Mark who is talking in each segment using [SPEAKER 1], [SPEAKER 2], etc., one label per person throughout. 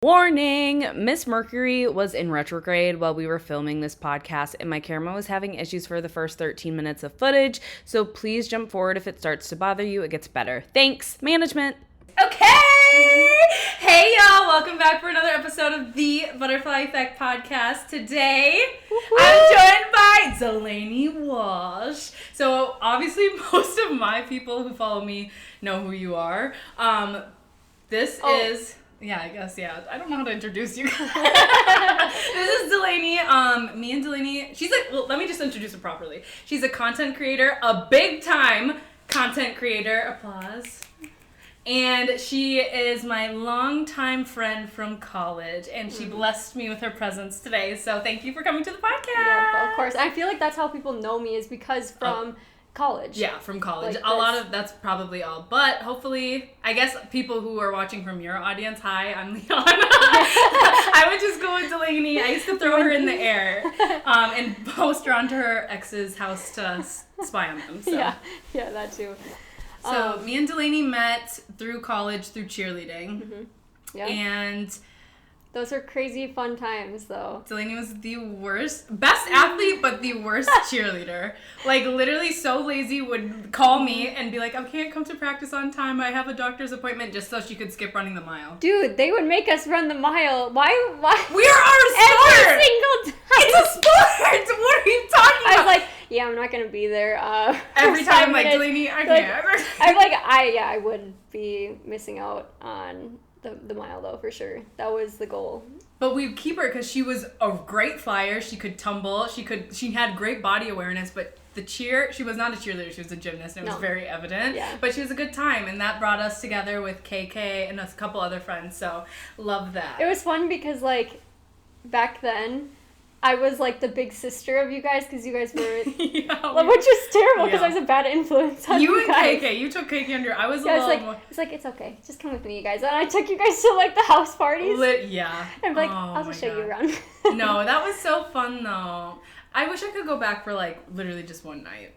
[SPEAKER 1] Warning! Miss Mercury was in retrograde while we were filming this podcast, and my camera was having issues for the first 13 minutes of footage, so please jump forward if it starts to bother you. It gets better. Thanks, management! Okay! Hey y'all, welcome back for another episode of the Butterfly Effect podcast. Today, I'm joined by Delaney Walsh. So obviously most of my people who follow me know who you are. Yeah, I guess, yeah. I don't know how to introduce you guys. This is Delaney. Me and Delaney, let me just introduce her properly. She's a content creator, a big-time content creator. Applause. And she is my longtime friend from college, and she blessed me with her presence today. So thank you for coming to the podcast.
[SPEAKER 2] Yeah, of course. I feel like that's how people know me is because from college.
[SPEAKER 1] Yeah, from college. That's probably all. But hopefully, I guess people who are watching from your audience, hi, I'm Leauna. I would just go with Delaney. I used to throw her in the air and post her onto her ex's house to spy on them. So.
[SPEAKER 2] Yeah, that too.
[SPEAKER 1] So me and Delaney met through college through cheerleading.
[SPEAKER 2] Mm-hmm. Yeah.
[SPEAKER 1] And
[SPEAKER 2] those are crazy fun times, though.
[SPEAKER 1] Delaney was the best athlete, but the worst cheerleader. Like, literally so lazy, would call me and be like, I can't come to practice on time. I have a doctor's appointment, just so she could skip running the mile.
[SPEAKER 2] Dude, they would make us run the mile. Why?
[SPEAKER 1] We are our sport!
[SPEAKER 2] Every single time!
[SPEAKER 1] It's a sport! What are you talking about?
[SPEAKER 2] I was like, yeah, I'm not going to be there.
[SPEAKER 1] Every time, like, Delaney, I can't.
[SPEAKER 2] I would be missing out on the mile, though, for sure. That was the goal.
[SPEAKER 1] But we keep her because she was a great flyer. She could tumble. She had great body awareness, but she was not a cheerleader. She was a gymnast, and it was very evident.
[SPEAKER 2] Yeah.
[SPEAKER 1] But she was a good time, and that brought us together with KK and a couple other friends, so love that.
[SPEAKER 2] It was fun because, like, back then, I was, like, the big sister of you guys because you guys were... which is terrible because I was a bad influence on you guys.
[SPEAKER 1] KK. You took KK under... I was
[SPEAKER 2] it's okay. Just come with me, you guys. And I took you guys to, like, the house parties.
[SPEAKER 1] Yeah.
[SPEAKER 2] And, like, I'll just show you around.
[SPEAKER 1] No, that was so fun, though. I wish I could go back for, like, literally just one night.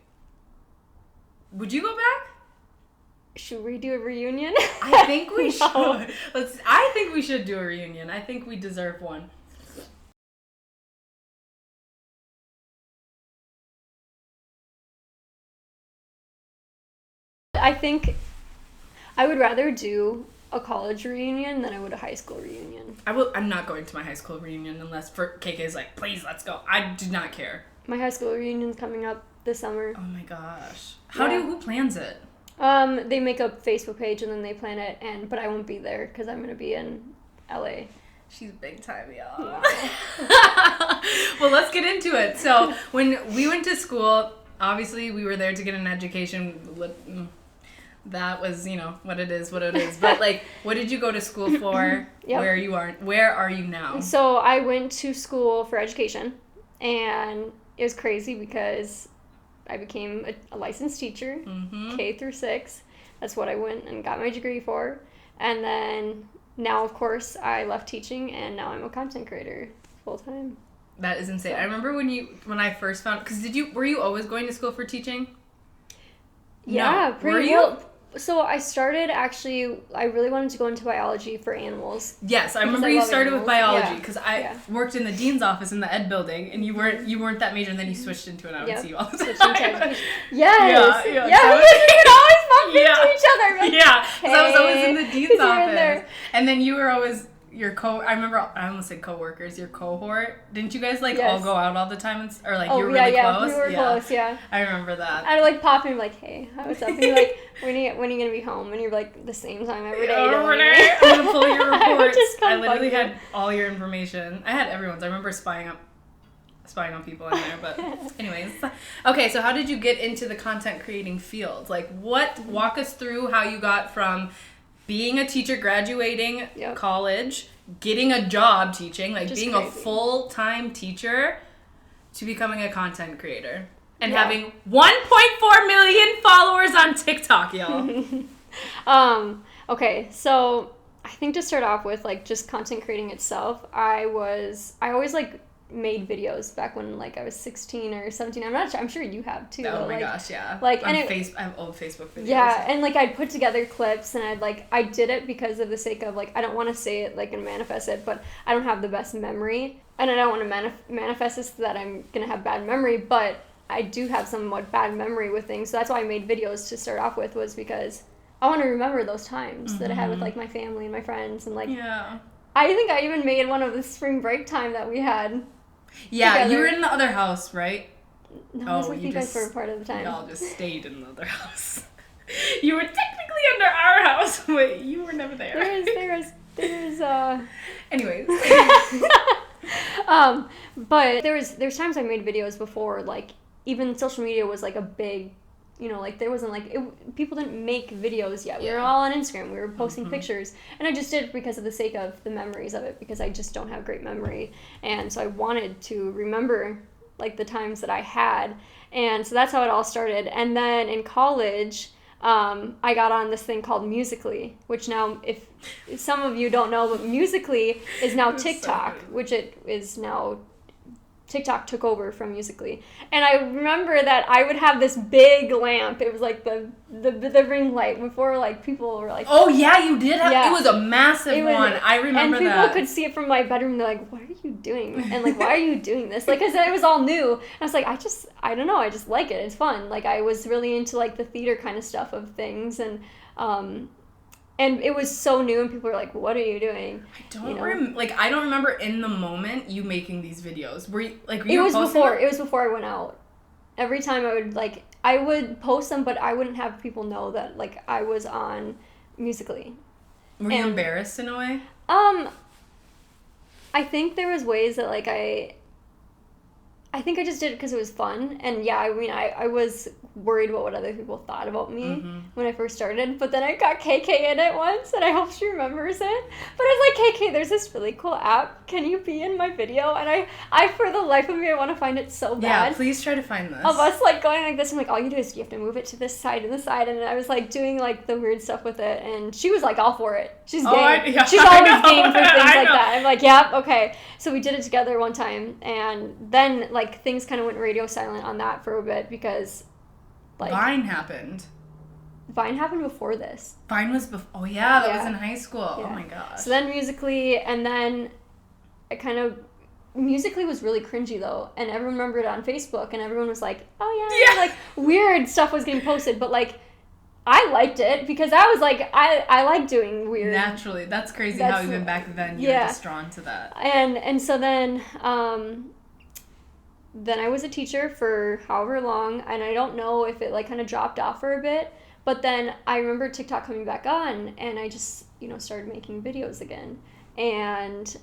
[SPEAKER 1] Would you go back?
[SPEAKER 2] Should we do a reunion?
[SPEAKER 1] I think we should. I think we should do a reunion. I think we deserve one.
[SPEAKER 2] I think I would rather do a college reunion than I would a high school reunion.
[SPEAKER 1] I'm not going to my high school reunion unless KK's like, please, let's go. I do not care.
[SPEAKER 2] My high school reunion's coming up this summer.
[SPEAKER 1] Oh my gosh. Who plans it?
[SPEAKER 2] They make a Facebook page and then they plan it, but I won't be there because I'm going to be in LA.
[SPEAKER 1] She's big time, y'all. Wow. Well, let's get into it. So when we went to school, obviously we were there to get an education. That was, what it is. But, like, what did you go to school for?
[SPEAKER 2] Yep.
[SPEAKER 1] Where are you now?
[SPEAKER 2] So I went to school for education, and it was crazy because I became a licensed teacher, K through 6. That's what I went and got my degree for. And then now, of course, I left teaching, and now I'm a content creator full time.
[SPEAKER 1] That is insane. So, I remember when I first found, because were you always going to school for teaching?
[SPEAKER 2] Yeah,
[SPEAKER 1] no. Were you?
[SPEAKER 2] Well, so I started I really wanted to go into biology for animals.
[SPEAKER 1] Yes, I remember you started with biology because I worked in the dean's office in the ed building, and you weren't that major, and then you switched into it. I would see you all the time.
[SPEAKER 2] Yes.
[SPEAKER 1] Yeah.
[SPEAKER 2] We could always bump into each other. Like,
[SPEAKER 1] yeah, because I was always in the dean's office, and then you were always I remember, I almost said co-workers, your cohort. Didn't you guys, all go out all the time? You were really close?
[SPEAKER 2] We were close, yeah.
[SPEAKER 1] I remember that.
[SPEAKER 2] I'd, pop in and be like, hey, what's up? And you're like, when are you going to be home? And you're like, the same time every day.
[SPEAKER 1] I'm going to pull your reports. I literally had all your information. I had everyone's. I remember spying on people in there, but anyways. Okay, so how did you get into the content creating field? Walk us through how you got from being a teacher, graduating college, getting a job teaching, being a full-time teacher, to becoming a content creator. And having 1.4 million followers on TikTok, y'all.
[SPEAKER 2] Okay, so I think to start off with, just content creating itself, I always, made videos back when like I was 16 or 17. I'm not sure. I'm sure you have too.
[SPEAKER 1] Oh my
[SPEAKER 2] like,
[SPEAKER 1] gosh, yeah.
[SPEAKER 2] Like,
[SPEAKER 1] I have old Facebook videos.
[SPEAKER 2] Yeah, and like I'd put together clips, and I did it because of the sake of like I don't want to say it like and manifest it, but I don't have the best memory, and I don't want to manifest it so that I'm gonna have bad memory, but I do have somewhat bad memory with things. So that's why I made videos to start off with, was because I want to remember those times that I had with like my family and my friends, and like I think I even made one of the spring break time that we had.
[SPEAKER 1] Yeah,
[SPEAKER 2] together.
[SPEAKER 1] You were in the other house, right?
[SPEAKER 2] No, I was with you guys for a part of the time.
[SPEAKER 1] Y'all just stayed in the other house. You were technically under our house, but you were never there.
[SPEAKER 2] There's
[SPEAKER 1] Anyways.
[SPEAKER 2] But there's times I made videos before, like, even social media was like a big, you know, like there wasn't like people didn't make videos yet. We were all on Instagram. We were posting pictures, and I just did it because of the sake of the memories of it, because I just don't have great memory, and so I wanted to remember like the times that I had, and so that's how it all started. And then in college, I got on this thing called Musical.ly, which now, if some of you don't know, but Musical.ly is now TikTok, which it is now. TikTok took over from Musical.ly. And I remember that I would have this big lamp. It was like the ring light before, like, people were like...
[SPEAKER 1] Oh, yeah, you did have... Yeah. It was a massive one. I remember that.
[SPEAKER 2] And people could see it from my bedroom. They're like, what are you doing? And, like, why are you doing this? Like, because it was all new. And I was like, I don't know. I just like it. It's fun. Like, I was really into, like, the theater kind of stuff of things. And it was so new, and people were like, what are you doing?
[SPEAKER 1] I don't remember in the moment you making these videos. Were you
[SPEAKER 2] It was before I went out. Every time I would post them, but I wouldn't have people know that, like, I was on Musical.ly.
[SPEAKER 1] Were you embarrassed in a way?
[SPEAKER 2] I think there was ways that, like, I think I just did it because it was fun. And yeah, I mean, I was worried about what other people thought about me when I first started. But then I got KK in it once, and I hope she remembers it. But I was like, KK, there's this really cool app. Can you be in my video? And I for the life of me, I want to find it so bad.
[SPEAKER 1] Yeah, please try to find this.
[SPEAKER 2] Of us, like, going like this. I'm like, all you do is you have to move it to this side and this side. And I was, like, doing, like, the weird stuff with it. And she was, like, all for it. She's game. She's always game for things like that. I'm like, yeah, okay. So we did it together one time. And then, like, things kind of went radio silent on that for a bit because, like...
[SPEAKER 1] Vine happened.
[SPEAKER 2] Vine happened before this.
[SPEAKER 1] Vine was before... Oh, yeah, that was in high school. Yeah. Oh, my gosh.
[SPEAKER 2] So then Musical.ly, and then I kind of... Musical.ly was really cringy, though, and everyone remembered it on Facebook, and everyone was like, oh, yeah. Like, weird stuff was getting posted, but, like, I liked it because I was like, I like doing weird.
[SPEAKER 1] Naturally. That's crazy how even back then you were just drawn to that.
[SPEAKER 2] And so then I was a teacher for however long, and I don't know if it, like, kind of dropped off for a bit, but then I remember TikTok coming back on, and I just, you know, started making videos again. And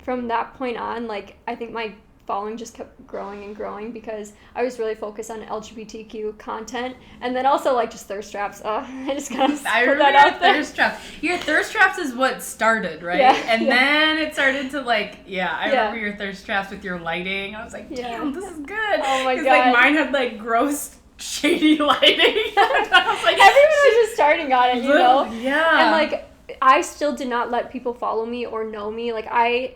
[SPEAKER 2] from that point on, like, I think my following just kept growing and growing because I was really focused on LGBTQ content, and then also, like, just thirst traps. I just kind of put that out there.
[SPEAKER 1] Thirst traps. Your thirst traps is what started, right? Yeah, and then it started to, like, I remember your thirst traps with your lighting. I was like, damn, this is good.
[SPEAKER 2] Oh my god.
[SPEAKER 1] Like, mine had, like, gross, shady lighting. I was like,
[SPEAKER 2] everyone was just starting on it, you know?
[SPEAKER 1] Yeah.
[SPEAKER 2] And, like, I still did not let people follow me or know me. Like, I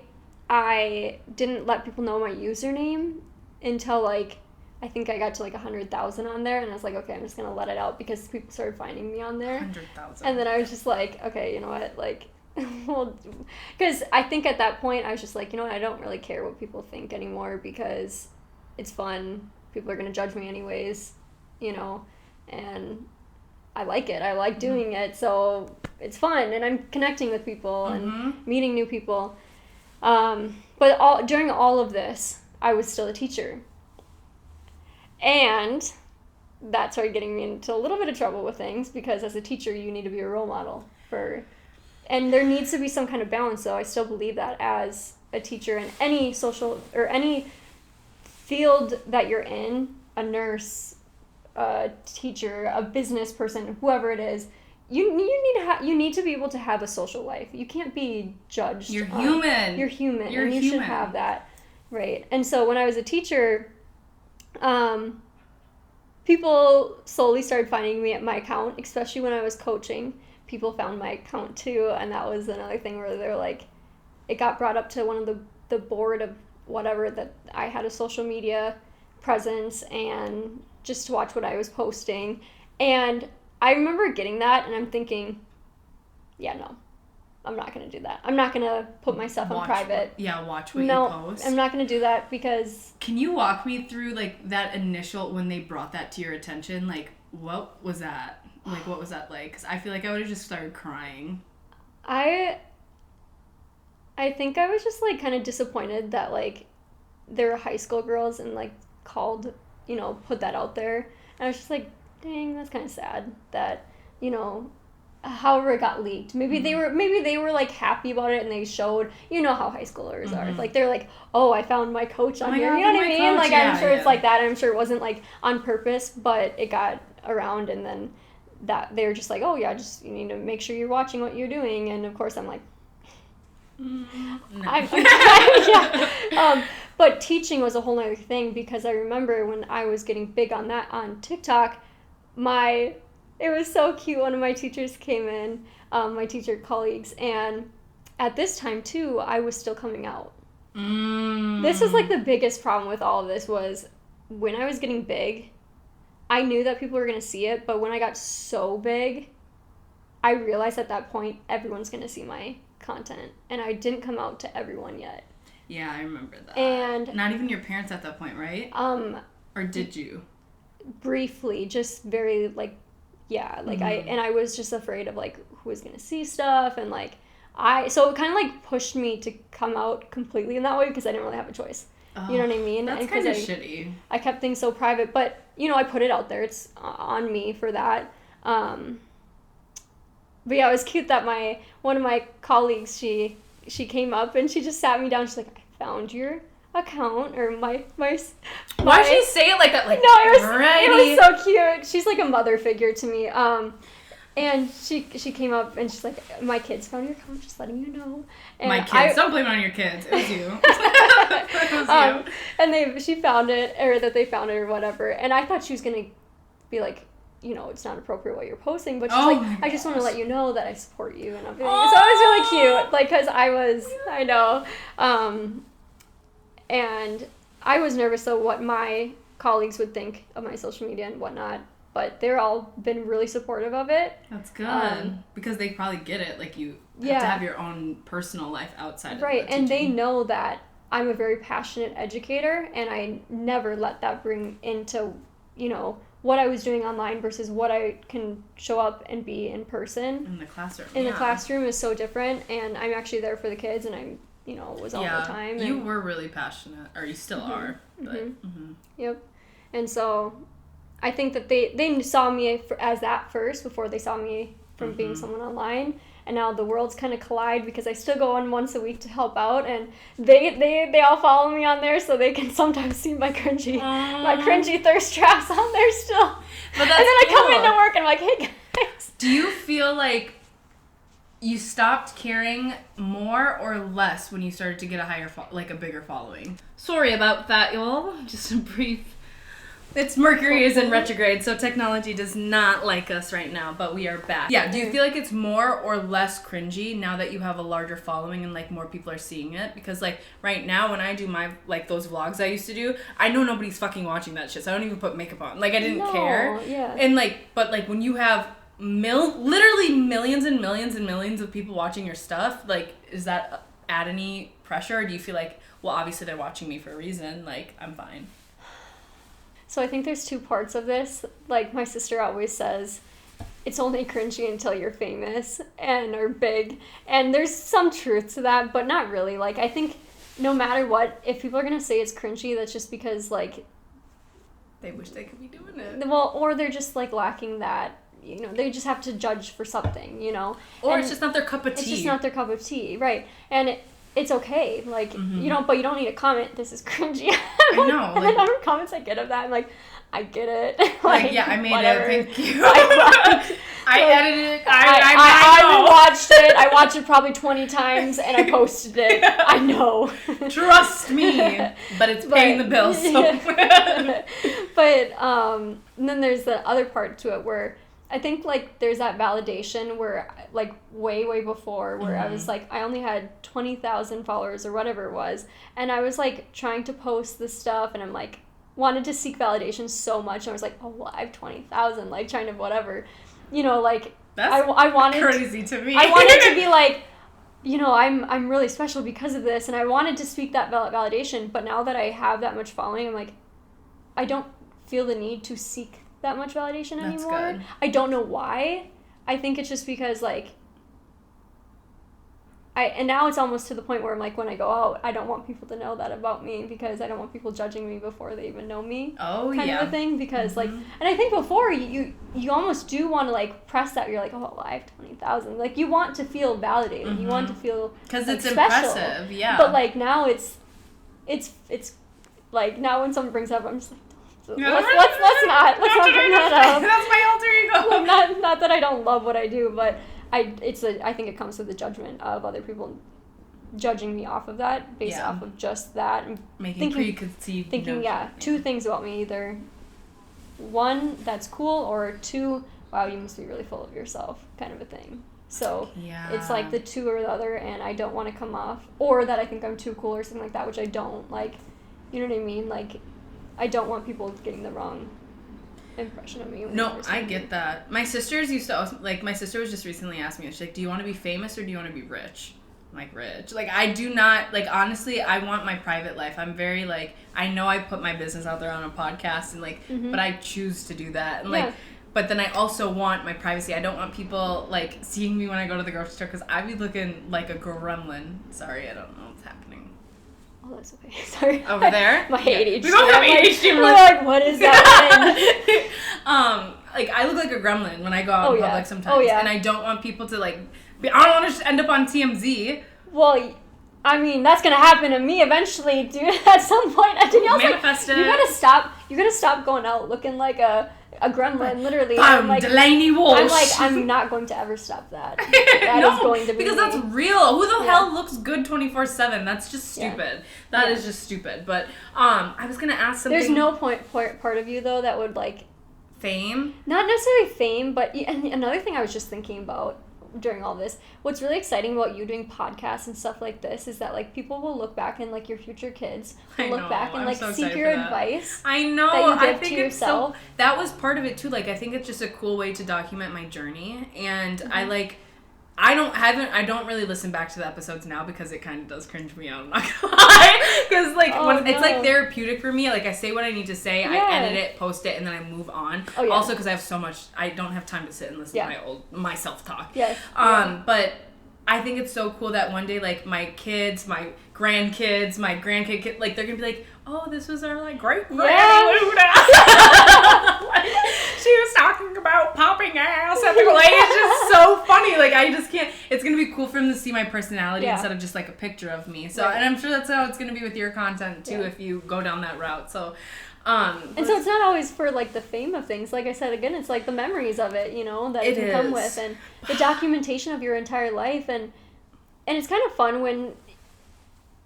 [SPEAKER 2] didn't let people know my username until, like, I think I got to, like, 100,000 on there, and I was like, okay, I'm just gonna let it out because people started finding me on there.
[SPEAKER 1] 100,000.
[SPEAKER 2] And then I was just like, okay, you know what, like, well, because I think at that point I was just like, you know what, I don't really care what people think anymore because it's fun. People are gonna judge me anyways, you know, and I like it. I like doing it, so it's fun, and I'm connecting with people and meeting new people. But during all of this, I was still a teacher. And that started getting me into a little bit of trouble with things because as a teacher, you need to be a role model and there needs to be some kind of balance, though. I still believe that as a teacher in any social or any field that you're in, a nurse, a teacher, a business person, whoever it is, you need to be able to have a social life. You can't be judged.
[SPEAKER 1] You're human.
[SPEAKER 2] You're human. And you should have that, right? And so when I was a teacher, people slowly started finding me at my account, especially when I was coaching. People found my account too, and that was another thing where they're like, it got brought up to one of the the board of whatever that I had a social media presence and just to watch what I was posting. And I remember getting that and I'm thinking, yeah, no, I'm not going to do that. I'm not going to put myself on private.
[SPEAKER 1] Watch what you post.
[SPEAKER 2] I'm not going to do that because...
[SPEAKER 1] Can you walk me through, like, that initial, when they brought that to your attention? Like, what was that? Like, what was that like? Because I feel like I would have just started crying.
[SPEAKER 2] I think I was just, like, kind of disappointed that, like, there were high school girls and, like, called, you know, put that out there. And I was just like, dang, that's kind of sad that, you know... However it got leaked. Maybe they were like happy about it and they showed, you know how high schoolers are. Like they're like, oh, I found my coach on here. You know what I mean? Like I'm sure it's like that. I'm sure it wasn't like on purpose, but it got around and then that they were just like, oh yeah, just you need to make sure you're watching what you're doing. And of course I'm like,
[SPEAKER 1] no.
[SPEAKER 2] But teaching was a whole other thing because I remember when I was getting big on that on TikTok, it was so cute. One of my teachers came in, my teacher colleagues, and at this time, too, I was still coming out. This was, like, the biggest problem with all of this was when I was getting big, I knew that people were going to see it, but when I got so big, I realized at that point, everyone's going to see my content, and I didn't come out to everyone yet.
[SPEAKER 1] Yeah, I remember that.
[SPEAKER 2] And...
[SPEAKER 1] Not even your parents at that point, right? Or did you?
[SPEAKER 2] Briefly, just very, like... Yeah, like I was just afraid of like who was gonna see stuff and like so it kind of like pushed me to come out completely in that way because I didn't really have a choice. You know what I mean?
[SPEAKER 1] That's kind of shitty.
[SPEAKER 2] I kept things so private, but you know I put it out there. It's on me for that. But yeah, it was cute that one of my colleagues she came up and she just sat me down. She's like, I found your account or my
[SPEAKER 1] why did she say it like that? Like,
[SPEAKER 2] no, it was so cute. She's like a mother figure to me. And she came up and she's like, my kids found your account, just letting you know. And
[SPEAKER 1] my kids, don't blame it on your kids. It was you. It was you.
[SPEAKER 2] And she found it, or that they found it or whatever. And I thought she was gonna be like, you know, it's not appropriate what you're posting, but she's like, I just want to let you know that I support you and everything. So it was really cute, like, cause I know. And I was nervous of what my colleagues would think of my social media and whatnot, but they're all been really supportive of it.
[SPEAKER 1] That's good. Because they probably get it. Like, you have to have your own personal life outside of the teaching.
[SPEAKER 2] And they know that I'm a very passionate educator, and I never let that bring into, you know, what I was doing online versus what I can show up and be in person.
[SPEAKER 1] In the classroom.
[SPEAKER 2] The classroom is so different, and I'm actually there for the kids, and I'm, you know, was all the time.
[SPEAKER 1] You were really passionate, or you still are. But,
[SPEAKER 2] Yep. And so I think that they saw me as that first before they saw me from being someone online. And now the worlds kind of collide because I still go on once a week to help out, and they all follow me on there, so they can sometimes see my cringy thirst traps on there still. But that's and then I come into work and I'm like, hey guys.
[SPEAKER 1] Do you feel like you stopped caring more or less when you started to get a bigger following? Sorry about that, y'all. Just a brief. It's Mercury is in retrograde, so technology does not like us right now, but we are back. Yeah, do you feel like it's more or less cringy now that you have a larger following and, like, more people are seeing it? Because, like, right now when I do my, like, those vlogs I used to do, I know nobody's fucking watching that shit, so I don't even put makeup on. Like, I didn't care.
[SPEAKER 2] Yeah.
[SPEAKER 1] And, like, but, like, when you have literally millions and millions and millions of people watching your stuff, like, does that add any pressure? Or do you feel like, well, obviously they're watching me for a reason, like, I'm fine?
[SPEAKER 2] So I think there's two parts of this. Like, my sister always says, it's only cringy until you're famous and are big. And there's some truth to that, but not really. Like, I think no matter what, if people are going to say it's cringy, that's just because, like...
[SPEAKER 1] They wish they could be doing it.
[SPEAKER 2] Well, or they're just, like, lacking that, you know, they just have to judge for something, you know?
[SPEAKER 1] Or it's just not their cup of tea.
[SPEAKER 2] It's just not their cup of tea, right. And it's okay, like, you know, but you don't need to comment, this is cringy.
[SPEAKER 1] I know.
[SPEAKER 2] And the number of comments I get of that, I'm like, I get it.
[SPEAKER 1] Like, yeah, I made it, thank you. I edited it.
[SPEAKER 2] I watched it. I watched it probably 20 times, and I posted it. I know.
[SPEAKER 1] Trust me. But it's paying the bills, so.
[SPEAKER 2] But, and then there's the other part to it where I think, like, there's that validation where, like, way before, where I was, like, I only had 20,000 followers or whatever it was, and I was, like, trying to post this stuff, and I'm, like, wanted to seek validation so much, and I was, like, oh, well, I have 20,000, like, trying to whatever, you know, like,
[SPEAKER 1] that's
[SPEAKER 2] I wanted
[SPEAKER 1] crazy to me.
[SPEAKER 2] I wanted to be, like, you know, I'm really special because of this, and I wanted to speak that validation, but now that I have that much following, I'm, like, I don't feel the need to seek that much validation anymore. That's good. I don't know why. I think it's just because, like, and now it's almost to the point where I'm like, when I go out, I don't want people to know that about me because I don't want people judging me before they even know me.
[SPEAKER 1] Oh,
[SPEAKER 2] kind of a thing. Because, like, and I think before, you almost do want to, like, press that. You're like, oh, well, I have 20,000. Like, you want to feel validated. You want to feel,
[SPEAKER 1] because
[SPEAKER 2] like,
[SPEAKER 1] it's
[SPEAKER 2] special.
[SPEAKER 1] impressive, yeah.
[SPEAKER 2] But, like, now it's like, now when someone brings it up, I'm just like, let's not bring that up.
[SPEAKER 1] That's my alter ego.
[SPEAKER 2] Like, not that I don't love what I do, but I think it comes with the judgment of other people judging me off of that, based off of just that, and
[SPEAKER 1] making preconceived
[SPEAKER 2] thinking two things about me: either one, that's cool, or two, wow, you must be really full of yourself, kind of a thing. So it's like the two or the other, and I don't want to come off, or that I think I'm too cool or something like that, which I don't. Like, you know what I mean? Like, I don't want people getting the wrong impression of me.
[SPEAKER 1] No, I get that. My sisters used to, like, my sister was just recently asking me, she's like, do you want to be famous or do you want to be rich? I'm like, rich. Like, I do not, like, honestly, I want my private life. I'm very, like, I know I put my business out there on a podcast and, like, but I choose to do that. And, like, but then I also want my privacy. I don't want people, like, seeing me when I go to the grocery store because I be looking like a gremlin. Sorry, I don't know what's happening.
[SPEAKER 2] Oh, that's okay. Sorry.
[SPEAKER 1] Over there?
[SPEAKER 2] My ADHD.
[SPEAKER 1] We both have ADHD.
[SPEAKER 2] We're like, what is that?
[SPEAKER 1] Like, I look like a gremlin when I go out in public sometimes.
[SPEAKER 2] Oh, yeah.
[SPEAKER 1] And I don't want people to, like, I don't want to just end up on TMZ.
[SPEAKER 2] Well, I mean, that's going to happen to me eventually, dude, at some point.
[SPEAKER 1] Manifest it.
[SPEAKER 2] You gotta stop going out looking like a gremlin, literally.
[SPEAKER 1] I'm like, Delaney Walsh.
[SPEAKER 2] I'm like, I'm not going to ever stop that. That is going to be
[SPEAKER 1] because that's real. Who the hell looks good 24/7? That's just stupid. That is just stupid. But I was gonna ask something.
[SPEAKER 2] There's no part of you though that would, like,
[SPEAKER 1] fame.
[SPEAKER 2] Not necessarily fame, but and another thing I was just thinking about during all this, what's really exciting about you doing podcasts and stuff like this is that, like, people will look back, and, like, your future kids will look back and, like, seek your advice.
[SPEAKER 1] I know.
[SPEAKER 2] That you give
[SPEAKER 1] I think
[SPEAKER 2] to yourself.
[SPEAKER 1] So, that was part of it too. Like, I think it's just a cool way to document my journey, and I don't really listen back to the episodes now because it kind of does cringe me out. I'm not gonna lie, because, like, it's like therapeutic for me. Like, I say what I need to say, I edit it, post it, and then I move on. Also, because I have so much, I don't have time to sit and listen to my self talk.
[SPEAKER 2] Yes.
[SPEAKER 1] But I think it's so cool that one day, like, my kids, my grandkids, my grandkid, like, they're gonna be like, oh, this was our, like, great granny Leauna. She was talking about popping ass at the, like, it's just so funny. Like, I just can't, it's gonna be cool for them to see my personality instead of just, like, a picture of me. So, and I'm sure that's how it's gonna be with your content too if you go down that route. So,
[SPEAKER 2] and so it's not always for, like, the fame of things. Like I said, again, it's like the memories of it, you know, that it can come with, and the documentation of your entire life, and it's kind of fun when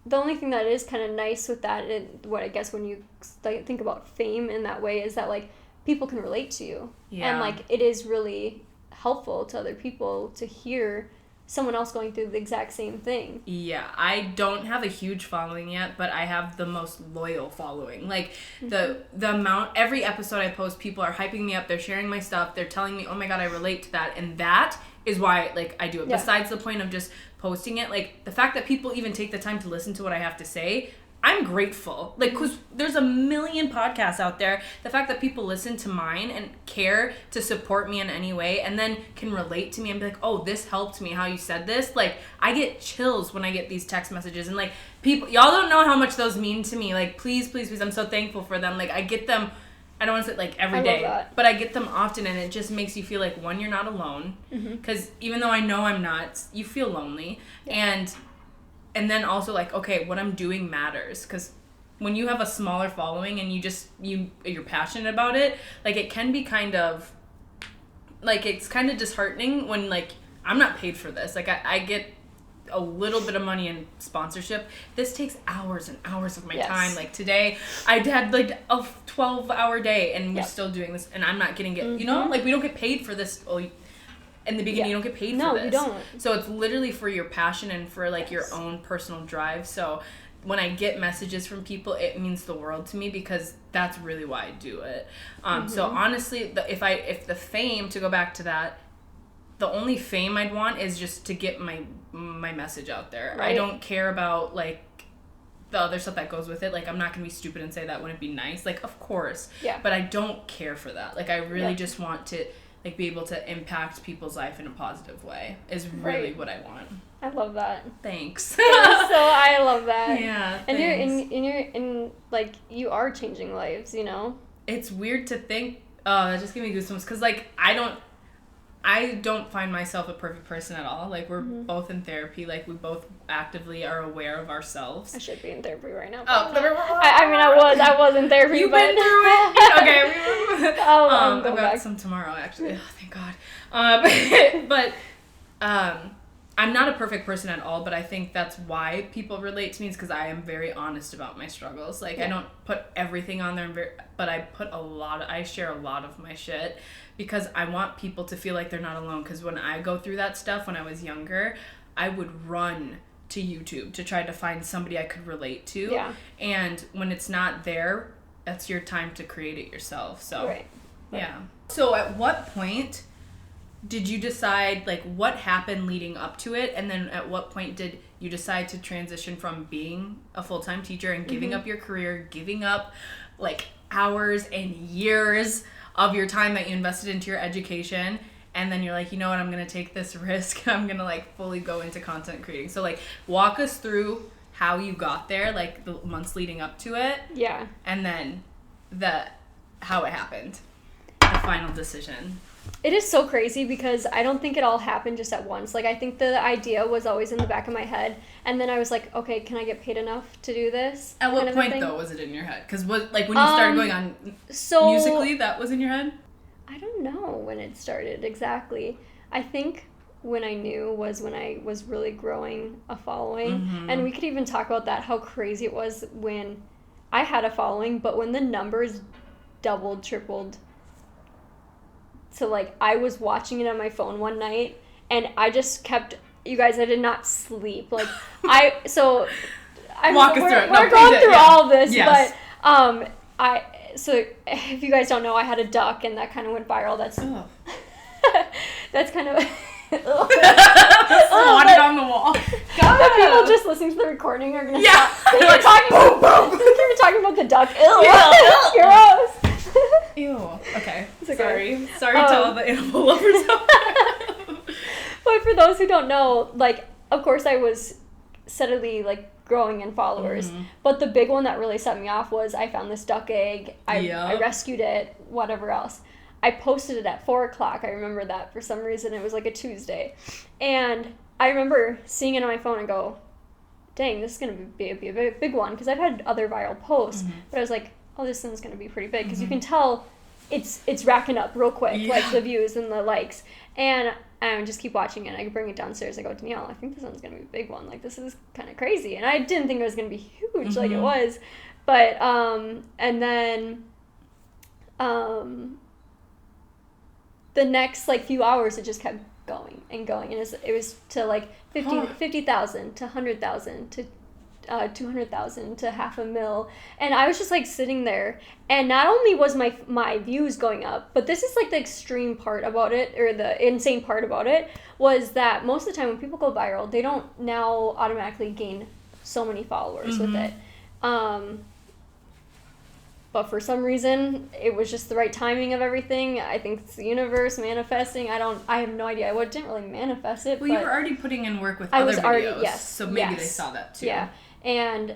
[SPEAKER 2] the only thing that is kind of nice with that, and what I guess when you, like, think about fame in that way, is that, like, people can relate to you, and, like, it is really helpful to other people to hear someone else going through the exact same thing.
[SPEAKER 1] Yeah, I don't have a huge following yet, but I have the most loyal following. Like, the amount, every episode I post, people are hyping me up, they're sharing my stuff, they're telling me, oh my god, I relate to that, and that is why, like, I do it. Besides the point of just posting it, like, the fact that people even take the time to listen to what I have to say, I'm grateful. Like, because there's a million podcasts out there. The fact that people listen to mine and care to support me in any way and then can relate to me and be like, oh, this helped me, how you said this. Like, I get chills when I get these text messages. And, like, people, y'all don't know how much those mean to me. Like, please, please, please, I'm so thankful for them. Like, I get them, I don't want to say, like, every day, but I get them often, and it just makes you feel like, one, you're not alone. Because even though I know I'm not, you feel lonely. And then also, like, okay, what I'm doing matters, because when you have a smaller following and you're passionate about it, like, it can be kind of, like, it's kind of disheartening when, like, I'm not paid for this. Like, I get a little bit of money in sponsorship, this takes hours and hours of my
[SPEAKER 2] yes.
[SPEAKER 1] time. Like today, I had like a 12-hour day and we're
[SPEAKER 2] yep.
[SPEAKER 1] still doing this and I'm not getting it, you know? Like we don't get paid for this. In the beginning, you don't get paid for this.
[SPEAKER 2] No, you don't.
[SPEAKER 1] So it's literally for your passion and for like
[SPEAKER 2] yes.
[SPEAKER 1] your own personal drive. So when I get messages from people, it means the world to me because that's really why I do it. So honestly, if the fame, to go back to that, the only fame I'd want is just to get my message out there. Right. I don't care about like the other stuff that goes with it. Like I'm not gonna be stupid and say that wouldn't be nice. Like of course,
[SPEAKER 2] yeah.
[SPEAKER 1] But I don't care for that. Like I really just want to like be able to impact people's life in a positive way. Is really what I want.
[SPEAKER 2] I love that.
[SPEAKER 1] Thanks.
[SPEAKER 2] So I love that.
[SPEAKER 1] Yeah.
[SPEAKER 2] And
[SPEAKER 1] thanks.
[SPEAKER 2] you're in like you are changing lives, you know.
[SPEAKER 1] It's weird to think. Oh, that just gave me goosebumps because like I don't find myself a perfect person at all. Like we're both in therapy. Like we both actively are aware of ourselves.
[SPEAKER 2] I should be in therapy right now.
[SPEAKER 1] Oh,
[SPEAKER 2] I was in therapy.
[SPEAKER 1] You've
[SPEAKER 2] but...
[SPEAKER 1] been through it. Okay.
[SPEAKER 2] I've
[SPEAKER 1] got
[SPEAKER 2] back.
[SPEAKER 1] some tomorrow actually. Oh, thank God. But I'm not a perfect person at all. But I think that's why people relate to me is because I am very honest about my struggles. Like I don't put everything on there, but I share a lot of my shit. Because I want people to feel like they're not alone. Because when I go through that stuff when I was younger, I would run to YouTube to try to find somebody I could relate to.
[SPEAKER 2] Yeah.
[SPEAKER 1] And when it's not there, that's your time to create it yourself. So,
[SPEAKER 2] right.
[SPEAKER 1] Yeah. So at what point did you decide, like, what happened leading up to it? And then at what point did you decide to transition from being a full-time teacher and giving up your career, giving up, like, hours and years of your time that you invested into your education, and then you're like, you know what, I'm going to take this risk. I'm going to, like, fully go into content creating. So, like, walk us through how you got there, like, the months leading up to it.
[SPEAKER 2] Yeah.
[SPEAKER 1] And then how it happened. The final decision.
[SPEAKER 2] It is so crazy because I don't think it all happened just at once. Like, I think the idea was always in the back of my head. And then I was like, okay, can I get paid enough to do this?
[SPEAKER 1] At what point, though, was it in your head? Because, like, when you started going on Musically, that was in your head?
[SPEAKER 2] I don't know when it started exactly. I think when I knew was when I was really growing a following. And we could even talk about that, how crazy it was when I had a following, but when the numbers doubled, tripled. So, like, I was watching it on my phone one night, and I just kept, you guys, I did not sleep. Like, Walk
[SPEAKER 1] us through it.
[SPEAKER 2] We're going through all this,
[SPEAKER 1] yes.
[SPEAKER 2] But, so if you guys don't know, I had a duck, and that kind of went viral. That's kind of...
[SPEAKER 1] Swatted on the wall.
[SPEAKER 2] The people just listening to the recording are going to stop.
[SPEAKER 1] They're like, boom, boom.
[SPEAKER 2] You're talking about the duck. Ew. Gross.
[SPEAKER 1] Ew. Okay.
[SPEAKER 2] Okay.
[SPEAKER 1] Sorry to all the animal lovers out there.
[SPEAKER 2] But for those who don't know, like, of course I was steadily, like, growing in followers. But the big one that really set me off was I found this duck egg. I rescued it, whatever else. I posted it at 4 o'clock. I remember that for some reason. It was like a Tuesday. And I remember seeing it on my phone and go, dang, this is going to be a big one. Because I've had other viral posts. But I was like, oh, this one's going to be pretty big. Because you can tell it's racking up real quick, like the views and the likes. And I just keep watching it. I bring it downstairs. I go, Danielle, I think this one's going to be a big one. Like, this is kind of crazy. And I didn't think it was going to be huge like it was. But, and then... the next, like, few hours, it just kept going and going. And it was to, like, 50,000 to 100,000 to 200,000 to $500,000. And I was just, like, sitting there. And not only was my views going up, but this is, like, the extreme part about it, or the insane part about it, was that most of the time when people go viral, they don't now automatically gain so many followers with it. But for some reason, it was just the right timing of everything. I think it's the universe manifesting. I have no idea. I didn't really manifest it.
[SPEAKER 1] Well, you were already putting in work with other videos.
[SPEAKER 2] Yes.
[SPEAKER 1] So maybe they saw that too.
[SPEAKER 2] Yeah. And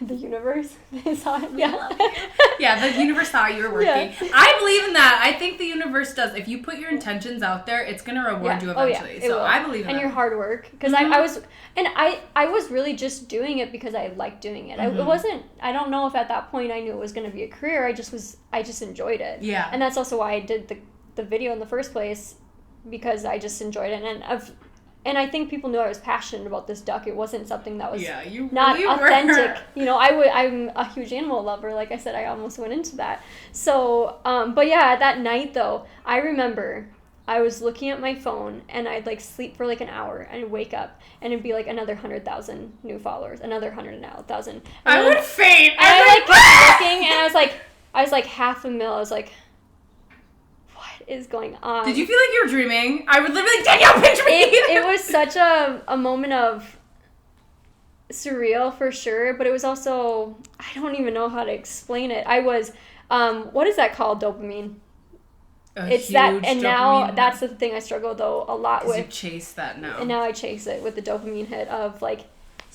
[SPEAKER 2] the universe, they saw it. Yeah.
[SPEAKER 1] Yeah, the universe saw you were working. Yeah. I believe in that. I think the universe does. If you put your intentions out there, it's going to reward you eventually. So I believe in that.
[SPEAKER 2] And your hard work. Because I was really just doing it because I liked doing it. It wasn't, I don't know if at that point I knew it was going to be a career. I just enjoyed it.
[SPEAKER 1] Yeah.
[SPEAKER 2] And that's also why I did the video in the first place, because I just enjoyed it. And And I think people knew I was passionate about this duck. It wasn't something that was
[SPEAKER 1] not
[SPEAKER 2] really authentic. I'm a huge animal lover. Like I said, I almost went into that. So, but yeah, that night though, I remember I was looking at my phone and I'd like sleep for like an hour and I'd wake up and it'd be like another 100,000 new followers, another 100,000.
[SPEAKER 1] I would faint.
[SPEAKER 2] And I like kept looking and I was like 500,000. I was like, is going on?
[SPEAKER 1] Did you feel like you were dreaming? I would literally, Danielle, pinch me!
[SPEAKER 2] It was such a moment of surreal for sure, but it was also, I don't even know how to explain it. I was, what is that called? Dopamine. It's that, and now that's the thing I struggle though a lot with.
[SPEAKER 1] You chase that now.
[SPEAKER 2] And now I chase it with the dopamine hit of like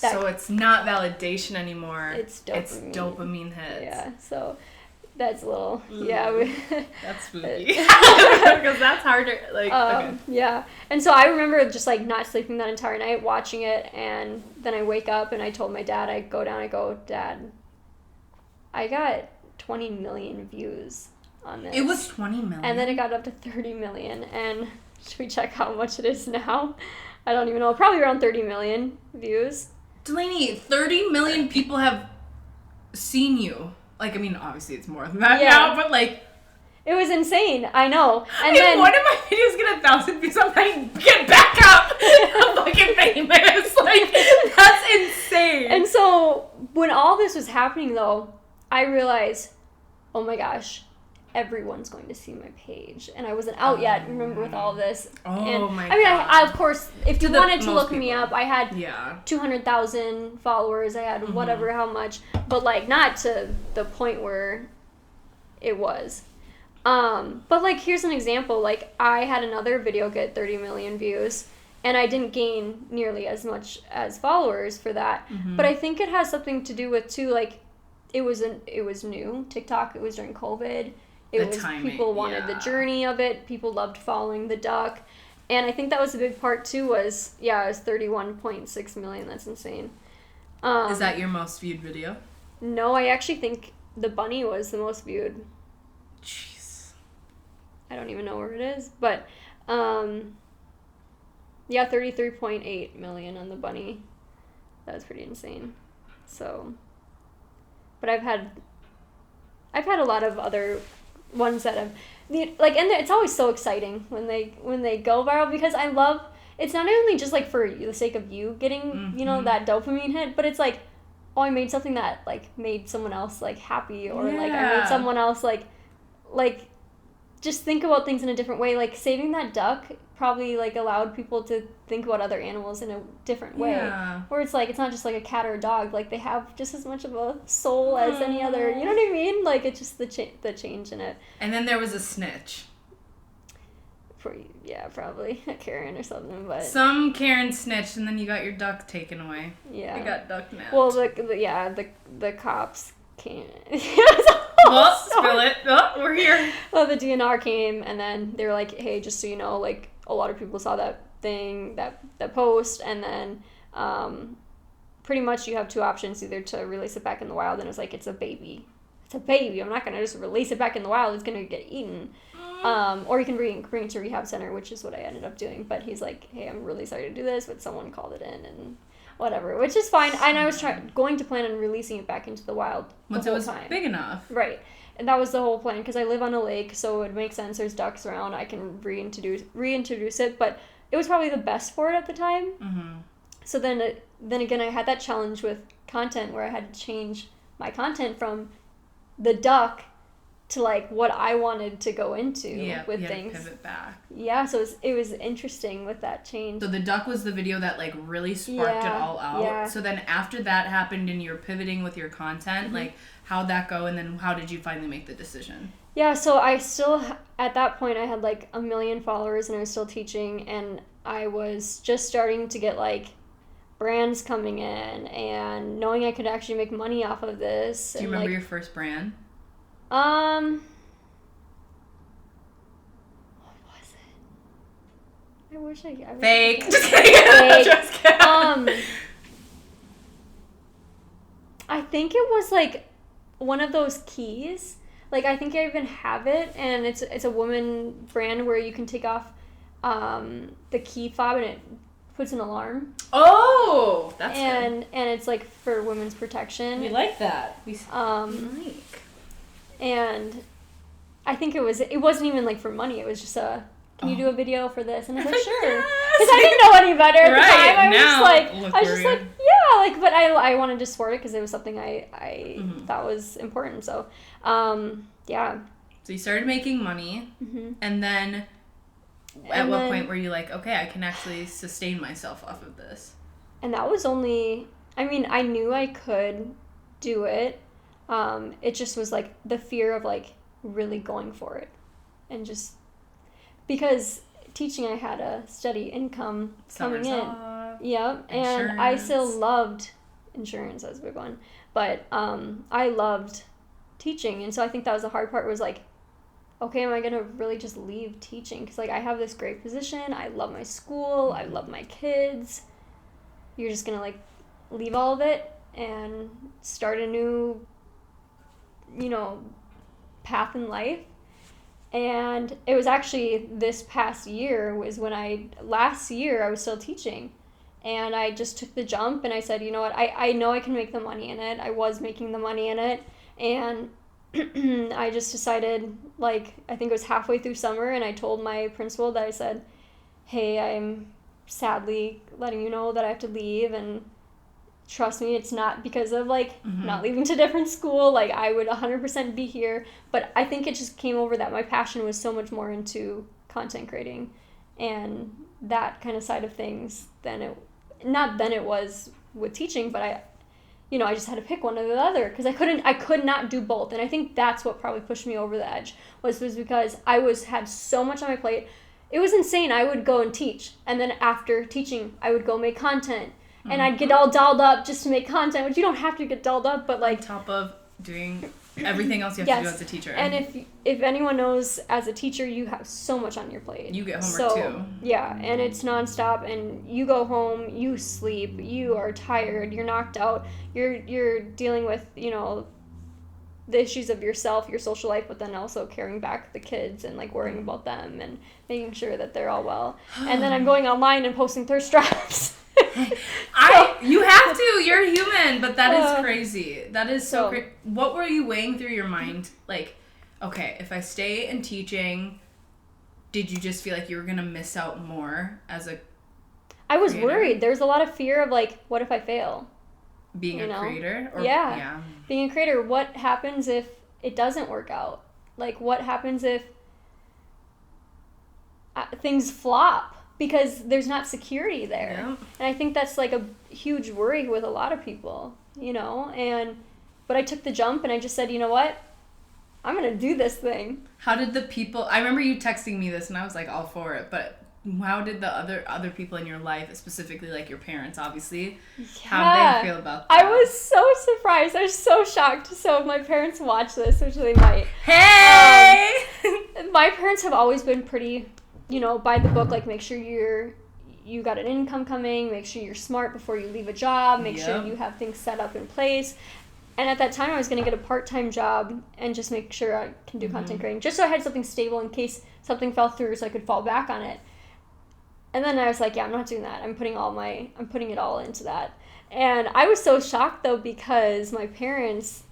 [SPEAKER 2] that.
[SPEAKER 1] So it's not validation anymore.
[SPEAKER 2] It's dopamine.
[SPEAKER 1] It's dopamine hits.
[SPEAKER 2] Yeah, so that's a little, yeah.
[SPEAKER 1] That's spooky. Because that's harder, like, okay.
[SPEAKER 2] Yeah. And so I remember just, like, not sleeping that entire night, watching it, and then I wake up, and I told my dad, I go, Dad, I got 20 million views on this.
[SPEAKER 1] It was 20 million?
[SPEAKER 2] And then it got up to 30 million, and should we check how much it is now? I don't even know. Probably around 30 million views.
[SPEAKER 1] Delaney, 30 million people have seen you. Like, I mean, obviously it's more than that now, but like...
[SPEAKER 2] It was insane. I know. And
[SPEAKER 1] then one of my videos get 1,000 views, I'm like, get back up! I'm fucking famous. Like, that's insane.
[SPEAKER 2] And so, when all this was happening, though, I realized, oh my gosh, everyone's going to see my page. And I wasn't out yet, remember, with all this.
[SPEAKER 1] Oh my god.
[SPEAKER 2] I mean, I of course, if you wanted to look me up, I had 200,000 followers. I had whatever, how much. But, like, not to the point where it was. But, like, here's an example. Like, I had another video get 30 million views. And I didn't gain nearly as much as followers for that. Mm-hmm. But I think it has something to do with, too, like, it was new. TikTok, it was during COVID. People wanted the journey of it. People loved following the duck. And I think that was a big part, too, it was 31.6 million. That's insane.
[SPEAKER 1] Is that your most viewed video?
[SPEAKER 2] No, I actually think the bunny was the most viewed.
[SPEAKER 1] Jeez.
[SPEAKER 2] I don't even know where it is. But, 33.8 million on the bunny. That was pretty insane. So, but I've had a lot of other ones that have, like, and it's always so exciting when they go viral, because I love, it's not only just like for the sake of you getting that dopamine hit, but it's like, oh, I made something that like made someone else like happy, or like I made someone else like just think about things in a different way. Like saving that duck probably like allowed people to think about other animals in a different way. Where it's like, it's not just like a cat or a dog, like they have just as much of a soul as any other, you know what I mean? Like it's just the change in it.
[SPEAKER 1] And then there was a snitch.
[SPEAKER 2] Probably a Karen or something, but
[SPEAKER 1] some Karen snitched, and then you got your duck taken away.
[SPEAKER 2] Yeah,
[SPEAKER 1] you got duck napped.
[SPEAKER 2] Well, the cops came.
[SPEAKER 1] Spill it. Oh, we're here.
[SPEAKER 2] Well, the DNR came, and then they were like, "Hey, just so you know, like a lot of people saw that thing, that post, and then pretty much you have two options: either to release it back in the wild, and it's like it's a baby. I'm not gonna just release it back in the wild. It's gonna get eaten." Or you can bring it to a rehab center, which is what I ended up doing. But he's like, hey, I'm really sorry to do this, but someone called it in and whatever, which is fine. And I was going to plan on releasing it back into the wild
[SPEAKER 1] once it was big enough.
[SPEAKER 2] Right. And that was the whole plan, because I live on a lake, so it makes sense. There's ducks around. I can reintroduce it. But it was probably the best for it at the time. Mm-hmm. So then again, I had that challenge with content where I had to change my content from the duck to like what I wanted to go into with things.
[SPEAKER 1] To pivot back.
[SPEAKER 2] Yeah, so it was interesting with that change.
[SPEAKER 1] So the duck was the video that like really sparked it all out. Yeah. So then after that happened and you're pivoting with your content, like how'd that go, and then how did you finally make the decision? Yeah,
[SPEAKER 2] so I still, at that point, I had like 1 million followers and I was still teaching, and I was just starting to get like brands coming in and knowing I could actually make money off of this.
[SPEAKER 1] Do you remember your first brand?
[SPEAKER 2] What was it? I wish I
[SPEAKER 1] fake. Just kidding.
[SPEAKER 2] Just kidding. I think it was like one of those keys. Like I think I even have it, and it's a woman brand where you can take off the key fob and it puts an alarm.
[SPEAKER 1] Oh, that's
[SPEAKER 2] good. And it's like for women's protection.
[SPEAKER 1] We like that. We
[SPEAKER 2] like. And I think it wasn't even like for money. It was just can you do a video for this? And I was like, sure. Because I didn't know any better at the time. I was just like, yeah, like, but I wanted to support it because it was something I thought was important. So, yeah.
[SPEAKER 1] So you started making money, and then at what point were you like, okay, I can actually sustain myself off of this?
[SPEAKER 2] And that was only, I mean, I knew I could do it. It just was like the fear of like really going for it, and just because teaching, I had a steady income coming in. Yep, and I still loved insurance as a big one, but I loved teaching, and so I think that was the hard part. Was like, okay, am I gonna really just leave teaching? Because like I have this great position, I love my school, I love my kids. You're just gonna like leave all of it and start a new, path in life. And it was actually this past year was when last year I was still teaching, and I just took the jump and I said, you know what, I know I can make the money in it. I was making the money in it, and I just decided, like, I think it was halfway through summer, and I told my principal that I said, hey, I'm sadly letting you know that I have to leave, and trust me, it's not because of, like, not leaving to different school. Like, I would 100% be here. But I think it just came over that my passion was so much more into content creating and that kind of side of things than it was with teaching. But I just had to pick one or the other because I could not do both. And I think that's what probably pushed me over the edge was because I had so much on my plate. It was insane. I would go and teach, and then after teaching, I would go make content. And I'd get all dolled up just to make content, which you don't have to get dolled up, but like...
[SPEAKER 1] On top of doing everything else you have to do as a teacher.
[SPEAKER 2] And if anyone knows, as a teacher, you have so much on your plate.
[SPEAKER 1] You get homework too.
[SPEAKER 2] Yeah, and it's nonstop, and you go home, you sleep, you are tired, you're knocked out, you're dealing with, the issues of yourself, your social life, but then also carrying back the kids and like worrying about them and making sure that they're all well. And then I'm going online and posting thirst traps.
[SPEAKER 1] You have to. You're human, but that is crazy. That is so crazy. What were you weighing through your mind? Like, okay, if I stay in teaching, did you just feel like you were gonna miss out more as a?
[SPEAKER 2] I was worried. There's a lot of fear of like, what if I fail?
[SPEAKER 1] Being a creator?
[SPEAKER 2] Yeah. Being a creator. What happens if it doesn't work out? Like, what happens if things flop? Because there's not security there. Yeah. And I think that's like a huge worry with a lot of people, but I took the jump and I just said, you know what? I'm going to do this thing.
[SPEAKER 1] How did the people, I remember you texting me this and I was like all for it, but how did the other people in your life, specifically like your parents, obviously, how did they feel about that?
[SPEAKER 2] I was so surprised. I was so shocked. So if my parents watch this, which they might.
[SPEAKER 1] Hey!
[SPEAKER 2] My parents have always been pretty, by the book, like make sure you got an income coming, make sure you're smart before you leave a job, make sure you have things set up in place. And at that time, I was going to get a part-time job and just make sure I can do content creating, just so I had something stable in case something fell through so I could fall back on it. And then I was like, yeah, I'm not doing that. I'm putting it all into that. And I was so shocked, though, because my parents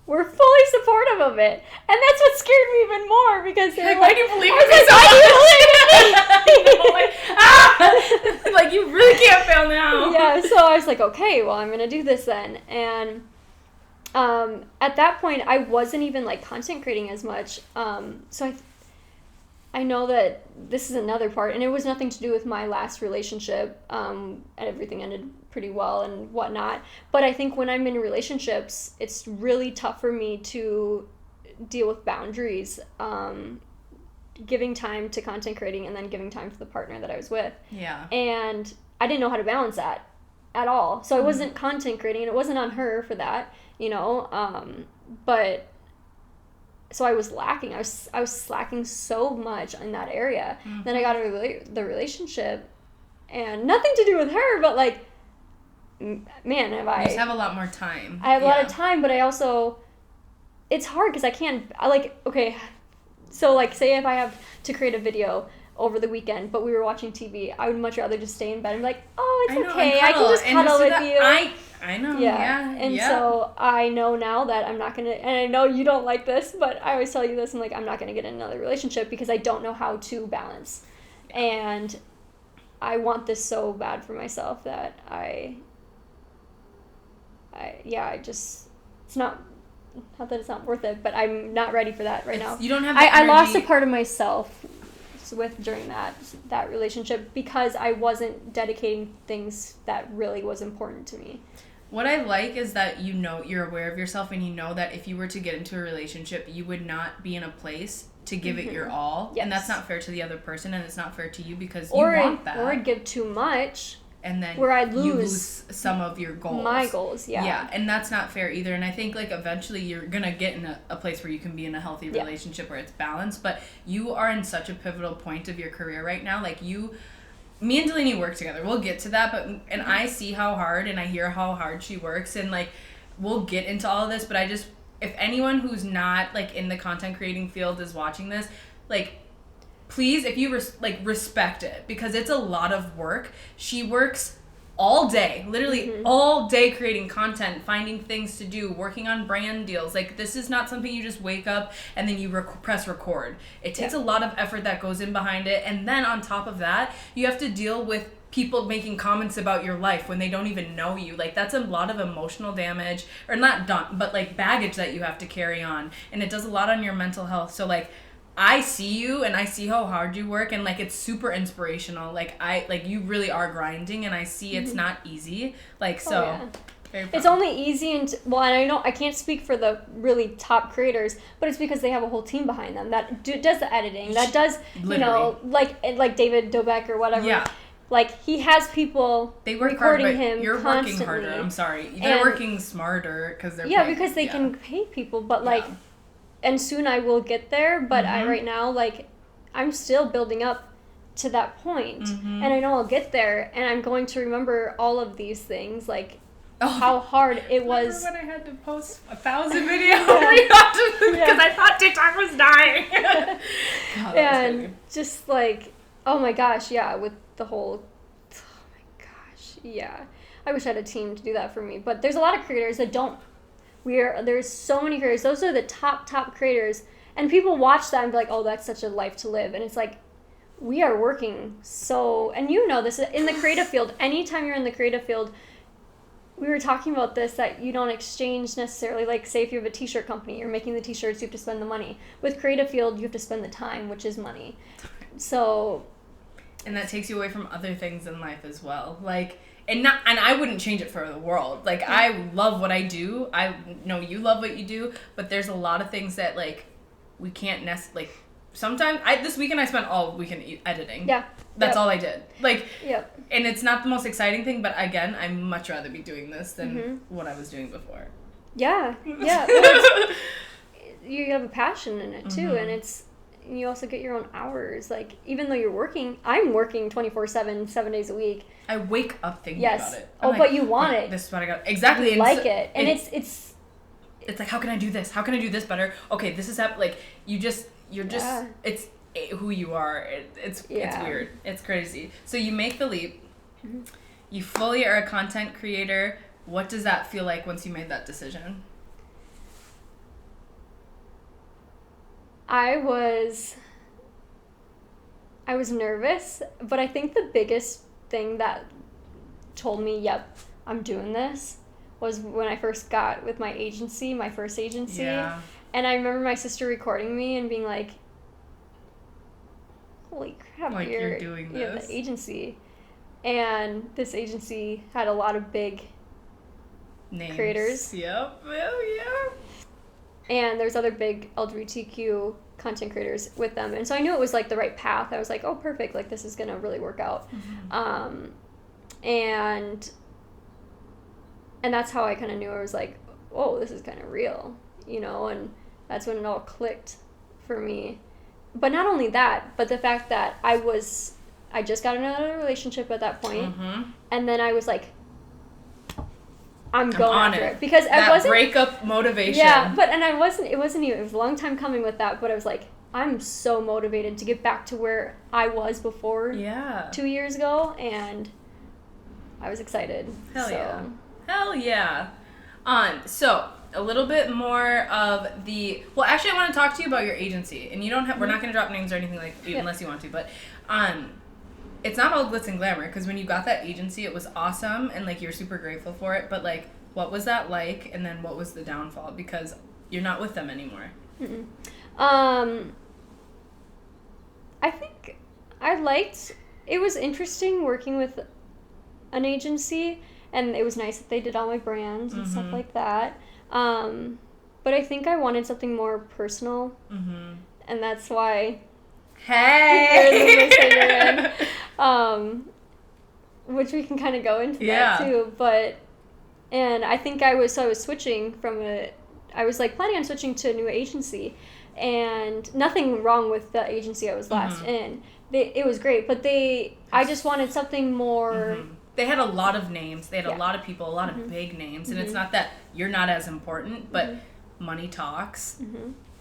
[SPEAKER 2] were fully supportive of it. And that's what scared me even more, because they were
[SPEAKER 1] like, why do you believe in me so much? Like, you really can't fail now.
[SPEAKER 2] Yeah, so I was like, okay, well, I'm going to do this then. And at that point, I wasn't even, like, content creating as much. So I know that this is another part, and it was nothing to do with my last relationship, and everything ended pretty well and whatnot. But I think when I'm in relationships, it's really tough for me to deal with boundaries, giving time to content creating and then giving time to the partner that I was with.
[SPEAKER 1] Yeah. And
[SPEAKER 2] I didn't know how to balance that at all. So I wasn't content creating, and it wasn't on her for that, but... So I was lacking. I was slacking so much in that area. Mm-hmm. Then I got the relationship, and nothing to do with her, but like, man,
[SPEAKER 1] You just have a lot more time.
[SPEAKER 2] I have a lot of time, but I also, it's hard because okay, so like say if I have to create a video over the weekend, but we were watching TV, I would much rather just stay in bed and be like, oh, it's okay, I can just cuddle with you.
[SPEAKER 1] I know,
[SPEAKER 2] And so I know now that I'm not going to, and I know you don't like this, but I always tell you this, I'm like, I'm not going to get in another relationship because I don't know how to balance. And I want this so bad for myself that it's not that it's not worth it, but I'm not ready for that now.
[SPEAKER 1] You don't have
[SPEAKER 2] I lost a part of myself during that relationship because I wasn't dedicating things that really was important to me.
[SPEAKER 1] What I like is that you're aware of yourself and you know that if you were to get into a relationship, you would not be in a place to give it your all. Yes. And that's not fair to the other person, and it's not fair to you because you want that.
[SPEAKER 2] Or I'd give too much.
[SPEAKER 1] And then
[SPEAKER 2] where I'd
[SPEAKER 1] you lose some of your goals.
[SPEAKER 2] My goals, yeah.
[SPEAKER 1] Yeah, and that's not fair either. And I think, like, eventually you're going to get in a place where you can be in a healthy relationship where it's balanced. But you are in such a pivotal point of your career right now. Like, me and Delaney work together. We'll get to that. And I see how hard and I hear how hard she works. And, like, we'll get into all of this. But if anyone who's not, like, in the content creating field is watching this, like, please, if you respect it, because it's a lot of work. She works all day, literally all day creating content, finding things to do, working on brand deals. Like, this is not something you just wake up and then you press record. It takes a lot of effort that goes in behind it. And then on top of that, you have to deal with people making comments about your life when they don't even know you. Like, that's a lot of emotional damage, or not done, but like baggage that you have to carry on. And it does a lot on your mental health. So, like, I see you and I see how hard you work, and, like, it's super inspirational. Like, you really are grinding, and I see it's not easy. Like, so
[SPEAKER 2] it's only easy and I know I can't speak for the really top creators, but it's because they have a whole team behind them that does the editing, that does like David Dobrik or whatever. Yeah. Like, he has people recording him. You're constantly.
[SPEAKER 1] Working harder. I'm sorry. They're working smarter because they're
[SPEAKER 2] because they can pay people, but like. And soon I will get there, but right now, like, I'm still building up to that point. And I know I'll get there, and I'm going to remember all of these things, like, how hard it was.
[SPEAKER 1] Remember when I had to post 1,000 videos because I thought TikTok was dying. God,
[SPEAKER 2] and just, like, oh my gosh, with the whole, I wish I had a team to do that for me. But there's a lot of creators that don't. There's so many creators. Those are the top creators. And people watch that and be like, oh, that's such a life to live. And it's like, we are working so... And you know this, in the creative field, anytime you're in the creative field, we were talking about this, that you don't exchange necessarily, like, say if you have a t-shirt company, you're making the t-shirts, you have to spend the money. With creative field, you have to spend the time, which is money. So...
[SPEAKER 1] And that takes you away from other things in life as well. Like... And I wouldn't change it for the world. Like, I love what I do. I know you love what you do, but there's a lot of things that, like, we can't like, sometimes this weekend I spent all weekend editing. Yeah. That's all I did. Like, and it's not the most exciting thing, but again, I'd much rather be doing this than what I was doing before.
[SPEAKER 2] Yeah. Well, you have a passion in it too, and you also get your own hours. Like, even though you're working, I'm working 24/7, 7 days a week.
[SPEAKER 1] I wake up thinking about it.
[SPEAKER 2] But you want it.
[SPEAKER 1] This is what I got. Exactly.
[SPEAKER 2] You like it. And it's
[SPEAKER 1] like, how can I do this? How can I do this better? Okay, this is like, you're just, it's who you are. It's weird. It's crazy. So you make the leap. You fully are a content creator. What does that feel like once you made that decision?
[SPEAKER 2] I was nervous, but I think the biggest thing that told me, yep, I'm doing this, was when I first got with my first agency. Yeah. And I remember my sister recording me and being like, holy crap,
[SPEAKER 1] like, you're doing this.
[SPEAKER 2] Yeah, the agency. And this agency had a lot of big
[SPEAKER 1] names.
[SPEAKER 2] Creators.
[SPEAKER 1] Yep. Well, yeah.
[SPEAKER 2] And there's other big LGBTQ content creators with them. And so I knew it was, like, the right path. I was like, oh, perfect. Like, this is going to really work out. And that's how I kind of knew. I was like, oh, this is kind of real, you know? And that's when it all clicked for me. But not only that, but the fact that I just got another relationship at that point. And then I was like, I'm going after it. Because
[SPEAKER 1] that breakup motivation.
[SPEAKER 2] Yeah, it was a long time coming with that, but I was like, I'm so motivated to get back to where I was before 2 years ago, and I was excited.
[SPEAKER 1] Hell yeah. So a little bit more of the, well, actually I want to talk to you about your agency, and you don't have, we're not going to drop names or anything like, unless you want to, but it's not all glitz and glamour, because when you got that agency, it was awesome, and like you're super grateful for it, but like what was that like, and then what was the downfall, because you're not with them anymore?
[SPEAKER 2] I think it was interesting working with an agency, and it was nice that they did all my brands and stuff like that. But I think I wanted something more personal, and that's why.
[SPEAKER 1] Hey!
[SPEAKER 2] Which we can kind of go into that too. But, and I think I was switching I was like planning on switching to a new agency, and nothing wrong with the agency I was last in. It was great, but I just wanted something more.
[SPEAKER 1] They had a lot of names. They had a lot of people, a lot of big names. And it's not that you're not as important, but money talks.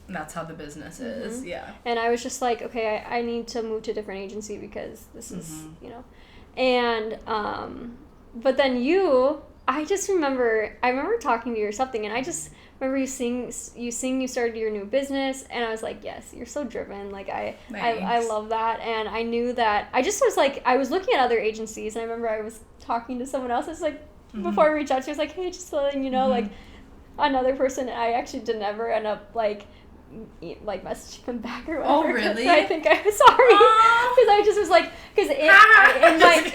[SPEAKER 1] That's how the business is. Yeah. And
[SPEAKER 2] I was just like, okay, I need to move to a different agency because this is, And, but then I remember talking to you or something, and I just remember you started your new business, and I was like, yes, you're so driven. Like, I love that. And I knew that, I just was like, I was looking at other agencies, and I remember I was talking to someone else. It's like, before I reached out, she was like, hey, just letting you know, like, another person, I actually didn't ever end up, like messaging them back or whatever.
[SPEAKER 1] Oh, really?
[SPEAKER 2] I think I was sorry. Because I just was like, because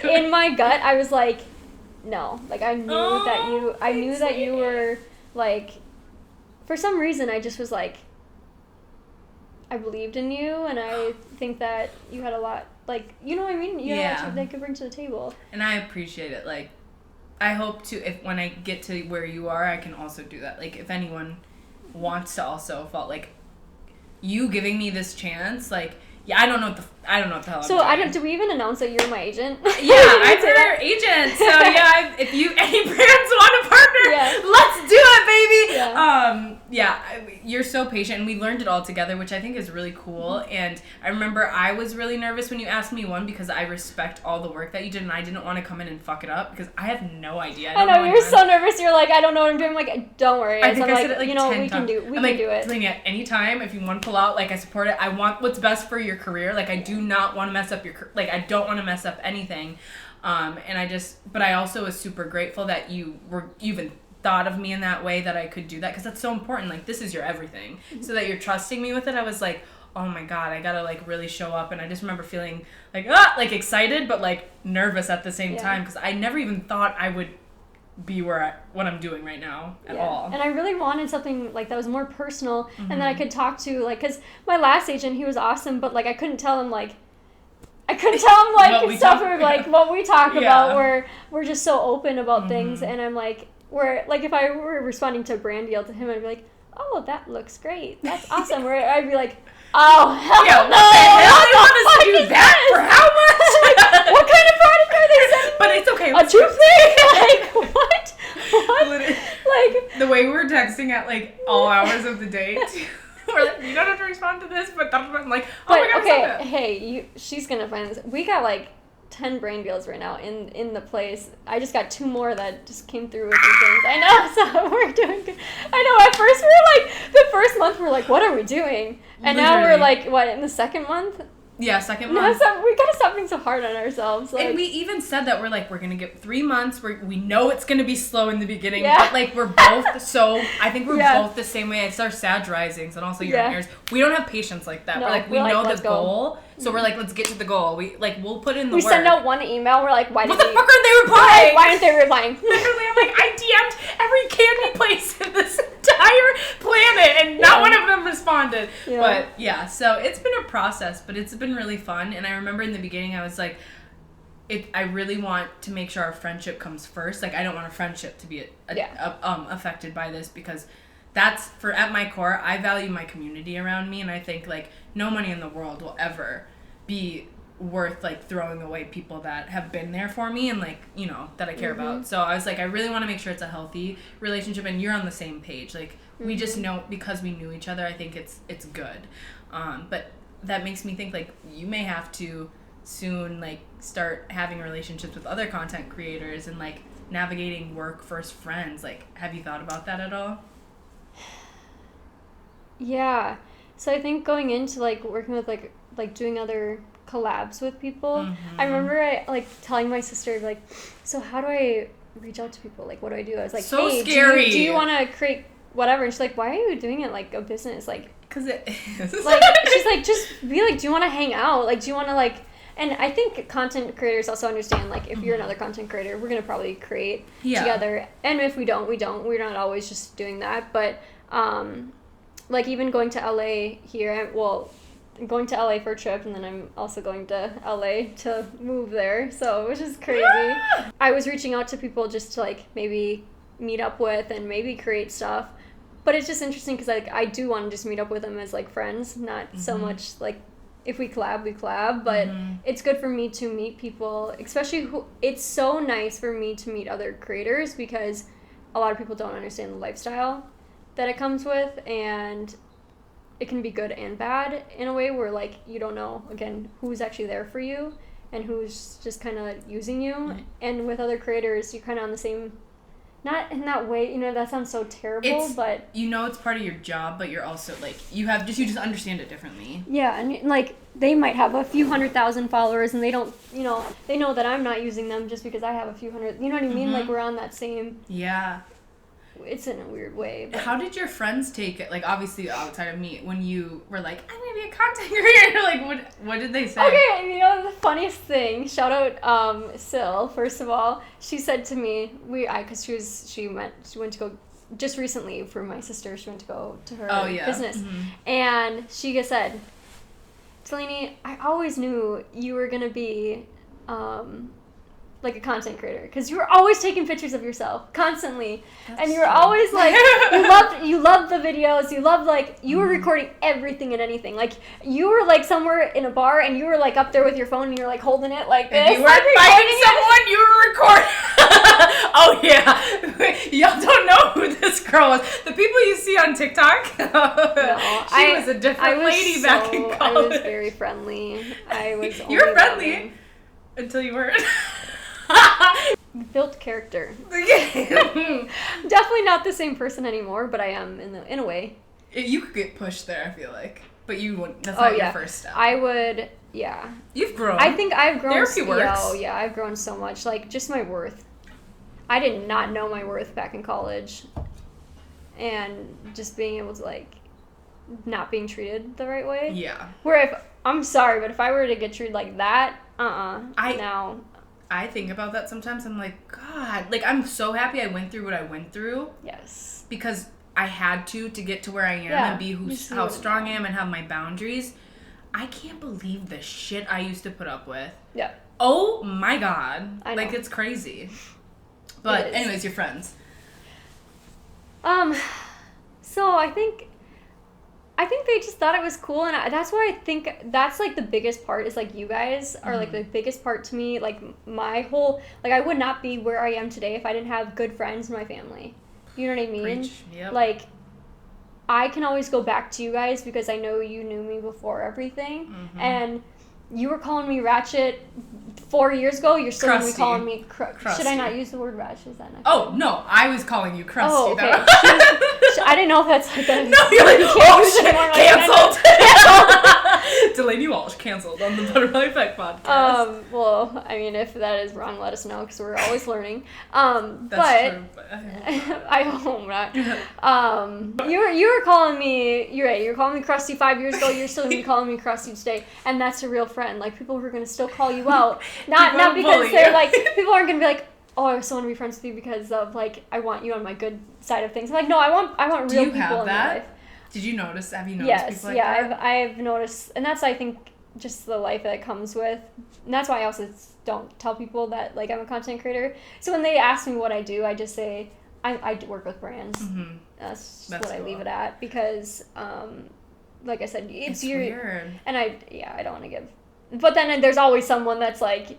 [SPEAKER 2] in my gut, I was like, no. Like, I knew that you were, like, for some reason, I just was like, I believed in you, and I think that you had a lot, like, you know what I mean? You had a lot they could bring to the table.
[SPEAKER 1] And I appreciate it. Like, I hope to, when I get to where you are, I can also do that. Like, if anyone wants to also fall, like, you giving me this chance, like, I don't know what the hell I'm doing.
[SPEAKER 2] Do we even announce that you're my agent?
[SPEAKER 1] Yeah, I'm your agent. So yeah, if any brands want to partner, let's do it, baby. You're so patient, and we learned it all together, which I think is really cool. And I remember I was really nervous when you asked me one, because I respect all the work that you did, and I didn't want to come in and fuck it up, because I have no idea.
[SPEAKER 2] I know you're so nervous. You're like, I don't know what I'm doing. I'm like, don't worry.
[SPEAKER 1] I think I said it like 10 times.
[SPEAKER 2] We can do it.
[SPEAKER 1] Delaney, at any time, if you want to pull out, like, I support it. I want what's best for your career. Like, I do not want to mess up I don't want to mess up anything. But I also was super grateful that you even thought of me in that way, that I could do that, because that's so important. Like, this is your everything. So that you're trusting me with it, I was like, oh my God, I gotta, like, really show up. And I just remember feeling like, excited, but, like, nervous at the same time, because I never even thought I would be what I'm doing right now at all.
[SPEAKER 2] And I really wanted something like that was more personal, and that I could talk to, like, because my last agent, he was awesome, but, like, I couldn't tell him stuff like what we talk about, where we're just so open about things. And I'm like, where, like, if I were responding to a brand deal to him, I'd be like, oh, that looks great, that's awesome. Where I'd be like, oh, hell no,
[SPEAKER 1] what the hell you want us to do that for how much?
[SPEAKER 2] What kind of product are they sending?
[SPEAKER 1] But it's okay.
[SPEAKER 2] A toothpick? Like, what?
[SPEAKER 1] Like, the way we were texting at, like, all hours of the day, we're like, you don't have to respond to this, but I'm like, oh my God,
[SPEAKER 2] okay, hey, she's gonna find this. We got, like, 10 brand deals right now in the place. I just got 2 more that just came through with these things. I know, so we're doing good. I know, at first we were like, the first month we were like, what are we doing? And now we're like, what, in the second month?
[SPEAKER 1] Yeah, second month.
[SPEAKER 2] We gotta stop being so hard on ourselves. Like,
[SPEAKER 1] and we even said that we're gonna get 3 months. We know it's gonna be slow in the beginning, but, like, we're both I think we're both the same way. It's our Sag risings and also your ears. We don't have patience like that. No, we know the goal. So we're like, let's get to the goal. We'll put in the work.
[SPEAKER 2] We send out one email. We're like,
[SPEAKER 1] what the fuck aren't they replying?
[SPEAKER 2] Why aren't they replying?
[SPEAKER 1] Literally, I'm like, I DM'd every candy place in this entire planet, and not one of them responded. Yeah. But yeah, so it's been a process, but it's been really fun. And I remember in the beginning, I was like, I really want to make sure our friendship comes first. Like, I don't want a friendship to be affected by this, because that's at my core, I value my community around me, and I think, like, no money in the world will ever be worth like throwing away people that have been there for me and like, you know, that I care about. So I was like, I really want to make sure it's a healthy relationship, and you're on the same page. Like we just know, because we knew each other, I think it's good. But that makes me think like you may have to soon like start having relationships with other content creators and like navigating work versus friends. Like, have you thought about that at all?
[SPEAKER 2] Yeah. So I think going into like working with like doing other collabs with people, I remember I like telling my sister like, so how do I reach out to people? Like, what do I do? I was like,
[SPEAKER 1] so
[SPEAKER 2] hey,
[SPEAKER 1] scary.
[SPEAKER 2] Do you want to create whatever? And she's like, why are you doing it like a business? Like,
[SPEAKER 1] because it is.
[SPEAKER 2] Like, she's like, just be like, do you want to hang out? Like, do you want to like? And I think content creators also understand, like, if you're another content creator, we're going to probably create together. And if we don't, we don't. We're not always just doing that. But, like, even going to LA here, well, going to LA for a trip, and then I'm also going to LA to move there. So, which is crazy. Yeah! I was reaching out to people just to, like, maybe meet up with and maybe create stuff. But it's just interesting because, like, I do want to just meet up with them as, like, friends, not so much, like, if we collab, we collab, but it's good for me to meet people, especially it's so nice for me to meet other creators because a lot of people don't understand the lifestyle that it comes with, and it can be good and bad in a way where, like, you don't know, again, who's actually there for you and who's just kind of using you. And with other creators, you're kind of on the same, not in that way, you know, that sounds so terrible, but...
[SPEAKER 1] You know it's part of your job, but you're also, like, you just understand it differently.
[SPEAKER 2] Yeah, and, like, they might have a few 100,000 followers, and they don't, you know, they know that I'm not using them just because I have a few hundred, you know what I mean? Like, we're on that same...
[SPEAKER 1] Yeah.
[SPEAKER 2] It's in a weird way. But...
[SPEAKER 1] How did your friends take it? Like, obviously, outside of me, when you were like, I'm going to be a content creator, like, what did they say?
[SPEAKER 2] Okay, you know, the funniest thing, shout out Sil, first of all, she said to me, because she went to go, just recently for my sister, she went to go to her business, and she just said, Delaney, I always knew you were going to be, like a content creator, because you were always taking pictures of yourself constantly. That's and you were always like you loved the videos, you loved, like, you were recording everything and anything. Like, you were like somewhere in a bar and you were like up there with your phone and you're like holding it like this.
[SPEAKER 1] You weren't fighting someone, you were recording. Oh yeah, y'all don't know who this girl was. The people you see on TikTok. No, she was a different lady back in college.
[SPEAKER 2] I was very friendly. I was
[SPEAKER 1] you were friendly until you weren't.
[SPEAKER 2] Built character. Definitely not the same person anymore, but I am in a way.
[SPEAKER 1] You could get pushed there, I feel like, but you wouldn't. That's not your first step.
[SPEAKER 2] I would. Yeah.
[SPEAKER 1] You've grown.
[SPEAKER 2] I think I've grown.
[SPEAKER 1] Therapy works.
[SPEAKER 2] Oh yeah, I've grown so much. Like, just my worth. I did not know my worth back in college, and just being able to, like, not being treated the right way.
[SPEAKER 1] Yeah.
[SPEAKER 2] Where I'm sorry, but if I were to get treated like that,
[SPEAKER 1] I think about that sometimes. I'm like, God, like, I'm so happy I went through what I went through.
[SPEAKER 2] Yes.
[SPEAKER 1] Because I had to get to where I am and be how strong I am and have my boundaries. I can't believe the shit I used to put up with.
[SPEAKER 2] Yeah.
[SPEAKER 1] Oh my God.
[SPEAKER 2] I know.
[SPEAKER 1] Like, it's crazy. But anyways, your friends.
[SPEAKER 2] So I think they just thought it was cool, and that's why I think that's, like, the biggest part is, like, you guys are, like, the biggest part to me. Like, my whole, like, I would not be where I am today if I didn't have good friends in my family. You know what I mean?
[SPEAKER 1] Preach. Yep.
[SPEAKER 2] Like, I can always go back to you guys because I know you knew me before everything, and you were calling me ratchet 4 years ago. You're still going to be calling me crusty. Should I not use the word ratchet? Is that not?
[SPEAKER 1] Oh no, I was calling you crusty.
[SPEAKER 2] Oh, okay. I didn't know if that's like a...
[SPEAKER 1] No, you're like, canceled. Delaney Walsh canceled on the Butterfly Effect podcast.
[SPEAKER 2] Well, I mean, if that is wrong, let us know because we're always learning.
[SPEAKER 1] That's true. But
[SPEAKER 2] I hope not. You were calling me. You're right. You were calling me crusty 5 years ago. You're still gonna be calling me crusty today, and that's a real friend. Like, people who are gonna still call you out, not because they're like, people aren't gonna be like, oh, I still want to be friends with you because of, like, I want you on my good side of things. I'm like, no, I want real people in my life.
[SPEAKER 1] Did you notice? Have you noticed people like that?
[SPEAKER 2] Yes, I've noticed, and that's, I think, just the life that it comes with. And that's why I also don't tell people that, like, I'm a content creator. So when they ask me what I do, I just say I work with brands. Mm-hmm. That's what cool. I leave it at because, like I said, it's
[SPEAKER 1] weird.
[SPEAKER 2] And I don't want to give But then there's always someone that's like, oh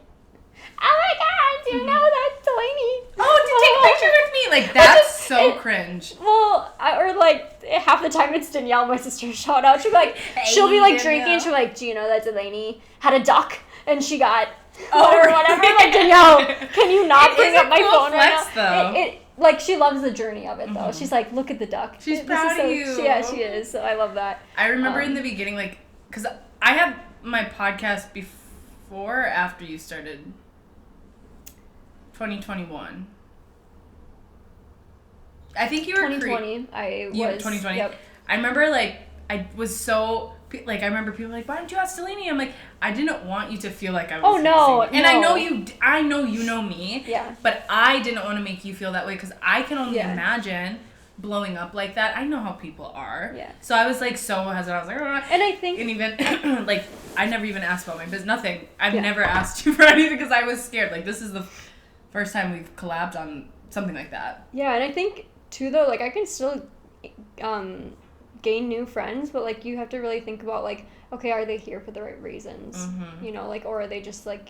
[SPEAKER 2] my god, do you know that's Delaney?
[SPEAKER 1] Oh, to take a picture with me? Like, that's so cringe.
[SPEAKER 2] Well, or like, half the time it's Danielle, my sister, shout out. She'll be like, drinking, she'll be like, do you know that Delaney had a duck and she got whatever. Like, Danielle, can you not bring up my phone right now? It like, she loves the journey of it, though. She's like, look at the duck.
[SPEAKER 1] She's proud of you.
[SPEAKER 2] Yeah, she is. So I love that.
[SPEAKER 1] I remember in the beginning, like, because I had my podcast before or after you started 2021. I think you were
[SPEAKER 2] 2020.
[SPEAKER 1] 2020.
[SPEAKER 2] Yep.
[SPEAKER 1] I remember, like, I was so... Like, I remember people like, why don't you ask Delaney? I'm like, I didn't want you to feel like I was...
[SPEAKER 2] Oh, no.
[SPEAKER 1] And
[SPEAKER 2] no.
[SPEAKER 1] I know you know me.
[SPEAKER 2] Yeah.
[SPEAKER 1] But I didn't want to make you feel that way because I can only imagine blowing up like that. I know how people are.
[SPEAKER 2] Yeah.
[SPEAKER 1] So I was, like, so hesitant. I was like, oh.
[SPEAKER 2] And I think...
[SPEAKER 1] And even, like, I never even asked about my business. Nothing. I've never asked you for anything because I was scared. Like, this is the first time we've collabed on something like that.
[SPEAKER 2] Yeah, and I think, too, though, like, I can still... gain new friends, but like you have to really think about like, okay, are they here for the right reasons? You know, like, or are they just like,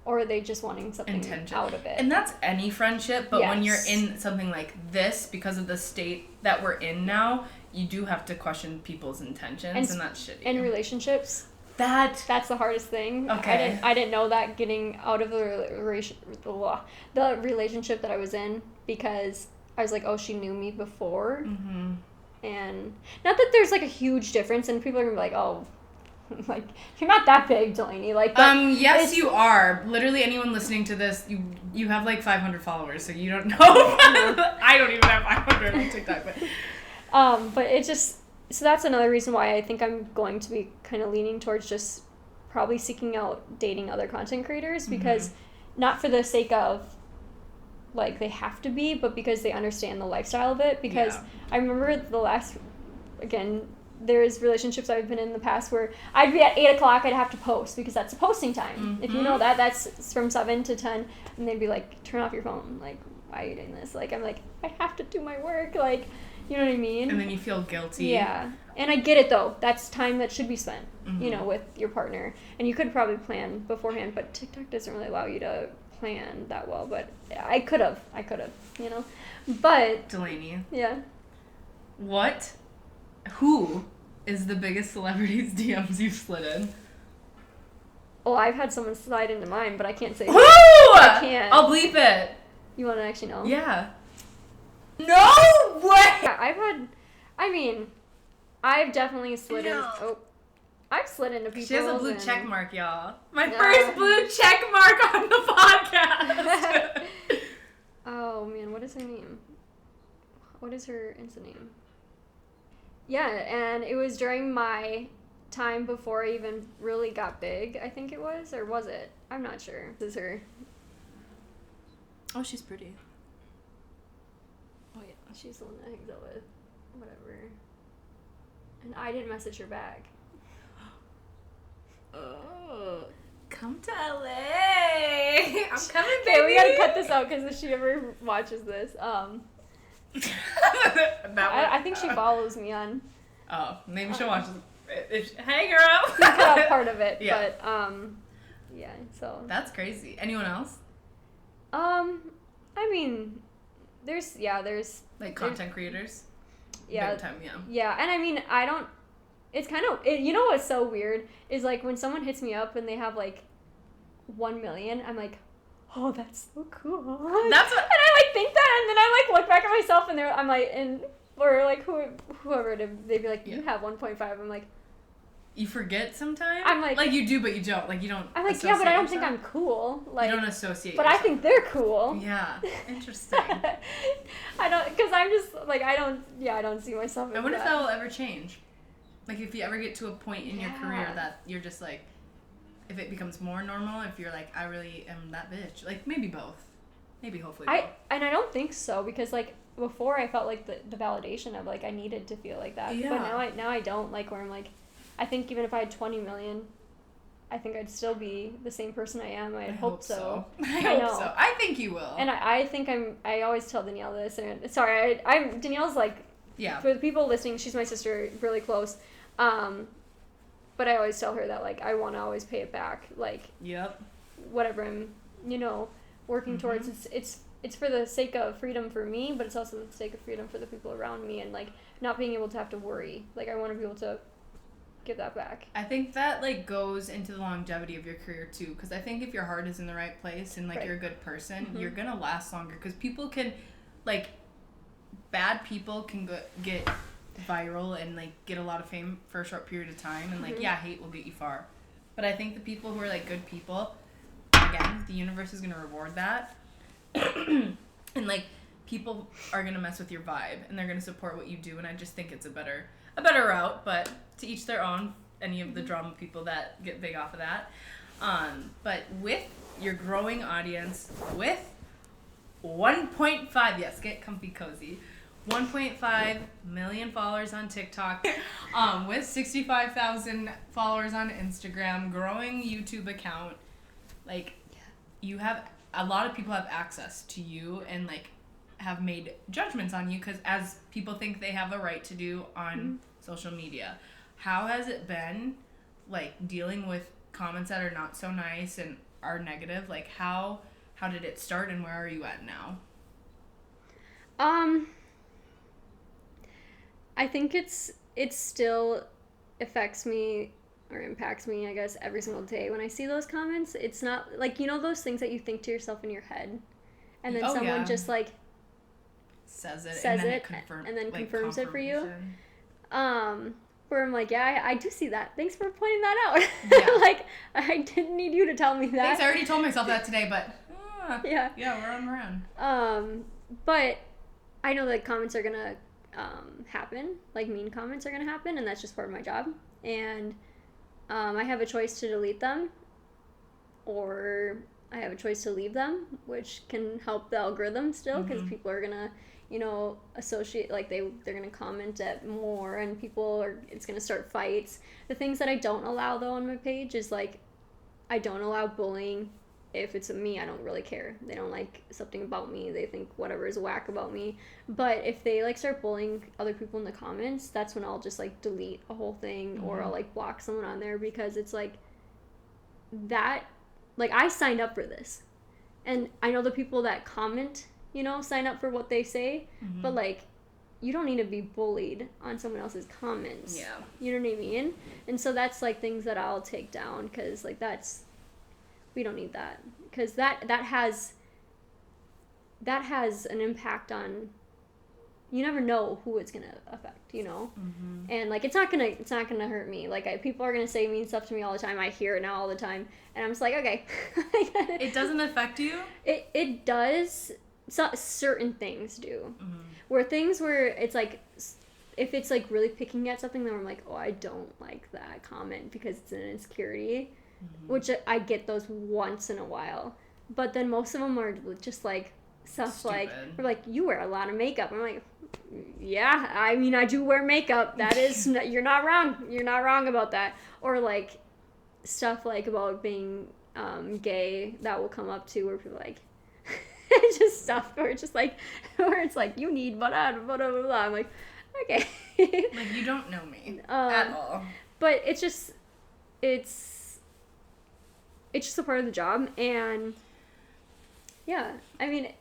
[SPEAKER 2] or are they just wanting something out of it?
[SPEAKER 1] And that's any friendship, but when you're in something like this, because of the state that we're in now, you do have to question people's intentions, and that's shitty.
[SPEAKER 2] And relationships, that's the hardest thing.
[SPEAKER 1] Okay.
[SPEAKER 2] I didn't know that getting out of the relationship that I was in, because I was like, oh, she knew me before. And not that there's, like, a huge difference, and people are going to be like, oh, like, you're not that big, Delaney. Like,
[SPEAKER 1] yes, you are. Literally anyone listening to this, you have, like, 500 followers, so you don't know. I don't even have 500 on TikTok,
[SPEAKER 2] but it just, so that's another reason why I think I'm going to be kind of leaning towards just probably seeking out dating other content creators, because not for the sake of, like, they have to be, but because they understand the lifestyle of it. Because I remember there's relationships I've been in the past where I'd be at 8 o'clock, I'd have to post because that's the posting time. If you know that, that's from 7 to 10, and they'd be like, turn off your phone. Like, why are you doing this? Like, I'm like, I have to do my work. Like, you know what I mean?
[SPEAKER 1] And then you feel guilty.
[SPEAKER 2] Yeah. And I get it, though. That's time that should be spent, you know, with your partner. And you could probably plan beforehand, but TikTok doesn't really allow you to plan that well, but I could have, you know, but
[SPEAKER 1] Delaney.
[SPEAKER 2] Yeah.
[SPEAKER 1] Who is the biggest celebrity's DMs you've slid in?
[SPEAKER 2] Oh, I've had someone slide into mine, but I can't say.
[SPEAKER 1] Who?
[SPEAKER 2] I can't.
[SPEAKER 1] I'll bleep it.
[SPEAKER 2] You want to actually know?
[SPEAKER 1] Yeah. No way!
[SPEAKER 2] Yeah, I've definitely slid in. Oh. I've slid into people.
[SPEAKER 1] She has a blue check mark, y'all. My first blue check mark on the podcast.
[SPEAKER 2] Oh, man. What is her name? What is her Insta name? Yeah, and it was during my time before I even really got big, I think it was. Or was it? I'm not sure. This is her.
[SPEAKER 1] Oh, she's pretty.
[SPEAKER 2] Oh, yeah. She's the one that hangs out with. Whatever. And I didn't message her back.
[SPEAKER 1] Oh, come to LA. I'm coming, baby.
[SPEAKER 2] Okay, we gotta cut this out because if she ever watches this, I think she follows me on.
[SPEAKER 1] Oh, maybe she'll watch this. Hey, girl.
[SPEAKER 2] Cut out part of it,
[SPEAKER 1] yeah.
[SPEAKER 2] But yeah. So
[SPEAKER 1] that's crazy. Anyone else?
[SPEAKER 2] I mean, there's
[SPEAKER 1] like content creators.
[SPEAKER 2] Yeah.
[SPEAKER 1] Big time, yeah.
[SPEAKER 2] Yeah, and I mean, I don't. It's kind of, you know what's so weird is like when someone hits me up and they have like 1 million, I'm like, oh, that's so cool.
[SPEAKER 1] That's what,
[SPEAKER 2] and I like think that, and then I like look back at myself and I'm like, or like whoever, they'd be like, you have 1.5. I'm like,
[SPEAKER 1] you forget sometimes?
[SPEAKER 2] I'm like
[SPEAKER 1] you do, but you don't. Like you don't.
[SPEAKER 2] I'm like, yeah, but I don't think I'm cool. Like,
[SPEAKER 1] you don't associate.
[SPEAKER 2] But
[SPEAKER 1] yourself.
[SPEAKER 2] I think they're cool.
[SPEAKER 1] Yeah, interesting.
[SPEAKER 2] I don't, because I'm just like, I don't see myself.
[SPEAKER 1] I wonder if that will ever change. Like, if you ever get to a point in your career that you're just, like, if it becomes more normal, if you're, like, I really am that bitch. Like, maybe both. Maybe, hopefully both.
[SPEAKER 2] And I don't think so, because, like, before I felt, like, the validation of, like, I needed to feel like that.
[SPEAKER 1] Yeah.
[SPEAKER 2] But now I don't, like, where I'm, like, I think even if I had 20 million, I think I'd still be the same person I am. I hope so.
[SPEAKER 1] I hope so. I think you will.
[SPEAKER 2] And I think I always tell Danielle this, and, sorry, Danielle's, like,
[SPEAKER 1] yeah.
[SPEAKER 2] for the people listening, she's my sister, really close. But But I always tell her that, like, I want to always pay it back. Like,
[SPEAKER 1] yep.
[SPEAKER 2] Whatever I'm, working towards, it's for the sake of freedom for me, but it's also the sake of freedom for the people around me, and, like, not being able to have to worry. Like, I want to be able to give that back.
[SPEAKER 1] I think that, like, goes into the longevity of your career, too, because I think if your heart is in the right place and, like, you're a good person, you're going to last longer, because people can, like, bad people can get viral and, like, get a lot of fame for a short period of time, and, like, hate will get you far. But I think the people who are, like, good people, again, the universe is going to reward that. And, like, people are going to mess with your vibe, and they're going to support what you do, and I just think it's a better route, but to each their own, any of the drama people that get big off of that. But with your growing audience, with 1.5, yes, get comfy cozy, 1.5 million followers on TikTok, with 65,000 followers on Instagram, growing YouTube account, like, you have, a lot of people have access to you and, like, have made judgments on you, because as people think they have a right to do on social media. How has it been, like, dealing with comments that are not so nice and are negative? Like, how did it start, and where are you at now?
[SPEAKER 2] I think it still affects me or impacts me, I guess, every single day when I see those comments. It's not like, those things that you think to yourself in your head, and then someone just, like,
[SPEAKER 1] says it and then
[SPEAKER 2] confirms it for you. Where I'm like, yeah, I do see that. Thanks for pointing that out. Yeah. Like, I didn't need you to tell me that.
[SPEAKER 1] Thanks, I already told myself that today, but yeah, we're on the run.
[SPEAKER 2] But I know that comments are gonna happen, like mean comments are gonna happen, and that's just part of my job. And I have a choice to delete them, or I have a choice to leave them, which can help the algorithm still, because people are gonna, associate, like, they're gonna comment at more, and it's gonna start fights. The things that I don't allow, though, on my page is, like, I don't allow bullying. If it's me, I don't really care. They don't like something about me. They think whatever is whack about me. But if they, like, start bullying other people in the comments, that's when I'll just, like, delete a whole thing, or I'll, like, block someone on there, because it's, like, that, like, I signed up for this. And I know the people that comment, sign up for what they say, but, like, you don't need to be bullied on someone else's comments.
[SPEAKER 1] Yeah.
[SPEAKER 2] You know what I mean? And so that's, like, things that I'll take down, because, like, we don't need that, because that has an impact on, you never know who it's gonna affect, and, like, it's not gonna hurt me. Like, people are gonna say mean stuff to me all the time. I hear it now all the time, and I'm just like, okay.
[SPEAKER 1] It doesn't affect you?
[SPEAKER 2] It does. Certain things do. Where it's like, if it's, like, really picking at something, then I'm like, oh, I don't like that comment because it's an insecurity. Which I get those once in a while, but then most of them are just, like, stuff stupid. Like, you wear a lot of makeup. I'm like, yeah, I mean, I do wear makeup. That is, you're not wrong about that. Or, like, stuff, like, about being gay that will come up too, where people are like, just stuff, or just, like, or it's like, you need blah blah blah blah blah. I'm like, okay.
[SPEAKER 1] Like, you don't know me at all.
[SPEAKER 2] But it's just a part of the job, and yeah, I mean,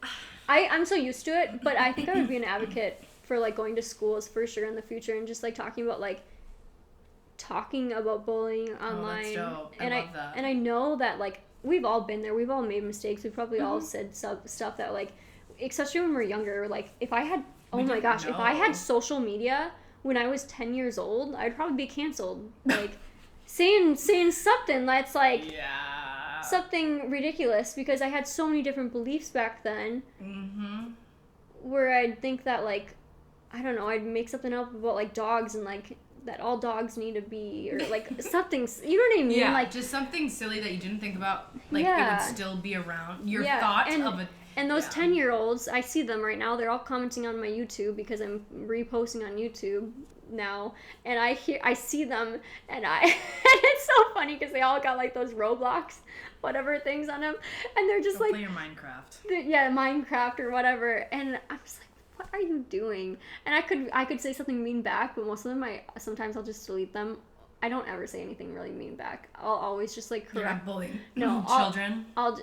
[SPEAKER 2] I'm so used to it, but I think I would be an advocate for, like, going to schools for sure in the future, and just, like, talking about bullying online.
[SPEAKER 1] That's dope. I love that.
[SPEAKER 2] And I know that, like, we've all been there, we've all made mistakes, we've probably all said stuff that, like, especially when we're younger, like, if I had social media when I was 10 years old, I'd probably be canceled, like, saying something that's, like, something ridiculous, because I had so many different beliefs back then, where I'd think that, like, I don't know, I'd make something up about, like, dogs, and, like, that all dogs need to be, or, like, something, you know what I mean?
[SPEAKER 1] Yeah,
[SPEAKER 2] like,
[SPEAKER 1] just something silly that you didn't think about, like, it would still be around. Your thought of it.
[SPEAKER 2] And those 10-year-olds, I see them right now, they're all commenting on my YouTube, because I'm reposting on YouTube now, and I see them, and and it's so funny, because they all got, like, those Roblox whatever things on them, and they're just, like,
[SPEAKER 1] play your Minecraft.
[SPEAKER 2] Minecraft or whatever, and I'm just like, what are you doing? And I could say something mean back, but most of them sometimes I'll just delete them, I don't ever say anything really mean back. I'll always just like correct.
[SPEAKER 1] You're not bullying
[SPEAKER 2] children. No,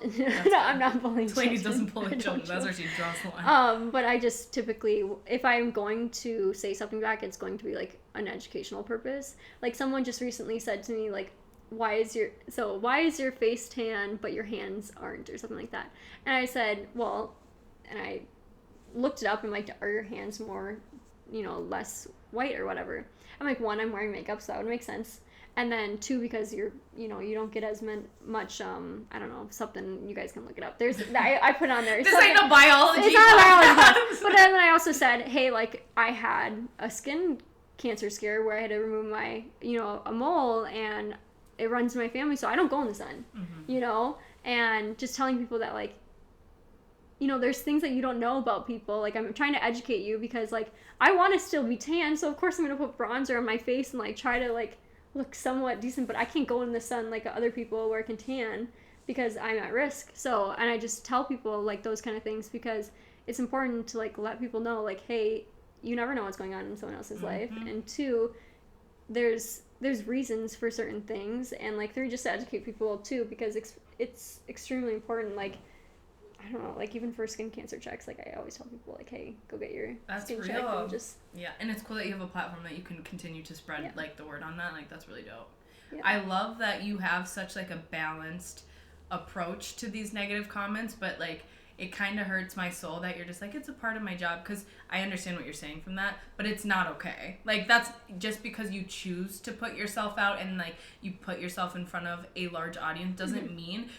[SPEAKER 2] I'm not bullying
[SPEAKER 1] Delaney
[SPEAKER 2] children.
[SPEAKER 1] doesn't bully children. That's where she draws the line.
[SPEAKER 2] But I just typically, if I'm going to say something back, it's going to be like an educational purpose. Like someone just recently said to me like, why is your face tan but your hands aren't, or something like that. And I said, well, and I looked it up and like, are your hands more, less white or whatever? I'm like, one, I'm wearing makeup, so that would make sense. And then two, because you don't get as much, I don't know, something, you guys can look it up. I put on there.
[SPEAKER 1] This ain't no biology.
[SPEAKER 2] It's not biology. But then I also said, hey, like, I had a skin cancer scare where I had to remove my, a mole, and it runs in my family, so I don't go in the sun, and just telling people that, like, there's things that you don't know about people. Like, I'm trying to educate you because, like, I want to still be tan, so of course I'm going to put bronzer on my face and, like, try to, like, look somewhat decent, but I can't go in the sun like other people where I can tan because I'm at risk. So, and I just tell people, like, those kind of things because it's important to, like, let people know, like, hey, you never know what's going on in someone else's life. And two, there's reasons for certain things, and, like, three, just to educate people too, because it's extremely important. Like, I don't know, like, even for skin cancer checks, like, I always tell people, like, hey, go get your skin check. And just...
[SPEAKER 1] Yeah, and it's cool that you have a platform that you can continue to spread, like, the word on that. Like, that's really dope. Yeah. I love that you have such, like, a balanced approach to these negative comments, but, like, it kind of hurts my soul that you're just like, it's a part of my job, because I understand what you're saying from that, but it's not okay. Like, that's just because you choose to put yourself out and, like, you put yourself in front of a large audience doesn't mean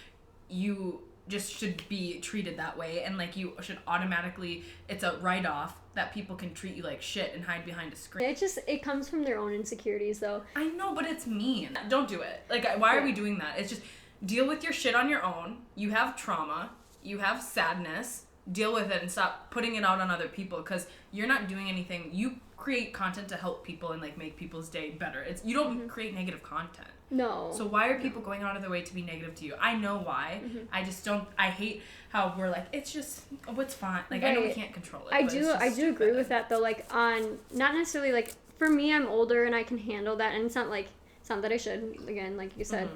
[SPEAKER 1] you just should be treated that way, and, like, you should automatically, it's a write-off that people can treat you like shit and hide behind a screen.
[SPEAKER 2] It comes from their own insecurities, though.
[SPEAKER 1] I know, but it's mean. Don't do it. Like, why are we doing that? It's just, deal with your shit on your own. You have trauma. You have sadness. Deal with it and stop putting it out on other people, because you're not doing anything. You create content to help people and, like, make people's day better. You don't create negative content.
[SPEAKER 2] No.
[SPEAKER 1] So why are people going out of their way to be negative to you? I know why. I just don't. I hate how we're like, it's just, it's fine. Like, I know we can't control it.
[SPEAKER 2] I do agree with that, though. Like, on not necessarily, like, for me, I'm older and I can handle that, and it's not that I should, again, like you said.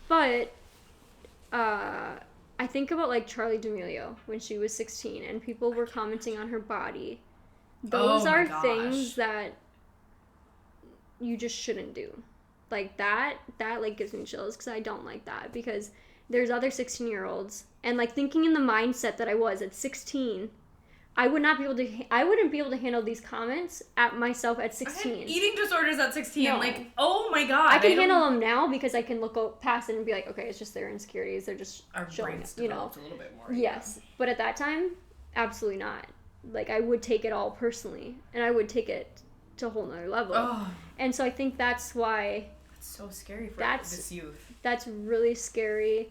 [SPEAKER 2] But I think about, like, Charli D'Amelio when she was 16 and people were commenting on her body. Those are things that you just shouldn't do. Like, that like, gives me chills, because I don't like that, because there's other 16-year-olds, and, like, thinking in the mindset that I was at 16, I wouldn't be able to handle these comments at myself at 16.
[SPEAKER 1] I had eating disorders at 16.
[SPEAKER 2] No.
[SPEAKER 1] Like, oh my God.
[SPEAKER 2] I can handle them now because I can look past it and be like, okay, it's just their insecurities. They're just
[SPEAKER 1] our
[SPEAKER 2] showing
[SPEAKER 1] brains
[SPEAKER 2] it,
[SPEAKER 1] developed a little bit more.
[SPEAKER 2] Yes. But at that time, absolutely not. Like, I would take it all personally, and I would take it to a whole nother level. Oh. And so I think that's why...
[SPEAKER 1] It's so scary for this youth.
[SPEAKER 2] That's really scary.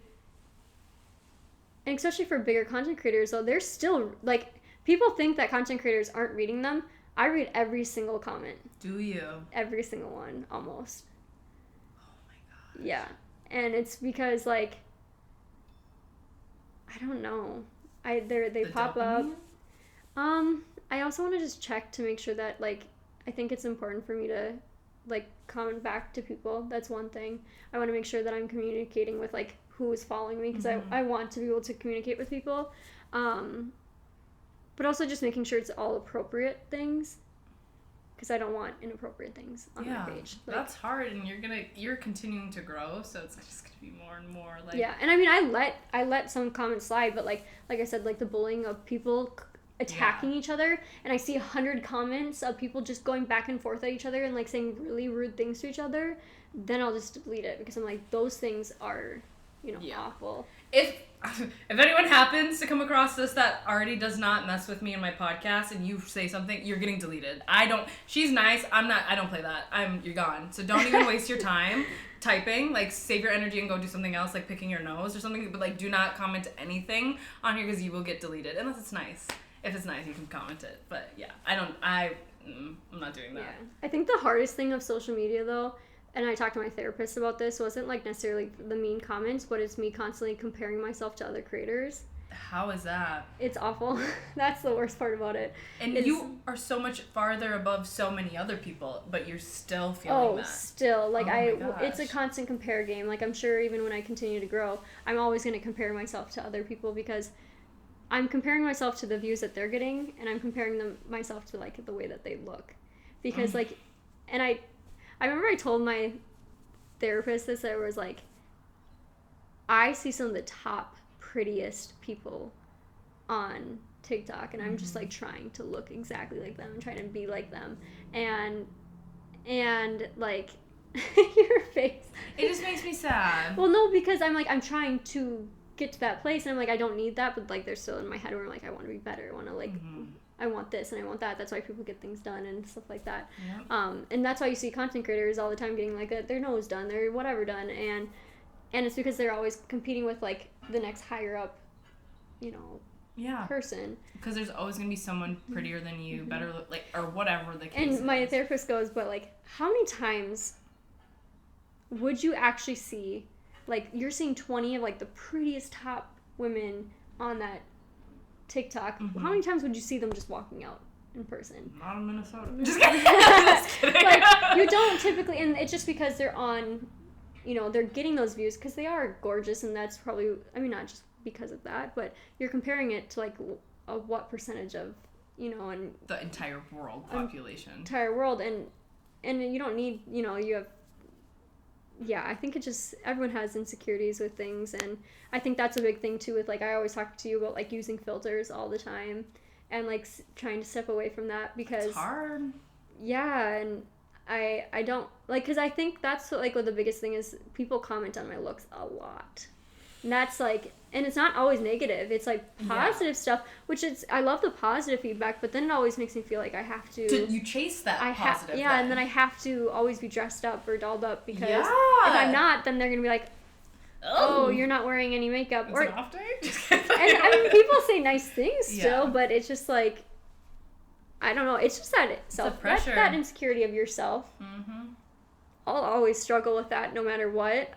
[SPEAKER 2] And especially for bigger content creators, though, they're still, like... People think that content creators aren't reading them. I read every single comment.
[SPEAKER 1] Do you?
[SPEAKER 2] Every single one, almost.
[SPEAKER 1] Oh my God.
[SPEAKER 2] Yeah. And it's because, like, I don't know. They pop
[SPEAKER 1] dopamine?
[SPEAKER 2] Up. I also want to just check to make sure that, like, I think it's important for me to, like, comment back to people. That's one thing. I want to make sure that I'm communicating with, like, who is following me, because I want to be able to communicate with people. But also just making sure it's all appropriate things, because I don't want inappropriate things on my page. Like,
[SPEAKER 1] that's hard, and you're continuing to grow, so it's just gonna be more and more like.
[SPEAKER 2] Yeah, and I mean, I let some comments slide, but like I said, like, the bullying of people attacking each other, and I see 100 comments of people just going back and forth at each other and, like, saying really rude things to each other, then I'll just delete it, because I'm like, those things are, awful.
[SPEAKER 1] If anyone happens to come across this that already does not mess with me in my podcast, and you say something, you're getting deleted. She's nice. I don't play that. You're gone. So don't even waste your time typing. Like, save your energy and go do something else, like picking your nose or something. But, like, do not comment anything on here, because you will get deleted. Unless it's nice. If it's nice, you can comment it. But yeah, I'm not doing that.
[SPEAKER 2] Yeah. I think the hardest thing of social media, though, and I talked to my therapist about this, wasn't, like, necessarily the mean comments, but it's me constantly comparing myself to other creators.
[SPEAKER 1] How is that?
[SPEAKER 2] It's awful. That's the worst part about it.
[SPEAKER 1] And you are so much farther above so many other people, but you're still feeling that.
[SPEAKER 2] Still. Like,
[SPEAKER 1] It's
[SPEAKER 2] a constant compare game. Like, I'm sure even when I continue to grow, I'm always going to compare myself to other people because I'm comparing myself to the views that they're getting, and I'm comparing myself to, like, the way that they look. Because, like, and I remember I told my therapist this, that it was, like, I see some of the top prettiest people on TikTok, and I'm just like trying to look exactly like them and trying to be like them, and like your face,
[SPEAKER 1] it just makes me sad.
[SPEAKER 2] Well, no, because I'm trying to get to that place, and I'm like, I don't need that, but like they're still in my head where I'm like, I want to be better, I want to like I want this and I want that. That's why people get things done and stuff like that. Yep. And that's why you see content creators all the time getting like their nose done, their whatever done, and it's because they're always competing with, like, the next higher up, person.
[SPEAKER 1] Because there's always going to be someone prettier than you, better look, like, or whatever the case is.
[SPEAKER 2] And my therapist goes, but, like, how many times would you actually see, like, you're seeing 20 of, like, the prettiest top women on that TikTok. How many times would you see them just walking out in person?
[SPEAKER 1] Not in Minnesota. Just kidding. Just kidding.
[SPEAKER 2] Like, you don't typically, and it's just because they're on... they're getting those views because they are gorgeous, and that's probably, not just because of that, but you're comparing it to, like, what percentage of, and...
[SPEAKER 1] The entire world population.
[SPEAKER 2] Entire world, and you don't need, you have... Yeah, I think it just... Everyone has insecurities with things, and I think that's a big thing, too, with, like, I always talk to you about, like, using filters all the time, and, like, trying to step away from that, because...
[SPEAKER 1] It's hard.
[SPEAKER 2] Yeah, and... I don't, like, because I think that's, what the biggest thing is, people comment on my looks a lot. And that's, like, and it's not always negative. It's, like, positive stuff, which I love the positive feedback, but then it always makes me feel like I have to...
[SPEAKER 1] You chase that positive
[SPEAKER 2] Yeah,
[SPEAKER 1] then.
[SPEAKER 2] and then I have to always be dressed up or dolled up, because if I'm not, then they're going to be like, oh, you're not wearing any makeup.
[SPEAKER 1] It's an off day?
[SPEAKER 2] And people say nice things still, but it's just, like... I don't know. It's just that insecurity of yourself. I'll always struggle with that no matter what.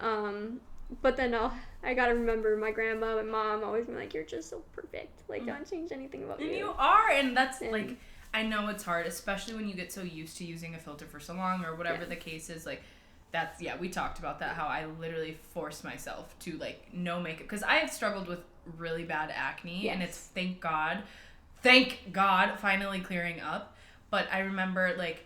[SPEAKER 2] But then I gotta remember my grandma, my mom always being like, "You're just so perfect. Like, don't change anything about you."
[SPEAKER 1] And you are, and that's like, I know it's hard, especially when you get so used to using a filter for so long or whatever the case is. Like, that's we talked about that. How I literally forced myself to like no makeup because I have struggled with really bad acne, and it's thank God, finally clearing up. But I remember, like,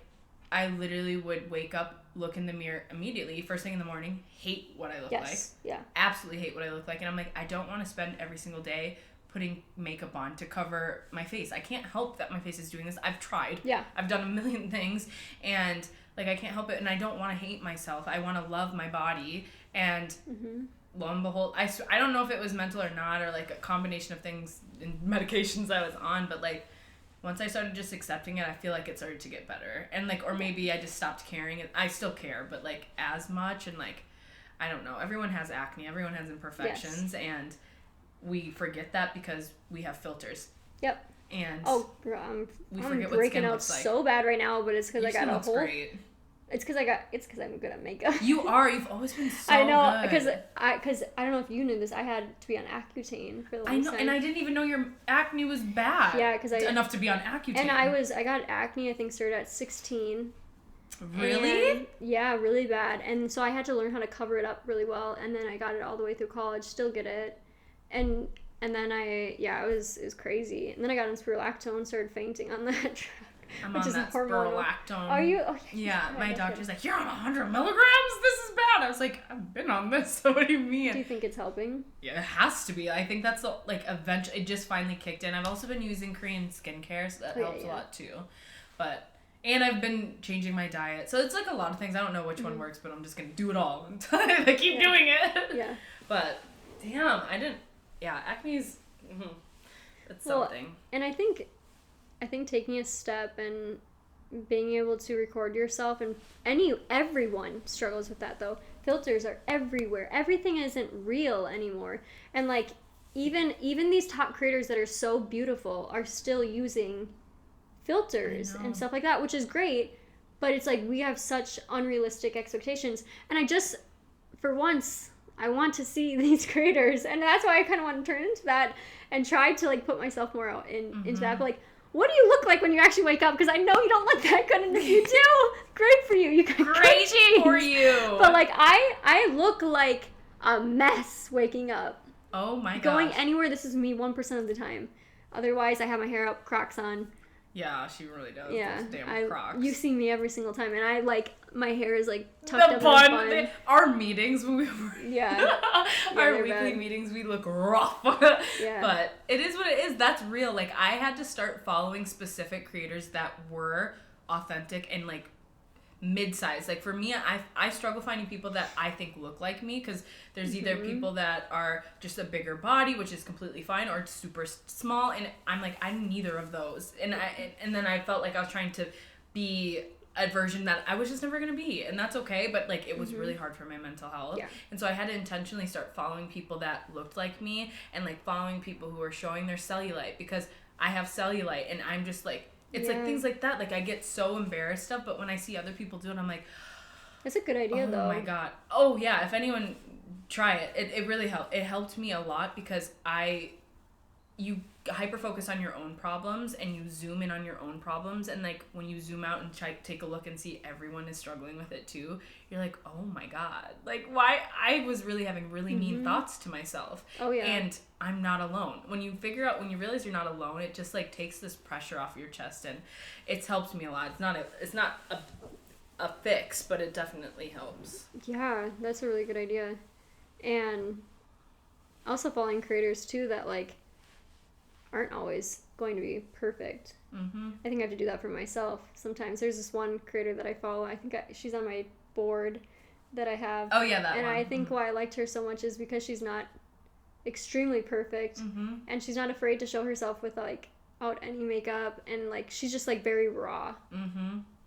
[SPEAKER 1] I literally would wake up, look in the mirror immediately, first thing in the morning, hate what I look like.
[SPEAKER 2] Yeah.
[SPEAKER 1] Absolutely hate what I look like. And I'm like, I don't want to spend every single day putting makeup on to cover my face. I can't help that my face is doing this. I've tried.
[SPEAKER 2] Yeah.
[SPEAKER 1] I've done a million things. And, like, I can't help it. And I don't want to hate myself. I want to love my body. And... lo and behold, I don't know if it was mental or not, or like a combination of things and medications I was on, but like once I started just accepting it, I feel like it started to get better. And like, or maybe I just stopped caring. I still care, but like as much. And like, I don't know, everyone has acne, everyone has imperfections, and we forget that because we have filters.
[SPEAKER 2] Yep.
[SPEAKER 1] And
[SPEAKER 2] we forget what skin looks like. So bad right now, but it's because I got a whole...
[SPEAKER 1] Great.
[SPEAKER 2] It's because I'm good at makeup.
[SPEAKER 1] You are. You've always been so
[SPEAKER 2] good. I know,
[SPEAKER 1] good.
[SPEAKER 2] because I don't know if you knew this. I had to be on Accutane for the longest time.
[SPEAKER 1] I know, and I didn't even know your acne was bad.
[SPEAKER 2] Yeah, because
[SPEAKER 1] enough to be on Accutane.
[SPEAKER 2] And I got acne. I think started at 16.
[SPEAKER 1] Really?
[SPEAKER 2] And, yeah, really bad. And so I had to learn how to cover it up really well. And then I got it all the way through college. Still get it. And then it was crazy. And then I got on spirulactone, started fainting on that drug.
[SPEAKER 1] I'm on that spirulactone.
[SPEAKER 2] Are you? Oh,
[SPEAKER 1] yeah, my doctor's like, you're on 100 milligrams? This is bad. I was like, I've been on this, so what do you mean?
[SPEAKER 2] Do you think it's helping?
[SPEAKER 1] Yeah, it has to be. I think that's, like, eventually, it just finally kicked in. I've also been using Korean skincare, so that helps a lot, too. And I've been changing my diet. So it's, like, a lot of things. I don't know which one works, but I'm just going to do it all until I keep doing it.
[SPEAKER 2] Yeah.
[SPEAKER 1] But, damn, acne's, it's something.
[SPEAKER 2] And I think taking a step and being able to record yourself, and everyone struggles with that though. Filters are everywhere. Everything isn't real anymore. And like even these top creators that are so beautiful are still using filters and stuff like that, which is great, but it's like we have such unrealistic expectations. And for once I want to see these creators, and that's why I kind of want to turn into that and try to like put myself more out into that. But like, what do you look like when you actually wake up? Because I know you don't look that good, and if you do, great for you. You got great genes.
[SPEAKER 1] For you.
[SPEAKER 2] But like, I look like a mess waking up.
[SPEAKER 1] Oh my gosh.
[SPEAKER 2] Going anywhere, this is me 1% of the time. Otherwise, I have my hair up, Crocs on.
[SPEAKER 1] Yeah, she really does.
[SPEAKER 2] Yeah,
[SPEAKER 1] those damn Crocs.
[SPEAKER 2] You see me every single time, and I like my hair is like tucked up in a bun.
[SPEAKER 1] Our meetings when we were our weekly
[SPEAKER 2] bad.
[SPEAKER 1] meetings, we look rough.
[SPEAKER 2] Yeah.
[SPEAKER 1] But it is what it is. That's real. Like I had to start following specific creators that were authentic and like mid-size. Like for me, I struggle finding people that I think look like me, because there's either people that are just a bigger body, which is completely fine, or super small, and I'm like, I'm neither of those. And then I felt like I was trying to be a version that I was just never gonna be, and that's okay, but like it was really hard for my mental health.
[SPEAKER 2] Yeah.
[SPEAKER 1] And so I had to intentionally start following people that looked like me, and like following people who were showing their cellulite, because I have cellulite, and I'm just like, it's like things like that. Like I get so embarrassed of, but when I see other people do it, I'm like,
[SPEAKER 2] that's a good idea though.
[SPEAKER 1] Oh my god. Oh yeah. If anyone try it, it really helped. It helped me a lot, because you hyper focus on your own problems, and you zoom in on your own problems, and like when you zoom out and take a look and see everyone is struggling with it too, you're like, oh my god, like why I was really having really mean thoughts to myself.
[SPEAKER 2] Oh yeah.
[SPEAKER 1] And I'm not alone. When you realize you're not alone, it just like takes this pressure off your chest, and it's helped me a lot. It's not a fix, but it definitely helps.
[SPEAKER 2] Yeah, that's a really good idea. And also following creators too that like aren't always going to be perfect. I think I have to do that for myself sometimes. There's this one creator that I follow. I think she's on my board that I have.
[SPEAKER 1] Oh yeah, that
[SPEAKER 2] and
[SPEAKER 1] one.
[SPEAKER 2] I think why I liked her so much is because she's not extremely perfect, and she's not afraid to show herself without any makeup, and like she's just like very raw.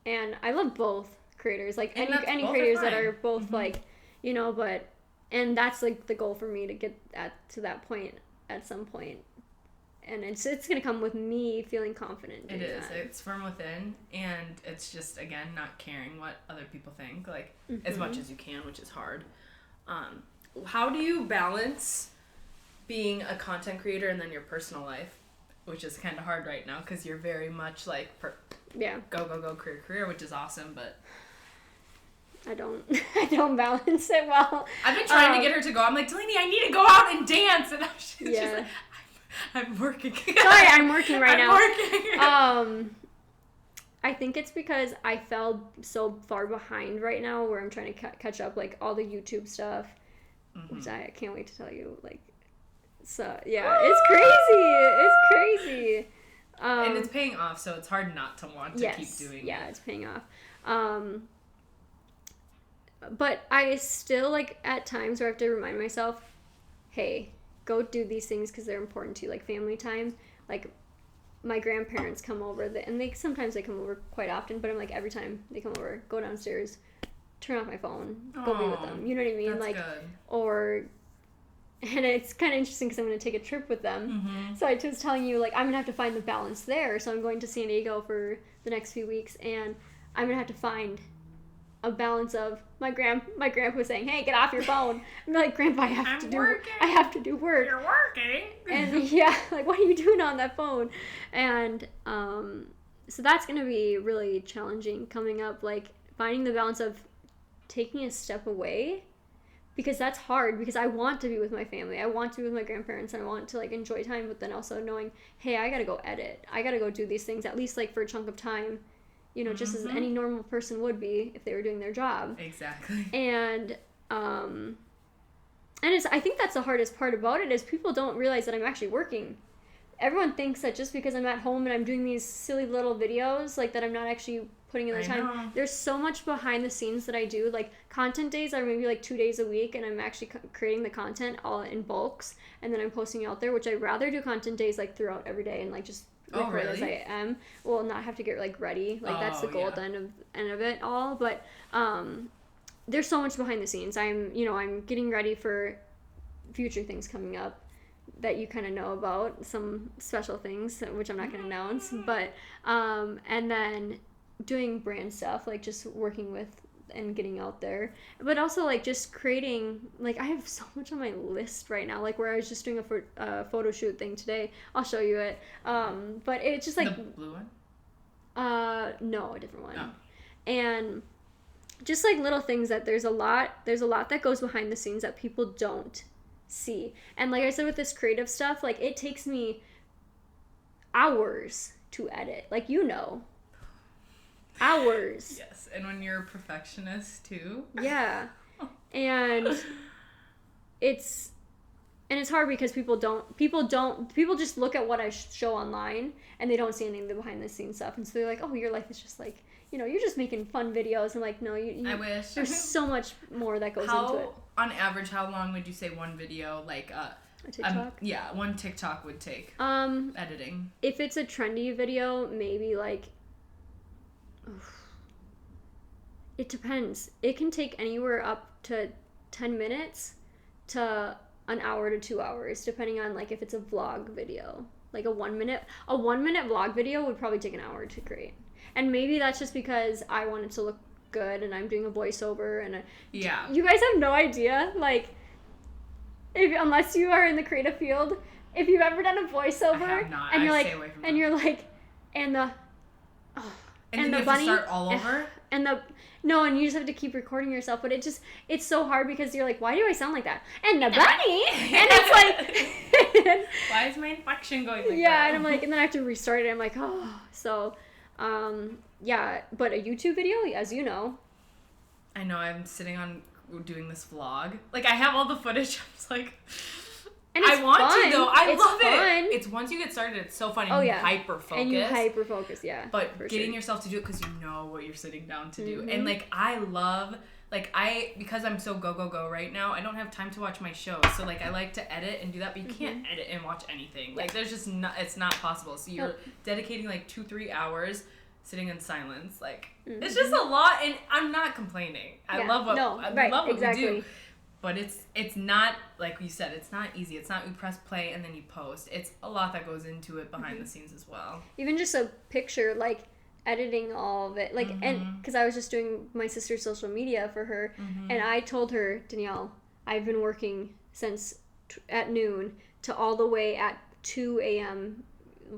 [SPEAKER 2] And I love both creators, like any creators that are both like, you know, and that's like the goal for me to get to that point at some point. And it's gonna come with me feeling confident.
[SPEAKER 1] It is. It's from within, and it's just again not caring what other people think, like as much as you can, which is hard. How do you balance being a content creator and then your personal life, which is kind of hard right now because you're very much like go career, which is awesome, but
[SPEAKER 2] I don't balance it well.
[SPEAKER 1] I've been trying to get her to go. I'm like, Delaney, I need to go out and dance, and she's just like, I'm working.
[SPEAKER 2] Sorry, I'm working right now.
[SPEAKER 1] Working.
[SPEAKER 2] I think it's because I fell so far behind right now, where I'm trying to catch up, like all the YouTube stuff, which I can't wait to tell you. Like, so yeah, it's crazy.
[SPEAKER 1] And it's paying off, so it's hard not to want to keep doing it.
[SPEAKER 2] Yeah, it's paying off. But I still, like, at times where I have to remind myself, hey, go do these things because they're important to you, like family time. Like, my grandparents come over, and sometimes they come over quite often, but I'm like, every time they come over, go downstairs, turn off my phone, go be with them. You know what I mean?
[SPEAKER 1] That's
[SPEAKER 2] like,
[SPEAKER 1] good.
[SPEAKER 2] And it's kind of interesting because I'm going to take a trip with them. So I was telling you, like, I'm going to have to find the balance there. So I'm going to San Diego for the next few weeks, and I'm going to have to find a balance of my grandpa saying, hey, get off your phone. I'm like, Grandpa, I have to do work.
[SPEAKER 1] You're working.
[SPEAKER 2] And yeah, like, what are you doing on that phone? And so that's going to be really challenging coming up, like finding the balance of taking a step away, because that's hard, because I want to be with my family. I want to be with my grandparents, and I want to like enjoy time, but then also knowing, hey, I got to go edit. I got to go do these things at least like for a chunk of time. You know, just as any normal person would be if they were doing their job.
[SPEAKER 1] Exactly.
[SPEAKER 2] And I think that's the hardest part about it, is people don't realize that I'm actually working. Everyone thinks that just because I'm at home and I'm doing these silly little videos, like, that I'm not actually putting in the time.
[SPEAKER 1] Know.
[SPEAKER 2] There's so much behind the scenes that I do. Like, content days are maybe like 2 days a week, and I'm actually creating the content all in bulks, and then I'm posting it out there, which I'd rather do content days like throughout every day and like just record as I am. Well, not have to get like ready. Like, that's the goal at the end of it all. But there's so much behind the scenes. I'm getting ready for future things coming up that you kind of know about, some special things which I'm not going to announce, but and then doing brand stuff, like just working with and getting out there. But also, like, just creating, like, I have so much on my list right now, like, where I was just doing a photo shoot thing today. I'll show you it. But it's just, like...
[SPEAKER 1] The blue one?
[SPEAKER 2] No, a different one.
[SPEAKER 1] Oh.
[SPEAKER 2] And just, like, little things that there's a lot that goes behind the scenes that people don't see. And, like I said, with this creative stuff, like, it takes me hours to edit. Like, hours.
[SPEAKER 1] Yes, and when you're a perfectionist too.
[SPEAKER 2] Yeah. And it's hard because people just look at what I show online and they don't see any of the behind the scenes stuff, and so they're like, oh, your life is just like, you're just making fun videos, and like, no,
[SPEAKER 1] I wish
[SPEAKER 2] there's so much more that goes into it.
[SPEAKER 1] On average, how long would you say one video, like a
[SPEAKER 2] TikTok?
[SPEAKER 1] One TikTok would take editing?
[SPEAKER 2] If it's a trendy video, maybe like it depends. It can take anywhere up to 10 minutes to an hour to 2 hours, depending on like if it's a vlog video. Like a 1 minute vlog video would probably take an hour to create. And maybe that's just because I want it to look good and I'm doing a voiceover and
[SPEAKER 1] yeah.
[SPEAKER 2] You guys have no idea, like, unless you are in the creative field, if you've ever done a voiceover,
[SPEAKER 1] I have not.
[SPEAKER 2] And you're
[SPEAKER 1] stay
[SPEAKER 2] like,
[SPEAKER 1] away from
[SPEAKER 2] and
[SPEAKER 1] that.
[SPEAKER 2] you're like, and the
[SPEAKER 1] and then
[SPEAKER 2] the
[SPEAKER 1] you
[SPEAKER 2] bunny
[SPEAKER 1] have to start all over.
[SPEAKER 2] And you just have to keep recording yourself, but it's so hard because you're like, why do I sound like that? And the bunny, and it's like,
[SPEAKER 1] why is my inflection going like that?
[SPEAKER 2] Yeah, and I'm like, and then I have to restart it. I'm like, oh, so, yeah, but a YouTube video, as you know.
[SPEAKER 1] I know, I'm sitting on doing this vlog. Like, I have all the footage. I'm just like,
[SPEAKER 2] and it's
[SPEAKER 1] I want
[SPEAKER 2] fun.
[SPEAKER 1] to, though. I
[SPEAKER 2] it's
[SPEAKER 1] love
[SPEAKER 2] fun.
[SPEAKER 1] it. It's once you get started, it's so fun. And
[SPEAKER 2] oh,
[SPEAKER 1] you
[SPEAKER 2] yeah.
[SPEAKER 1] hyper-focus.
[SPEAKER 2] And you hyper-focus, yeah.
[SPEAKER 1] But getting yourself to do it because you know what you're sitting down to do.
[SPEAKER 2] Mm-hmm.
[SPEAKER 1] And, like, I love... Like, because I'm so go right now, I don't have time to watch my shows. So, like, I like to edit and do that, but you can't edit and watch anything. Like, there's just not... It's not possible. So, you're dedicating, like, 2-3 hours sitting in silence. Like, it's just a lot, and I'm not complaining. I love what we do. But it's not, like you said, it's not easy. It's not you press play and then you post. It's a lot that goes into it behind the scenes as well.
[SPEAKER 2] Even just a picture, like, editing all of it, like, and because I was just doing my sister's social media for her, and I told her, Danielle, I've been working since at noon to all the way at 2 a.m.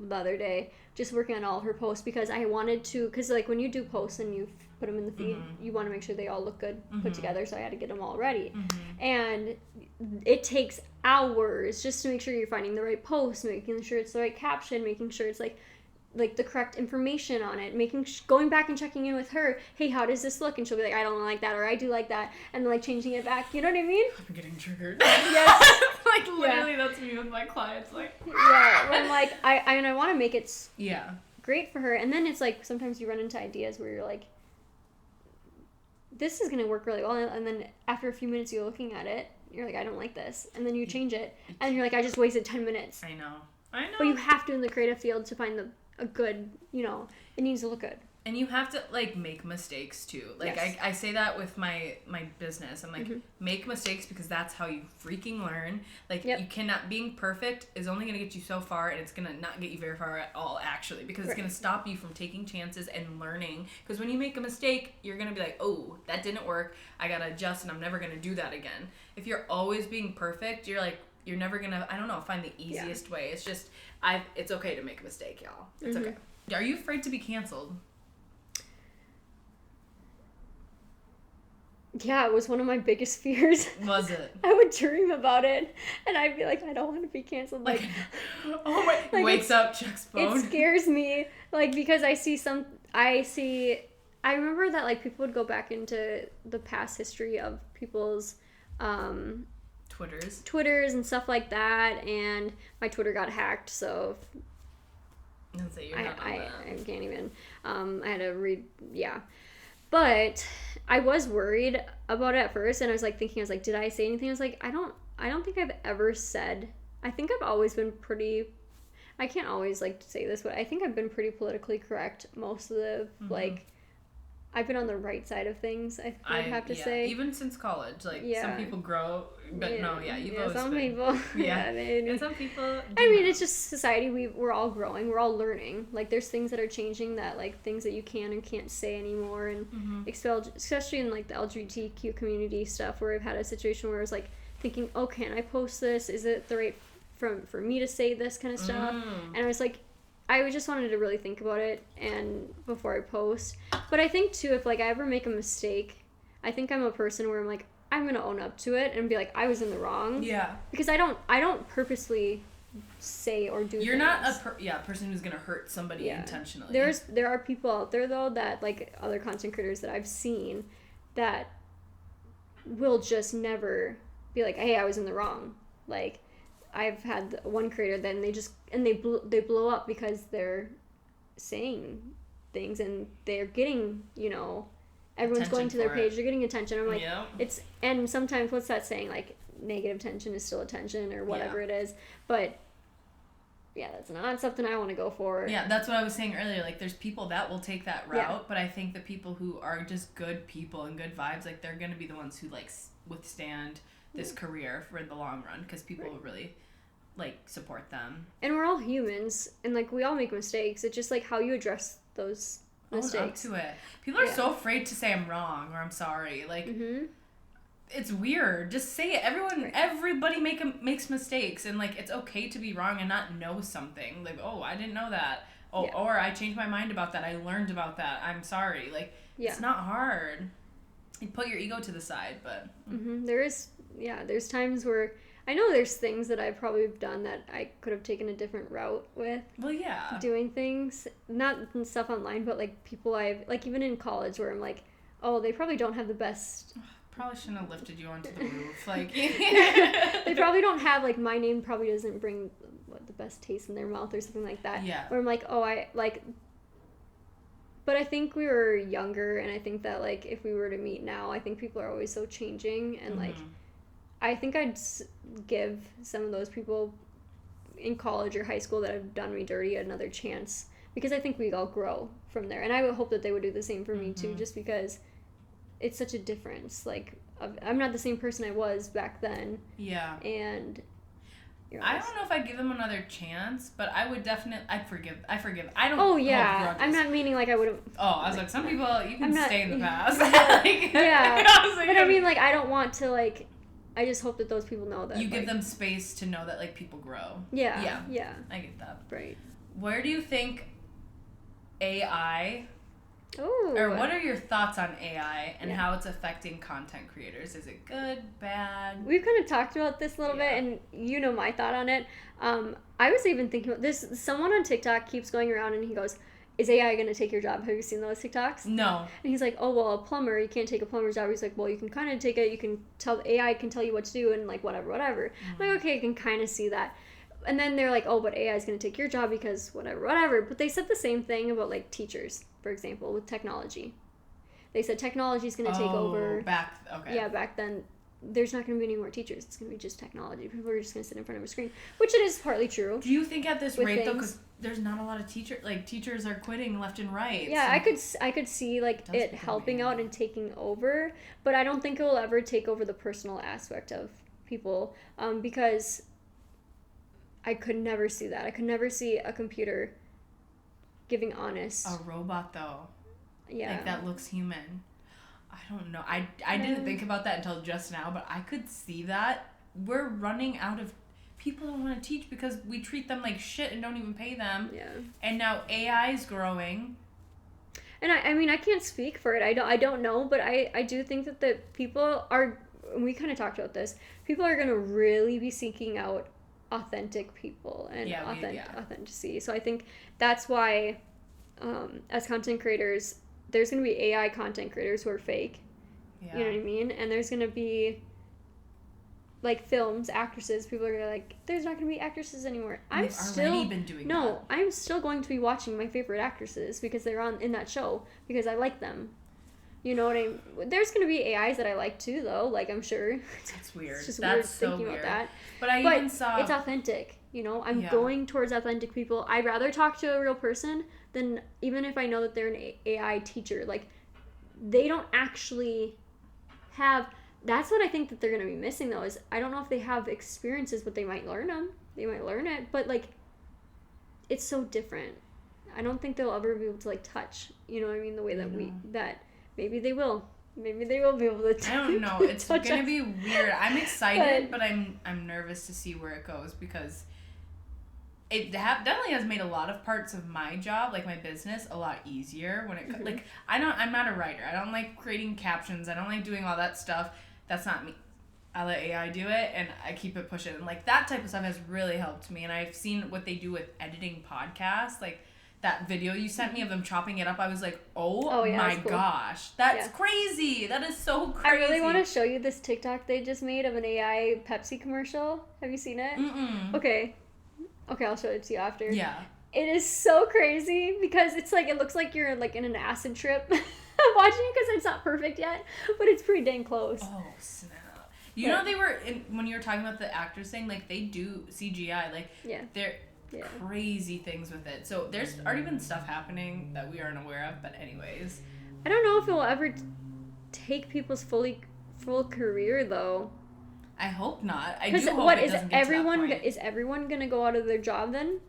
[SPEAKER 2] the other day, just working on all her posts, because I wanted to, because like when you do posts and you put them in the feed, you want to make sure they all look good put together, so I had to get them all ready, and it takes hours just to make sure you're finding the right post, making sure it's the right caption, making sure it's like the correct information on it, going back and checking in with her, hey, how does this look? And she'll be like, I don't like that, or I do like that, and like changing it back, you know what I mean?
[SPEAKER 1] I'm getting triggered.
[SPEAKER 2] Yes.
[SPEAKER 1] Like, literally, that's me with my clients, like.
[SPEAKER 2] Yeah, I'm like, I want to make it great for her, and then it's like, sometimes you run into ideas where you're like, this is going to work really well, and then after a few minutes you're looking at it, you're like, I don't like this, and then you change it, and you're like, I just wasted 10 minutes.
[SPEAKER 1] I know.
[SPEAKER 2] But you have to in the creative field to find a good, it needs to look good.
[SPEAKER 1] And you have to, like, make mistakes, too. Like, yes. I say that with my business. I'm like, make mistakes because that's how you freaking learn. Like, you cannot, being perfect is only going to get you so far, and it's going to not get you very far at all, actually. Because it's going to stop you from taking chances and learning. Because when you make a mistake, you're going to be like, oh, that didn't work. I got to adjust, and I'm never going to do that again. If you're always being perfect, you're like, you're never going to, I don't know, find the easiest way. It's just, it's okay to make a mistake, y'all. It's okay. Are you afraid to be canceled?
[SPEAKER 2] Yeah, it was one of my biggest fears.
[SPEAKER 1] Was it?
[SPEAKER 2] I would dream about it, and I'd be like, I don't want to be canceled. Like,
[SPEAKER 1] oh my! Like, wakes up, checks phone.
[SPEAKER 2] It scares me, like, because I remember that, like, people would go back into the past history of people's Twitters and stuff like that, and my Twitter got hacked, so I can't even. I had to read, But I was worried about it at first, and I was like, did I say anything? I was like, I don't think I've ever said. I think I've always been pretty. I can't always like say this, but I think I've been pretty politically correct most of the like I've been on the right side of things, I would have to say.
[SPEAKER 1] Even since college. Like, some people grow, but you've always
[SPEAKER 2] some
[SPEAKER 1] been.
[SPEAKER 2] People.
[SPEAKER 1] And some people
[SPEAKER 2] it's just society. We're all growing. We're all learning. Like, there's things that are changing that, like, things that you can and can't say anymore. And especially in, like, the LGBTQ community stuff, where I've had a situation where I was, like, thinking, oh, can I post this? Is it the right for me to say this kind of stuff? And I was like, I just wanted to really think about it and before I post. But I think too, if like I ever make a mistake, I think I'm a person where I'm like, I'm gonna own up to it and be like, I was in the wrong.
[SPEAKER 1] Yeah.
[SPEAKER 2] Because I don't purposely say or do.
[SPEAKER 1] You're not a person who's gonna hurt somebody intentionally.
[SPEAKER 2] There are people out there though that, like, other content creators that I've seen, that will just never be like, hey, I was in the wrong. Like, I've had one creator, then they blow up because they're saying things and they're getting, everyone's going to their page, they're getting attention. I'm like, and sometimes, what's that saying? Like, negative attention is still attention, or whatever it is. But yeah, that's not something I want to go for.
[SPEAKER 1] Yeah, that's what I was saying earlier. Like, there's people that will take that route, but I think the people who are just good people and good vibes, like, they're gonna be the ones who, like, withstand this career for the long run, because people will really, like, support them.
[SPEAKER 2] And we're all humans, and, like, we all make mistakes. It's just, like, how you address those mistakes.
[SPEAKER 1] Own up to it. People are so afraid to say I'm wrong or I'm sorry. Like, it's weird. Just say it. Everybody makes mistakes, and, like, it's okay to be wrong and not know something. Like, oh, I didn't know that. Oh, or I changed my mind about that. I learned about that. I'm sorry. Like, it's not hard. You put your ego to the side, but
[SPEAKER 2] there's times where I know there's things that I probably have done that I could have taken a different route with.
[SPEAKER 1] Well, yeah.
[SPEAKER 2] Doing things, not stuff online, but, like, people I've, like, even in college, where I'm like, oh, they probably don't have the best.
[SPEAKER 1] Probably shouldn't have lifted you onto the roof. Like,
[SPEAKER 2] they probably don't have, like, my name probably doesn't bring the best taste in their mouth or something like that.
[SPEAKER 1] Yeah.
[SPEAKER 2] Where I'm like, oh, but I think we were younger, and I think that, like, if we were to meet now, I think people are always so changing, and like, I think I'd give some of those people in college or high school that have done me dirty another chance, because I think we all grow from there, and I would hope that they would do the same for me too, just because it's such a difference. Like, I'm not the same person I was back then. Yeah. And
[SPEAKER 1] I don't know if I'd give them another chance, but I would definitely. I'd forgive. I don't.
[SPEAKER 2] Oh yeah, I'm not meaning like I would have.
[SPEAKER 1] Oh, I was like, some people you can stay in the past.
[SPEAKER 2] Yeah, but I mean, like, I don't want to, like. I just hope that those people know that
[SPEAKER 1] you give them space to know that, like, people grow.
[SPEAKER 2] Yeah.
[SPEAKER 1] I get that.
[SPEAKER 2] Right.
[SPEAKER 1] Where do you think AI?
[SPEAKER 2] Ooh.
[SPEAKER 1] Or what are your thoughts on AI and how it's affecting content creators? Is it good, bad?
[SPEAKER 2] We've kind of talked about this a little bit, and you know my thought on it. I was even thinking about this. Someone on TikTok keeps going around and he goes, is AI going to take your job? Have you seen those TikToks?
[SPEAKER 1] No.
[SPEAKER 2] And he's like, oh, well, a plumber, you can't take a plumber's job. He's like, well, you can kind of take it. You can AI can tell you what to do and, like, whatever. I'm like, okay, I can kind of see that. And then they're like, oh, but AI is going to take your job because whatever. But they said the same thing about, like, teachers, for example, with technology. They said technology is going to take over.
[SPEAKER 1] Okay.
[SPEAKER 2] Back then. There's not going to be any more teachers. It's going to be just technology. People are just going to sit in front of a screen, which it is partly true.
[SPEAKER 1] Do you think at this rate, though, because there's not a lot of teachers are quitting left and right.
[SPEAKER 2] Yeah, I could see, like, it helping out and taking over, but I don't think it will ever take over the personal aspect of people, because I could never see that. I could never see a computer giving honest.
[SPEAKER 1] A robot, though.
[SPEAKER 2] Yeah.
[SPEAKER 1] Like, that looks human. I don't know. I didn't think about that until just now, but I could see that. We're running out of... People don't want to teach because we treat them like shit and don't even pay them.
[SPEAKER 2] Yeah.
[SPEAKER 1] And now AI is growing.
[SPEAKER 2] And I mean, I can't speak for it. I don't know, but I do think that the people are... We kind of talked about this. People are going to really be seeking out authentic people and authenticity. So I think that's why, as content creators... There's going to be AI content creators who are fake. Yeah. You know what I mean? And there's going to be, like, films, actresses. People are going to, like, there's not going to be actresses anymore.
[SPEAKER 1] They've already been doing that.
[SPEAKER 2] No, I'm still going to be watching my favorite actresses because they're in that show because I like them. You know what I mean? There's going to be AIs that I like too, though. Like, I'm sure.
[SPEAKER 1] That's weird.
[SPEAKER 2] It's just
[SPEAKER 1] That's
[SPEAKER 2] weird
[SPEAKER 1] so
[SPEAKER 2] thinking
[SPEAKER 1] weird.
[SPEAKER 2] about that.
[SPEAKER 1] But even saw...
[SPEAKER 2] it's authentic. You know, I'm going towards authentic people. I'd rather talk to a real person than, even if I know that they're an AI teacher. Like, they don't actually have... That's what I think that they're going to be missing, though, is I don't know if they have experiences, but they might learn them. They might learn it, but, like, it's so different. I don't think they'll ever be able to, like, touch, you know what I mean, the way that that maybe they will. Maybe they will be able to touch.
[SPEAKER 1] I don't know. It's going to be weird. I'm excited, but I'm nervous to see where it goes, because it definitely has made a lot of parts of my job, like my business, a lot easier when it like I'm not a writer. I don't like creating captions. I don't like doing all that stuff. That's not me. I let AI do it, and I keep it pushing. And, like, that type of stuff has really helped me. And I've seen what they do with editing podcasts. Like, that video you sent me of them chopping it up, I was like, oh yeah, my gosh. That's crazy. That is so crazy.
[SPEAKER 2] I really want to show you this TikTok they just made of an AI Pepsi commercial. Have you seen it?
[SPEAKER 1] Mm-mm.
[SPEAKER 2] Okay, I'll show it to you after.
[SPEAKER 1] Yeah.
[SPEAKER 2] It is so crazy because it's like, it looks like you're like in an acid trip. I'm watching it because it's not perfect yet, but it's pretty dang close.
[SPEAKER 1] Oh, snap. You know, they were, when you were talking about the actors thing, like, they do CGI. Like, they're crazy things with it. So there's already been stuff happening that we aren't aware of, but anyways.
[SPEAKER 2] I don't know if it will ever take people's full career, though.
[SPEAKER 1] I hope not. I do hope it doesn't get to that point.
[SPEAKER 2] Is everyone going to go out of their job then?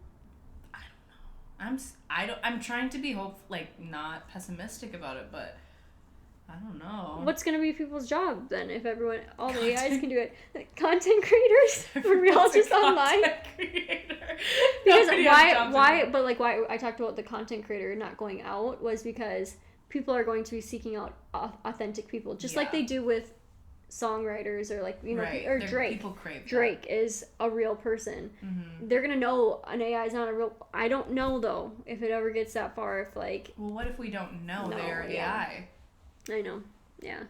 [SPEAKER 1] I'm trying to be not pessimistic about it, but I don't know.
[SPEAKER 2] What's going to be people's job then if all the AIs can do it? Like, content creators? Were we all just online?
[SPEAKER 1] Creator.
[SPEAKER 2] Because why I talked about the content creator not going out was because people are going to be seeking out authentic people, just like they do with songwriters or or Drake.
[SPEAKER 1] People crave
[SPEAKER 2] Drake that. Is a real person. Mm-hmm. They're gonna know an AI is not a real. I don't know though if it ever gets that far. If well,
[SPEAKER 1] what if we don't know they're AI?
[SPEAKER 2] I know. Yeah.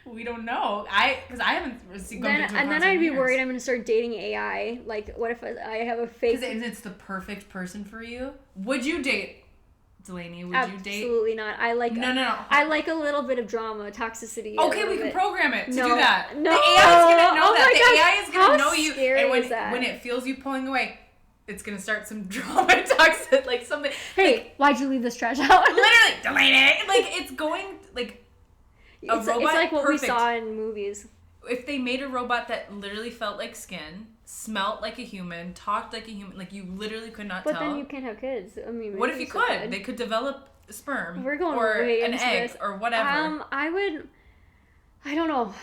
[SPEAKER 1] we don't know. Because I haven't received.
[SPEAKER 2] And then I'd be worried I'm gonna start dating AI. Like, what if I have a fake?
[SPEAKER 1] Because it's the perfect person for you. Would you date? Delaney, would you date?
[SPEAKER 2] Absolutely not. I like
[SPEAKER 1] no.
[SPEAKER 2] I like a little bit of drama, toxicity.
[SPEAKER 1] Okay, we can program it to do that.
[SPEAKER 2] No,
[SPEAKER 1] the AI is gonna know that.
[SPEAKER 2] The
[SPEAKER 1] AI is gonna know you,
[SPEAKER 2] and
[SPEAKER 1] when it feels you pulling away, it's gonna start some drama, toxic, like something.
[SPEAKER 2] Hey, why'd you leave this trash out?
[SPEAKER 1] Literally, Delaney. Like, it's going like a robot.
[SPEAKER 2] It's like what
[SPEAKER 1] perfect.
[SPEAKER 2] we saw in movies.
[SPEAKER 1] If they made a robot that literally felt like skin, smelt like a human, talked like a human, like, you literally could not tell.
[SPEAKER 2] But then you can't have kids. I mean,
[SPEAKER 1] what if you could? They could develop sperm.
[SPEAKER 2] We're going
[SPEAKER 1] or
[SPEAKER 2] way
[SPEAKER 1] an
[SPEAKER 2] into
[SPEAKER 1] egg
[SPEAKER 2] this.
[SPEAKER 1] or whatever.
[SPEAKER 2] I don't know.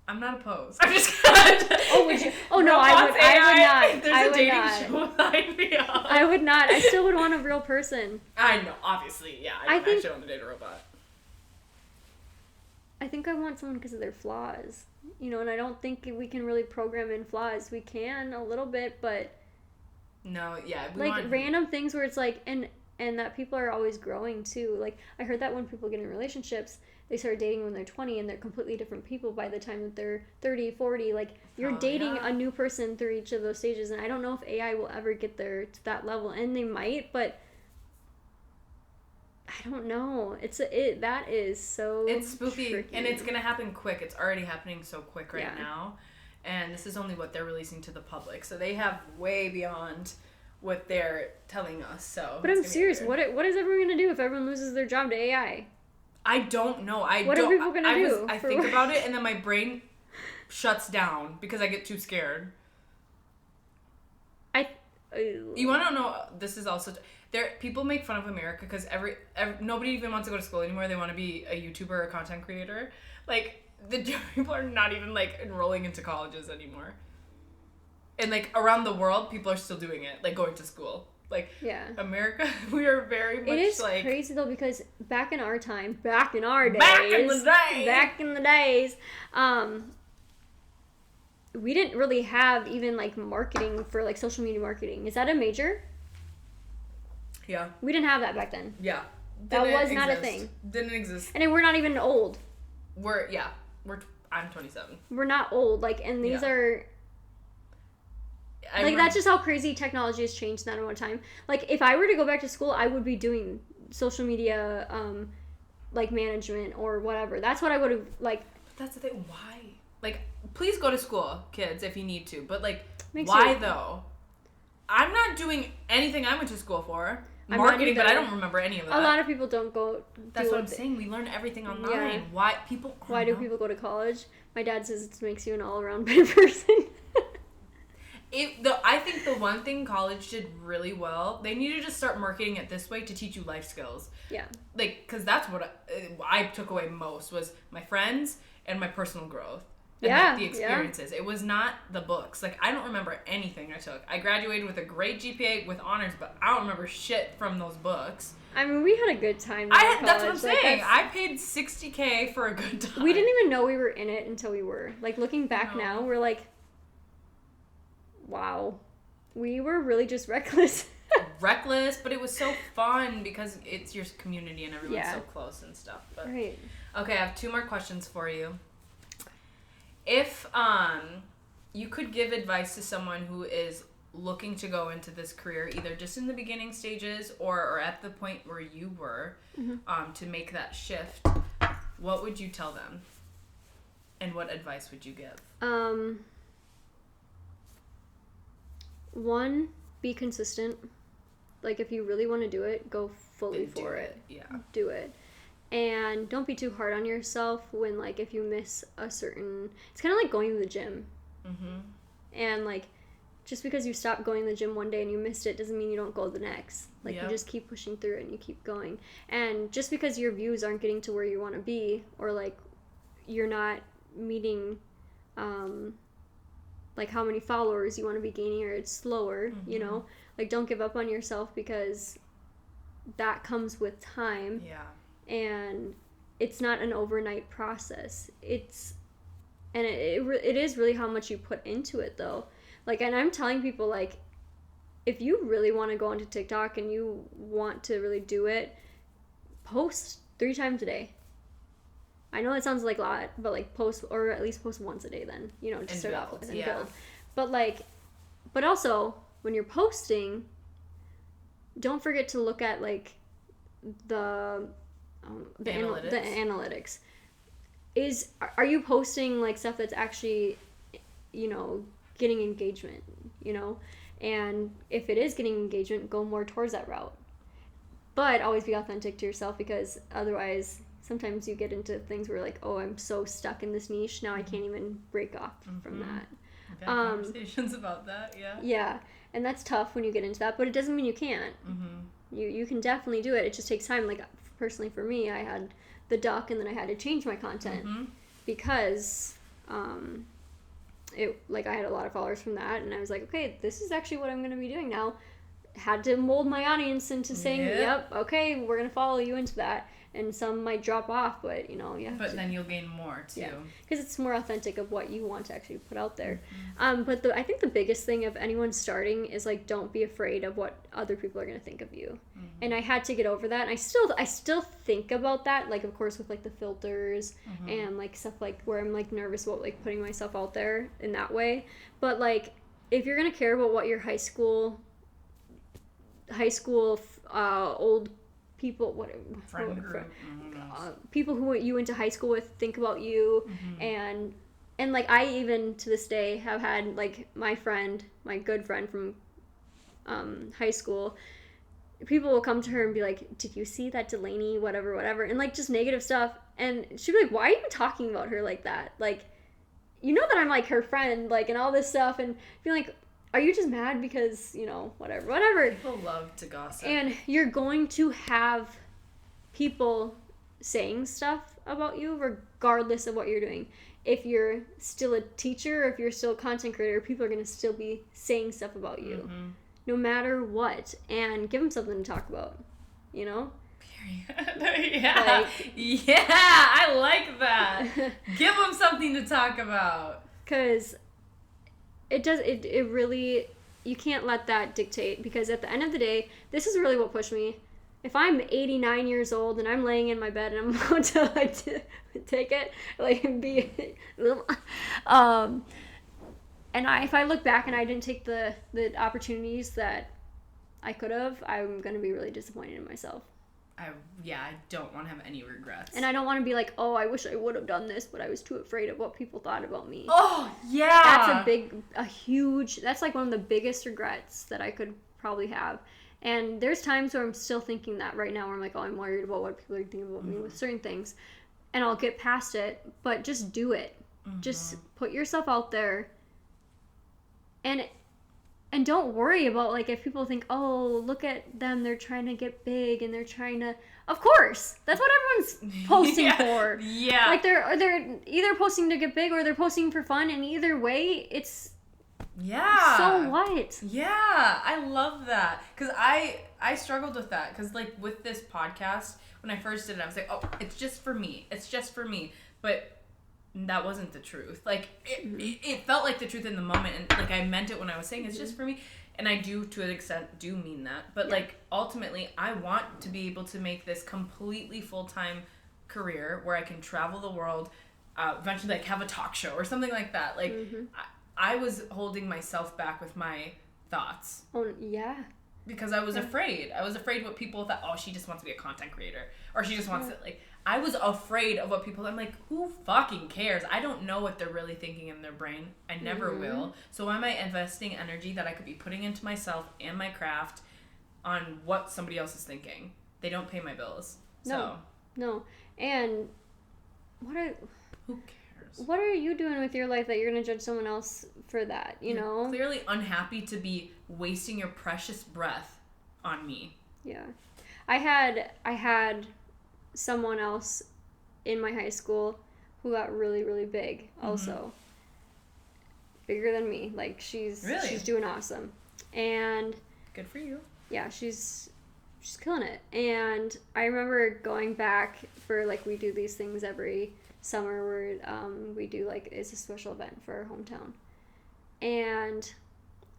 [SPEAKER 1] I'm not opposed. I'm just kidding.
[SPEAKER 2] Oh, would you? Oh no, I would not.
[SPEAKER 1] There's a dating show I'd be on.
[SPEAKER 2] I would not. I still would want a real person.
[SPEAKER 1] I know, obviously, yeah. I think actually want to date a robot.
[SPEAKER 2] I think I want someone because of their flaws. You know, and I don't think we can really program in flaws. We can a little bit, but
[SPEAKER 1] no, yeah.
[SPEAKER 2] Random things where it's like, and that people are always growing too. Like, I heard that when people get in relationships, they start dating when they're 20 and they're completely different people by the time that they're 30, 40. Like, you're dating a new person through each of those stages, and I don't know if AI will ever get there to that level, and they might, but I don't know. That is so
[SPEAKER 1] It's spooky,
[SPEAKER 2] tricky.
[SPEAKER 1] And it's gonna happen quick. It's already happening so quick now, and this is only what they're releasing to the public, so they have way beyond what they're telling us. So,
[SPEAKER 2] but I'm serious. What is everyone gonna do if everyone loses their job to AI?
[SPEAKER 1] I don't know.
[SPEAKER 2] What are people gonna do?
[SPEAKER 1] I think about it, and then my brain shuts down because I get too scared. You want to know? This is also people make fun of America because nobody even wants to go to school anymore. They want to be a YouTuber or a content creator. Like, the people are not even like enrolling into colleges anymore. And like around the world, people are still doing it, like going to school. Like, America, we are very much like... It is
[SPEAKER 2] crazy, though, because back in our time, back in the days, we didn't really have even, like, marketing for, like, social media marketing. Is that a major?
[SPEAKER 1] Yeah.
[SPEAKER 2] We didn't have that back then.
[SPEAKER 1] Yeah.
[SPEAKER 2] That was not a thing.
[SPEAKER 1] Didn't exist.
[SPEAKER 2] And we're not even old.
[SPEAKER 1] I'm 27.
[SPEAKER 2] We're not old, like, and these are... that's just how crazy technology has changed in that amount of time. Like, if I were to go back to school, I would be doing social media, like, management or whatever. That's what I would have, like...
[SPEAKER 1] But that's the thing. Why? Like, please go to school, kids, if you need to. But, like, why, though? I'm not doing anything I went to school for. marketing, but I don't remember any of that.
[SPEAKER 2] A lot of people don't go.
[SPEAKER 1] That's what I'm saying. We learn everything online. Yeah. Why
[SPEAKER 2] do people go to college? My dad says it makes you an all-around better person.
[SPEAKER 1] I think the one thing college did really well, they need to just start marketing it this way to teach you life skills.
[SPEAKER 2] Yeah.
[SPEAKER 1] Like, because that's what I took away most was my friends and my personal growth. And like, the experiences. Yeah. It was not the books. Like, I don't remember anything I took. I graduated with a great GPA with honors, but I don't remember shit from those books.
[SPEAKER 2] I mean, we had a good time.
[SPEAKER 1] That's what I'm saying. I paid $60K for a good time.
[SPEAKER 2] We didn't even know we were in it until we were. Like, looking back now, we're like, wow. We were really just reckless.
[SPEAKER 1] Reckless, but it was so fun because it's your community and everyone's so close and stuff. But,
[SPEAKER 2] right.
[SPEAKER 1] Okay, I have 2 more questions for you. If you could give advice to someone who is looking to go into this career, either just in the beginning stages or at the point where you were, to make that shift, what would you tell them? And what advice would you give?
[SPEAKER 2] 1, be consistent. Like, if you really want to do it, go fully for it.
[SPEAKER 1] Yeah.
[SPEAKER 2] Do it. And don't be too hard on yourself when, like, if you miss a certain... It's kind of like going to the gym. Mm-hmm. And, like, just because you stop going to the gym one day and you missed it doesn't mean you don't go the next. Like, you just keep pushing through it and you keep going. And just because your views aren't getting to where you want to be, or, like, you're not meeting, like, how many followers you want to be gaining, or it's slower, you know? Like, don't give up on yourself because that comes with time.
[SPEAKER 1] Yeah.
[SPEAKER 2] And it's not an overnight process. It is really how much you put into it, though. Like, and I'm telling people, like, if you really want to go onto TikTok and you want to really do it, post 3 times a day. I know it sounds like a lot, but, like, post, or at least post once a day then, you know, to start out with and build. But, like, but also, when you're posting, don't forget to look at, like, the analytics. Are you posting, like, stuff that's actually, you know, getting engagement, you know? And if it is getting engagement, go more towards that route. But always be authentic to yourself, because otherwise sometimes you get into things where, like, oh, I'm so stuck in this niche now, I can't even break off from that.
[SPEAKER 1] I've had conversations about that.
[SPEAKER 2] Yeah, and that's tough when you get into that, but it doesn't mean you can't. You can definitely do it. It just takes time. Like, personally for me, I had the duck, and then I had to change my content because I had a lot of followers from that, and I was like, okay, this is actually what I'm going to be doing now. Had to mold my audience into saying, yep, okay, we're going to follow you into that. And some might drop off, but, you know,
[SPEAKER 1] then you'll gain more, too. Yeah,
[SPEAKER 2] because it's more authentic of what you want to actually put out there. But I think the biggest thing of anyone starting is, like, don't be afraid of what other people are going to think of you. And I had to get over that. And I still think about that, like, of course, with, like, the filters and, like, stuff, like, where I'm, like, nervous about, like, putting myself out there in that way. But, like, if you're going to care about what your high school old people, people who you went to high school with think about you, and like, I even to this day have had, like, my good friend from high school, people will come to her and be like, did you see that Delaney whatever, and, like, just negative stuff, and she'd be like, why are you talking about her like that? Like, you know that I'm, like, her friend, like, and all this stuff, and be like, are you just mad because, you know, whatever?
[SPEAKER 1] People love to gossip.
[SPEAKER 2] And you're going to have people saying stuff about you regardless of what you're doing. If you're still a teacher, or if you're still a content creator, people are going to still be saying stuff about you. No matter what. And give them something to talk about, you know?
[SPEAKER 1] Period. I like that. Give them something to talk about.
[SPEAKER 2] Because... it really, you can't let that dictate, because at the end of the day, this is really what pushed me. If I'm 89 years old and I'm laying in my bed and I'm about to, like, take it, like, be, if I look back and I didn't take the opportunities that I could have, I'm going to be really disappointed in myself.
[SPEAKER 1] I don't want to have any regrets.
[SPEAKER 2] And I don't want to be like, oh, I wish I would have done this, but I was too afraid of what people thought about me.
[SPEAKER 1] Oh, yeah!
[SPEAKER 2] That's that's like one of the biggest regrets that I could probably have. And there's times where I'm still thinking that right now, where I'm like, oh, I'm worried about what people are thinking about me with certain things. And I'll get past it, but just do it. Just put yourself out there. And don't worry about, like, if people think, oh, look at them, they're trying to get big and they're trying to... Of course! That's what everyone's posting for.
[SPEAKER 1] Yeah.
[SPEAKER 2] Like, they're either posting to get big or they're posting for fun, and either way, it's...
[SPEAKER 1] Yeah.
[SPEAKER 2] So what?
[SPEAKER 1] Yeah, I love that. Because I struggled with that. Because, like, with this podcast, when I first did it, I was like, oh, it's just for me. It's just for me. But that wasn't the truth. Like, it felt like the truth in the moment. And, like, I meant it when I was saying it's just for me. And I do, to an extent, do mean that. But, like, ultimately, I want to be able to make this completely full-time career where I can travel the world, eventually, like, have a talk show or something like that. Like, I was holding myself back with my thoughts.
[SPEAKER 2] Oh, yeah.
[SPEAKER 1] Because I was afraid. I was afraid what people thought, oh, she just wants to be a content creator. Or she just wants to, like... I was afraid of what people... I'm like, who fucking cares? I don't know what they're really thinking in their brain. I never will. So why am I investing energy that I could be putting into myself and my craft on what somebody else is thinking? They don't pay my bills.
[SPEAKER 2] No. And
[SPEAKER 1] who cares?
[SPEAKER 2] What are you doing with your life that you're going to judge someone else for that, you know?
[SPEAKER 1] Clearly unhappy to be wasting your precious breath on me.
[SPEAKER 2] Yeah. I had someone else in my high school who got really, really big also. Bigger than me. Like, she's doing awesome. And
[SPEAKER 1] good for you.
[SPEAKER 2] Yeah, she's killing it. And I remember going back for, like, we do these things every summer where we do, like, it's a special event for our hometown. And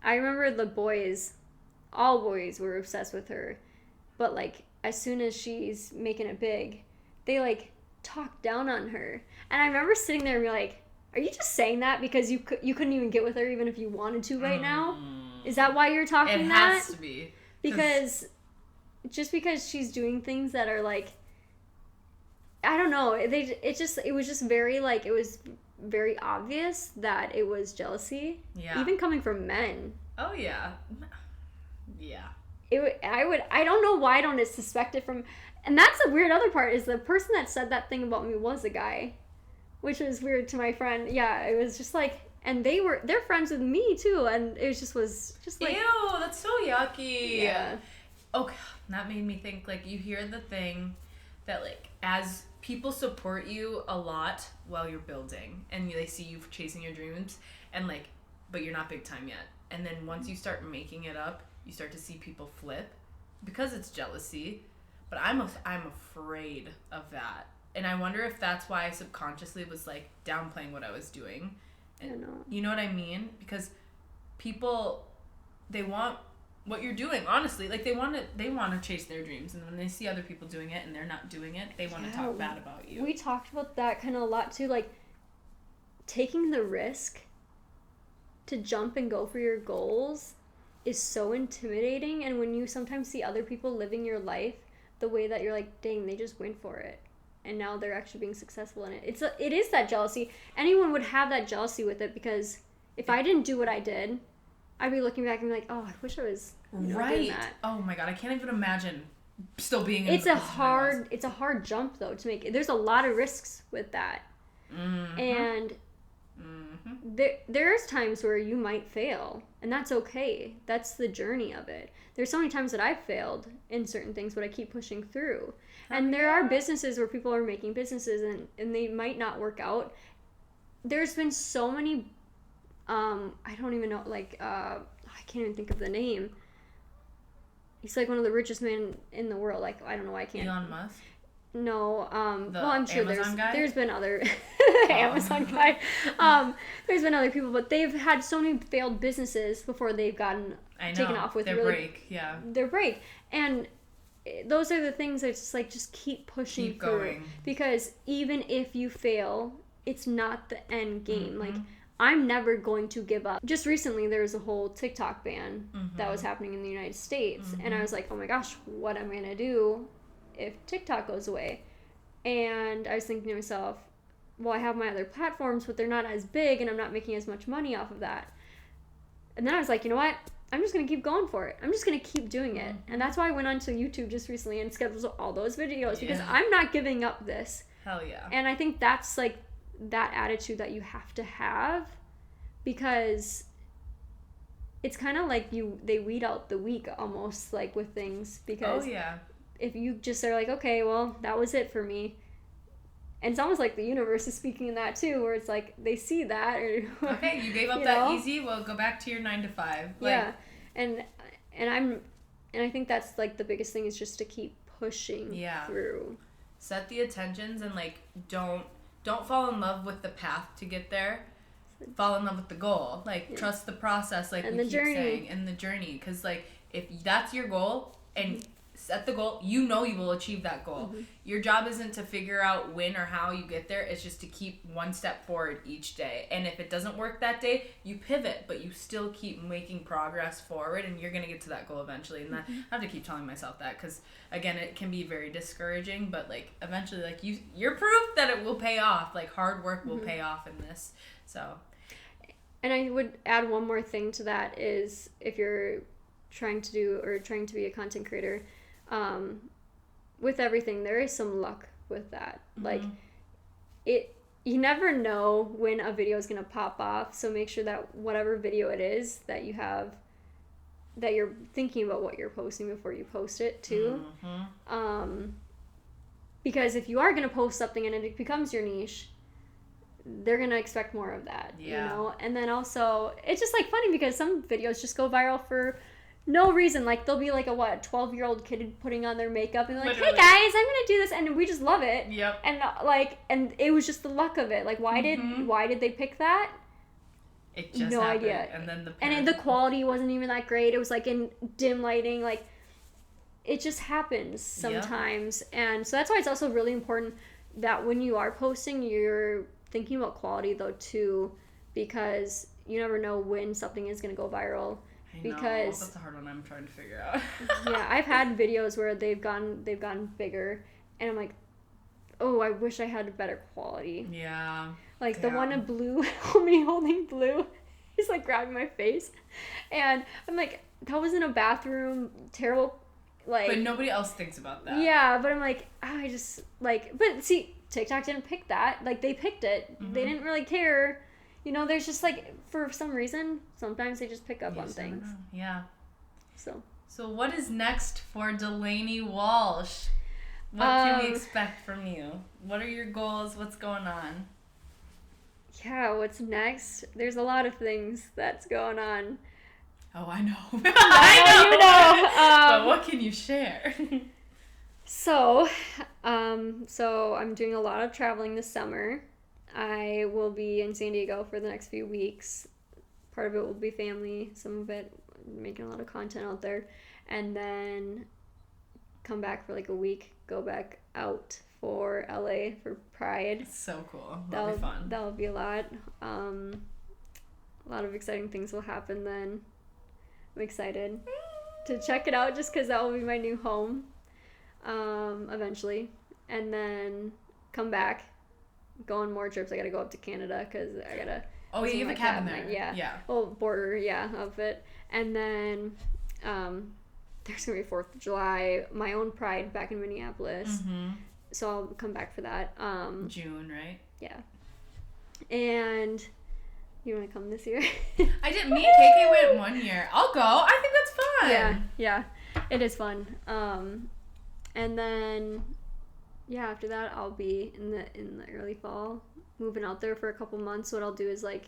[SPEAKER 2] I remember all boys were obsessed with her. But, like, as soon as she's making it big, they, like, talk down on her. And I remember sitting there and be like, are you just saying that because you couldn't even get with her even if you wanted to right now? Is that why you're talking that?
[SPEAKER 1] It has to be.
[SPEAKER 2] Because just because she's doing things that are, like, I don't know, it was just very, like, it was very obvious that it was jealousy. Yeah. Even coming from men.
[SPEAKER 1] Oh, yeah. Yeah.
[SPEAKER 2] I don't know why I don't suspect it from, and that's the weird other part, is the person that said that thing about me was a guy, which was weird to my friend. Yeah, it was just like, and they're friends with me too, and it was just like,
[SPEAKER 1] ew, that's so yucky.
[SPEAKER 2] Yeah.
[SPEAKER 1] Okay, that made me think, like, you hear the thing that, like, as people support you a lot while you're building, and they see you chasing your dreams, and, like, but you're not big time yet, and then once you start making it up, you start to see people flip because it's jealousy. But I'm afraid of that. And I wonder if that's why I subconsciously was, like, downplaying what I was doing. And,
[SPEAKER 2] I know.
[SPEAKER 1] you know what I mean? Because people, they want what you're doing, honestly. Like, they want to chase their dreams. And when they see other people doing it and they're not doing it, they want to talk bad about you.
[SPEAKER 2] We talked about that kind of a lot too. Like, taking the risk to jump and go for your goals is so intimidating. And when you sometimes see other people living your life the way that you're like, dang, they just went for it, and now they're actually being successful in it. It is that jealousy. Anyone would have that jealousy with it, because if I didn't do what I did, I'd be looking back and be like, oh, I wish I was doing that.
[SPEAKER 1] Oh my god, I can't even imagine still being in
[SPEAKER 2] it's a hard jump though to make. There's a lot of risks with that. And there's times where you might fail, and that's okay. That's the journey of it. There's so many times that I've failed in certain things, but I keep pushing through. And there are businesses where people are making businesses and they might not work out. There's been so many, I don't even know, like, I can't even think of the name. He's like one of the richest men in the world. Like, I don't know why I can't.
[SPEAKER 1] Elon Musk?
[SPEAKER 2] No, well, I'm sure
[SPEAKER 1] Amazon
[SPEAKER 2] there's been other Amazon guy. There's been other people, but they've had so many failed businesses before they've gotten taken off with
[SPEAKER 1] their break. Yeah,
[SPEAKER 2] their break. And those are the things that just keep pushing through.
[SPEAKER 1] Going.
[SPEAKER 2] Because even if you fail, it's not the end game. Like, I'm never going to give up. Just recently, there was a whole TikTok ban that was happening in the United States, and I was like, oh my gosh, what am I gonna do if TikTok goes away? And I was thinking to myself, well, I have my other platforms, but they're not as big, and I'm not making as much money off of that. And then I was like, you know what? I'm just going to keep going for it. I'm just going to keep doing it. And that's why I went onto YouTube just recently and scheduled all those videos because I'm not giving up this.
[SPEAKER 1] Hell yeah.
[SPEAKER 2] And I think that's like that attitude that you have to have because it's kind of like they weed out the weak almost like with things because if you just are like, okay, well, that was it for me. And it's almost like the universe is speaking in that too, where it's like they see that. Or,
[SPEAKER 1] okay, you gave up that easy. Well, go back to your 9 to 5. Like,
[SPEAKER 2] yeah, and I think that's like the biggest thing is just to keep pushing through.
[SPEAKER 1] Set the intentions and like don't fall in love with the path to get there. Fall in love with the goal. Like trust the process. Like and we keep saying, and the journey. Because like if that's your goal and set the goal, you know you will achieve that goal. Your job isn't to figure out when or how you get there. It's just to keep one step forward each day. And if it doesn't work that day, you pivot, but you still keep making progress forward and you're going to get to that goal eventually. And that, I have to keep telling myself that because, again, it can be very discouraging, but like eventually like you're proof that it will pay off. Like hard work will pay off in this. So.
[SPEAKER 2] And I would add one more thing to that is if you're trying to be a content creator, with everything there is some luck with that. Like you never know when a video is going to pop off, so make sure that whatever video it is that you have, that you're thinking about what you're posting before you post it too. Because if you are going to post something and it becomes your niche, they're going to expect more of that, you know? And then also it's just like funny because some videos just go viral for no reason. Like they'll be like a 12-year-old kid putting on their makeup and like, literally, hey guys, I'm gonna do this, and we just love it.
[SPEAKER 1] Yep.
[SPEAKER 2] And it was just the luck of it. Like why did they pick that?
[SPEAKER 1] It just
[SPEAKER 2] no
[SPEAKER 1] happened.
[SPEAKER 2] idea.
[SPEAKER 1] And then
[SPEAKER 2] the quality wasn't even that great. It was like in dim lighting. Like it just happens sometimes. And so that's why it's also really important that when you are posting, you're thinking about quality though too, because you never know when something is gonna go viral. Because
[SPEAKER 1] that's a hard one I'm trying to figure out.
[SPEAKER 2] Yeah, I've had videos where they've gone bigger and I'm like, oh, I wish I had a better quality.
[SPEAKER 1] Yeah.
[SPEAKER 2] Like the one in blue, me holding blue, he's like grabbing my face, and I'm like, that was in a bathroom, terrible. Like,
[SPEAKER 1] but nobody else thinks about that.
[SPEAKER 2] Yeah, but I'm like, I just like, but see, TikTok didn't pick that. Like they picked it. They didn't really care. You know, there's just like, for some reason, sometimes they just pick up on things.
[SPEAKER 1] Yeah.
[SPEAKER 2] So
[SPEAKER 1] what is next for Delaney Walsh? What can we expect from you? What are your goals? What's going on?
[SPEAKER 2] Yeah, what's next? There's a lot of things that's going on.
[SPEAKER 1] Oh, I know.
[SPEAKER 2] I know. You know.
[SPEAKER 1] But what can you share?
[SPEAKER 2] So I'm doing a lot of traveling this summer. I will be in San Diego for the next few weeks. Part of it will be family, some of it making a lot of content out there, and then come back for like a week, go back out for LA for Pride.
[SPEAKER 1] So cool. That'll be fun.
[SPEAKER 2] That'll be a lot. A lot of exciting things will happen then. I'm excited to check it out just because that will be my new home eventually, and then come back. Go on more trips. I gotta go up to Canada because I gotta.
[SPEAKER 1] Oh, yeah, you have a cabin there.
[SPEAKER 2] Yeah. Well, border, of it. And then there's gonna be 4th of July, my own Pride back in Minneapolis. So I'll come back for that.
[SPEAKER 1] June, right?
[SPEAKER 2] Yeah. And you want to come this year?
[SPEAKER 1] I did. Me and KK went one year. I'll go. I think that's fun.
[SPEAKER 2] Yeah. It is fun. And then. Yeah, after that I'll be in the early fall moving out there for a couple months. What I'll do is like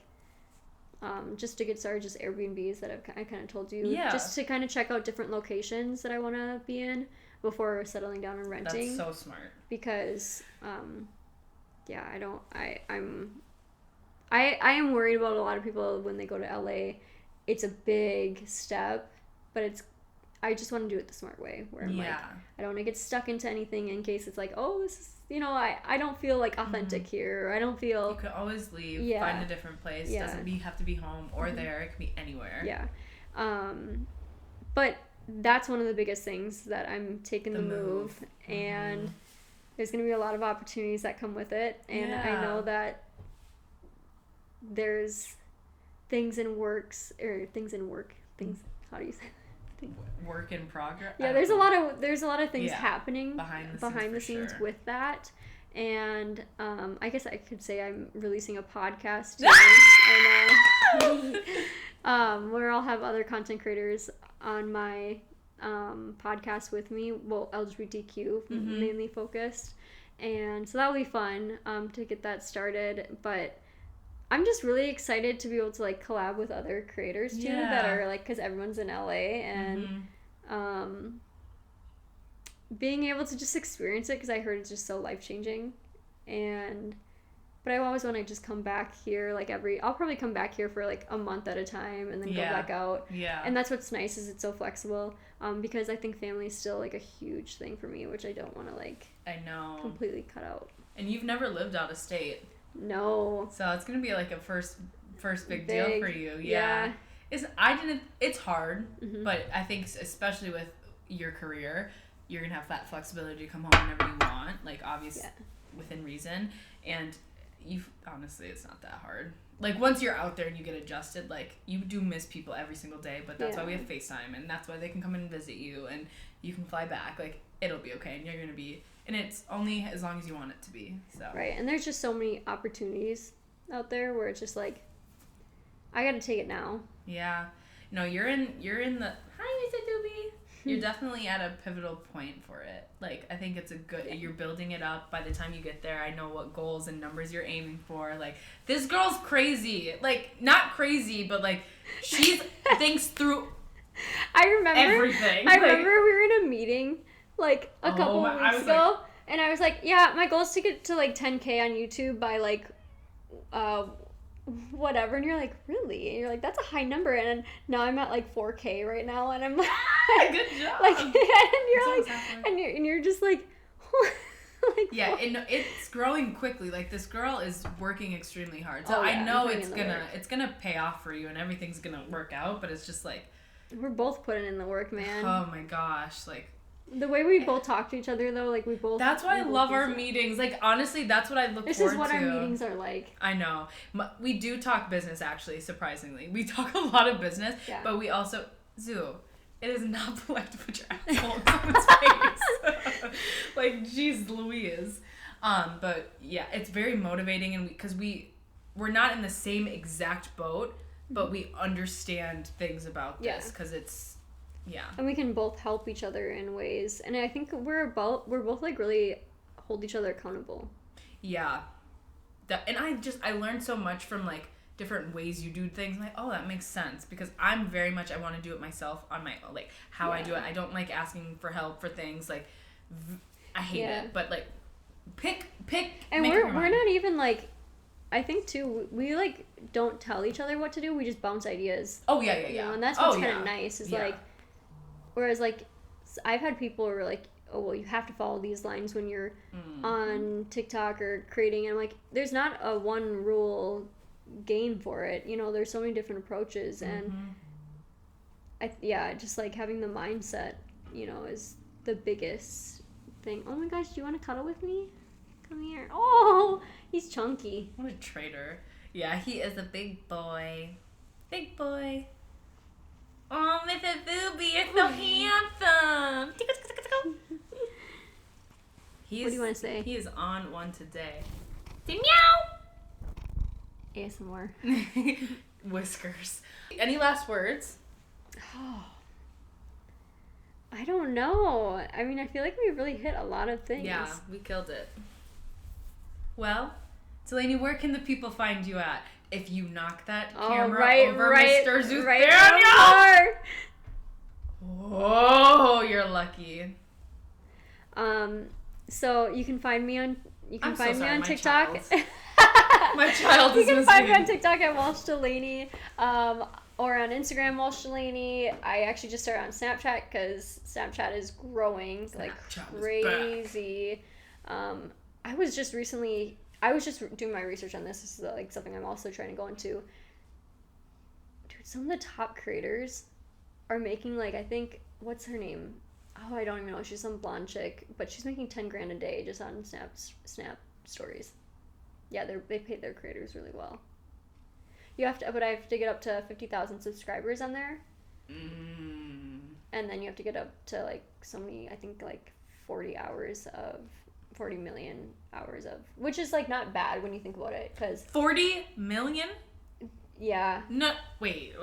[SPEAKER 2] just to get started, just Airbnbs that I kind of told you, just to kind of check out different locations that I want to be in before settling down and renting.
[SPEAKER 1] That's so smart.
[SPEAKER 2] Because I am worried about a lot of people when they go to LA. It's a big step, but I just want to do it the smart way, where I'm like, I don't want to get stuck into anything in case it's like, oh, this is, I don't feel like authentic here, or I don't feel...
[SPEAKER 1] You could always leave, find a different place. Doesn't have to be home or there. It can be anywhere.
[SPEAKER 2] Yeah. But that's one of the biggest things that I'm taking the move. And there's going to be a lot of opportunities that come with it. And I know that there's things in work, how do you say that?
[SPEAKER 1] Work in progress.
[SPEAKER 2] Yeah, there's a lot of things happening behind the scenes
[SPEAKER 1] sure.
[SPEAKER 2] with that. And I guess I could say I'm releasing a podcast too. I know. Where I'll have other content creators on my podcast with me. Well, LGBTQ mainly focused. And so that'll be fun to get that started. But I'm just really excited to be able to like collab with other creators too that are like, because everyone's in LA, and being able to just experience it, because I heard it's just so life-changing. But I always want to just come back here like I'll probably come back here for like a month at a time and then go back out. Yeah. And that's what's nice, is it's so flexible, because I think family is still like a huge thing for me, which I don't want to like completely cut out.
[SPEAKER 1] And you've never lived out of state.
[SPEAKER 2] No.
[SPEAKER 1] So it's gonna be like a first big deal for you. Yeah. It's hard, but I think especially with your career, you're gonna have that flexibility to come home whenever you want, like obviously within reason. And honestly, it's not that hard. Like once you're out there and you get adjusted, like you do miss people every single day, but that's why we have FaceTime, and that's why they can come in and visit you, and you can fly back. Like it'll be okay, and you're gonna be. And it's only as long as you want it to be. So
[SPEAKER 2] right, and there's just so many opportunities out there where it's just like, I gotta take it now.
[SPEAKER 1] Yeah, no, you're in the hi, Mr. Doobie. You're definitely at a pivotal point for it. Like I think it's you're building it up. By the time you get there, I know what goals and numbers you're aiming for. Like this girl's crazy. Like not crazy, but like she thinks through.
[SPEAKER 2] I remember
[SPEAKER 1] everything.
[SPEAKER 2] I remember we were in a meeting. Like a couple weeks ago, and I was like, yeah, my goal is to get to like 10K on YouTube by like whatever. And you're like, really? And you're like, that's a high number. And now I'm at like 4K right now, and I'm like,
[SPEAKER 1] good job.
[SPEAKER 2] Like, and you're like, and you're just like, like
[SPEAKER 1] yeah, it's growing quickly. Like this girl is working extremely hard, so I know it's gonna pay off for you, and everything's gonna work out. But it's just like
[SPEAKER 2] we're both putting in the work, man.
[SPEAKER 1] Oh my gosh, like.
[SPEAKER 2] The way we both talk to each other, though, like we both...
[SPEAKER 1] That's why I love our meetings. Like, honestly, that's what I look forward to.
[SPEAKER 2] This is what our meetings are like.
[SPEAKER 1] I know. We do talk business, actually, surprisingly. We talk a lot of business, but we also... Zoo, it is not polite to put your asshole in someone's face. Like, jeez Louise. But, yeah, it's very motivating, and because we're not in the same exact boat, but we understand things about this, because it's... Yeah.
[SPEAKER 2] And we can both help each other in ways. And I think we're both like really hold each other accountable.
[SPEAKER 1] Yeah. And I learned so much from like different ways you do things. I'm like, oh, that makes sense. Because I'm very much, I want to do it myself on my, like how I do it. I don't like asking for help for things. Like, I hate it. But like, pick.
[SPEAKER 2] And we're not even like, I think too, we like don't tell each other what to do. We just bounce ideas.
[SPEAKER 1] Oh, yeah.
[SPEAKER 2] You know? And that's what's kind of nice is like, whereas, like, I've had people who are like, oh, well, you have to follow these lines when you're on TikTok or creating. And I'm like, there's not a one rule game for it. You know, there's so many different approaches. And, just, like, having the mindset, you know, is the biggest thing. Oh, my gosh, do you want to cuddle with me? Come here. Oh, he's chunky.
[SPEAKER 1] What a traitor. Yeah, he is a big boy. Big boy. Oh, Mr. Booby, you're so handsome.
[SPEAKER 2] What do you want to say?
[SPEAKER 1] He is on one today.
[SPEAKER 2] Meow. ASMR.
[SPEAKER 1] Whiskers. Any last words?
[SPEAKER 2] Oh, I don't know. I mean, I feel like we really hit a lot of things.
[SPEAKER 1] Yeah, we killed it. Well, Delaney, where can the people find you at? If you knock that camera over Mr. Zuthaniel. Oh, you're lucky.
[SPEAKER 2] So you can find me on TikTok.
[SPEAKER 1] My child is
[SPEAKER 2] You can find me on TikTok at Walsh Delaney, or on Instagram Walsh Delaney. I actually just started on Snapchat because Snapchat is growing like crazy. I was just doing my research on this. This is like something I'm also trying to go into. Dude, some of the top creators are making like, I think, what's her name? Oh, I don't even know. She's some blonde chick, but she's making $10,000 a day just on Snap stories. Yeah, they pay their creators really well. But I have to get up to 50,000 subscribers on there. And then you have to get up to like so many, I think like 40 million hours of, which is like not bad when you think about it, because
[SPEAKER 1] 40 million?
[SPEAKER 2] Yeah.
[SPEAKER 1] No, wait.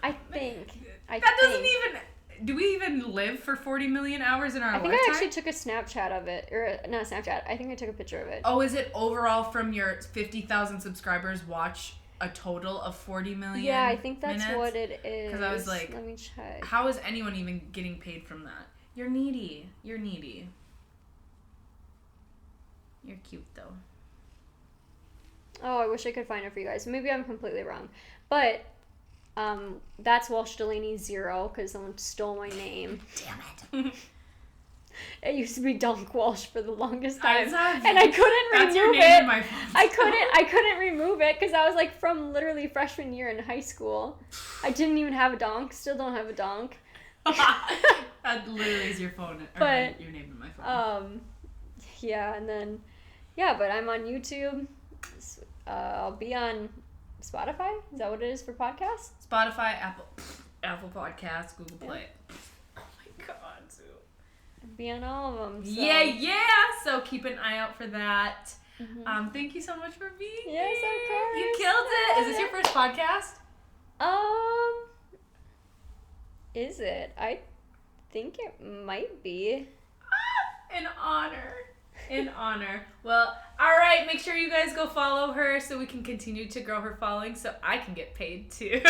[SPEAKER 2] I think.
[SPEAKER 1] Doesn't even. Do we even live for 40 million hours in our lifetime?
[SPEAKER 2] I think I actually took a Snapchat of it. Or, not a Snapchat. I think I took a picture of it.
[SPEAKER 1] Oh, is it overall from your 50,000 subscribers watch a total of 40 million?
[SPEAKER 2] Yeah, I think that's
[SPEAKER 1] minutes?
[SPEAKER 2] what it is.
[SPEAKER 1] Because I was like,
[SPEAKER 2] let me check.
[SPEAKER 1] How is anyone even getting paid from that? You're needy. You're cute, though.
[SPEAKER 2] Oh, I wish I could find it for you guys. Maybe I'm completely wrong. But that's Walsh Delaney 0 because someone stole my name.
[SPEAKER 1] Damn it.
[SPEAKER 2] It used to be Dunk Walsh for the longest time, and
[SPEAKER 1] I
[SPEAKER 2] couldn't remove
[SPEAKER 1] your name
[SPEAKER 2] it.
[SPEAKER 1] In my phone.
[SPEAKER 2] I couldn't remove it because I was like from literally freshman year in high school. I didn't even have a donk. Still don't have a donk.
[SPEAKER 1] That literally is your phone, or your name in my phone.
[SPEAKER 2] Yeah, and then but I'm on YouTube. I'll be on Spotify. Is that what it is for podcasts?
[SPEAKER 1] Spotify, Apple Podcasts, Google Play. Oh my God, Sue.
[SPEAKER 2] Be on all of them. So.
[SPEAKER 1] Yeah. So keep an eye out for that.
[SPEAKER 2] Mm-hmm.
[SPEAKER 1] Thank you so much for being here.
[SPEAKER 2] Yes, of course.
[SPEAKER 1] You killed it. Is this your first podcast?
[SPEAKER 2] Is it? I think it might be.
[SPEAKER 1] An honor. Well, all right. Make sure you guys go follow her so we can continue to grow her following so I can get paid too.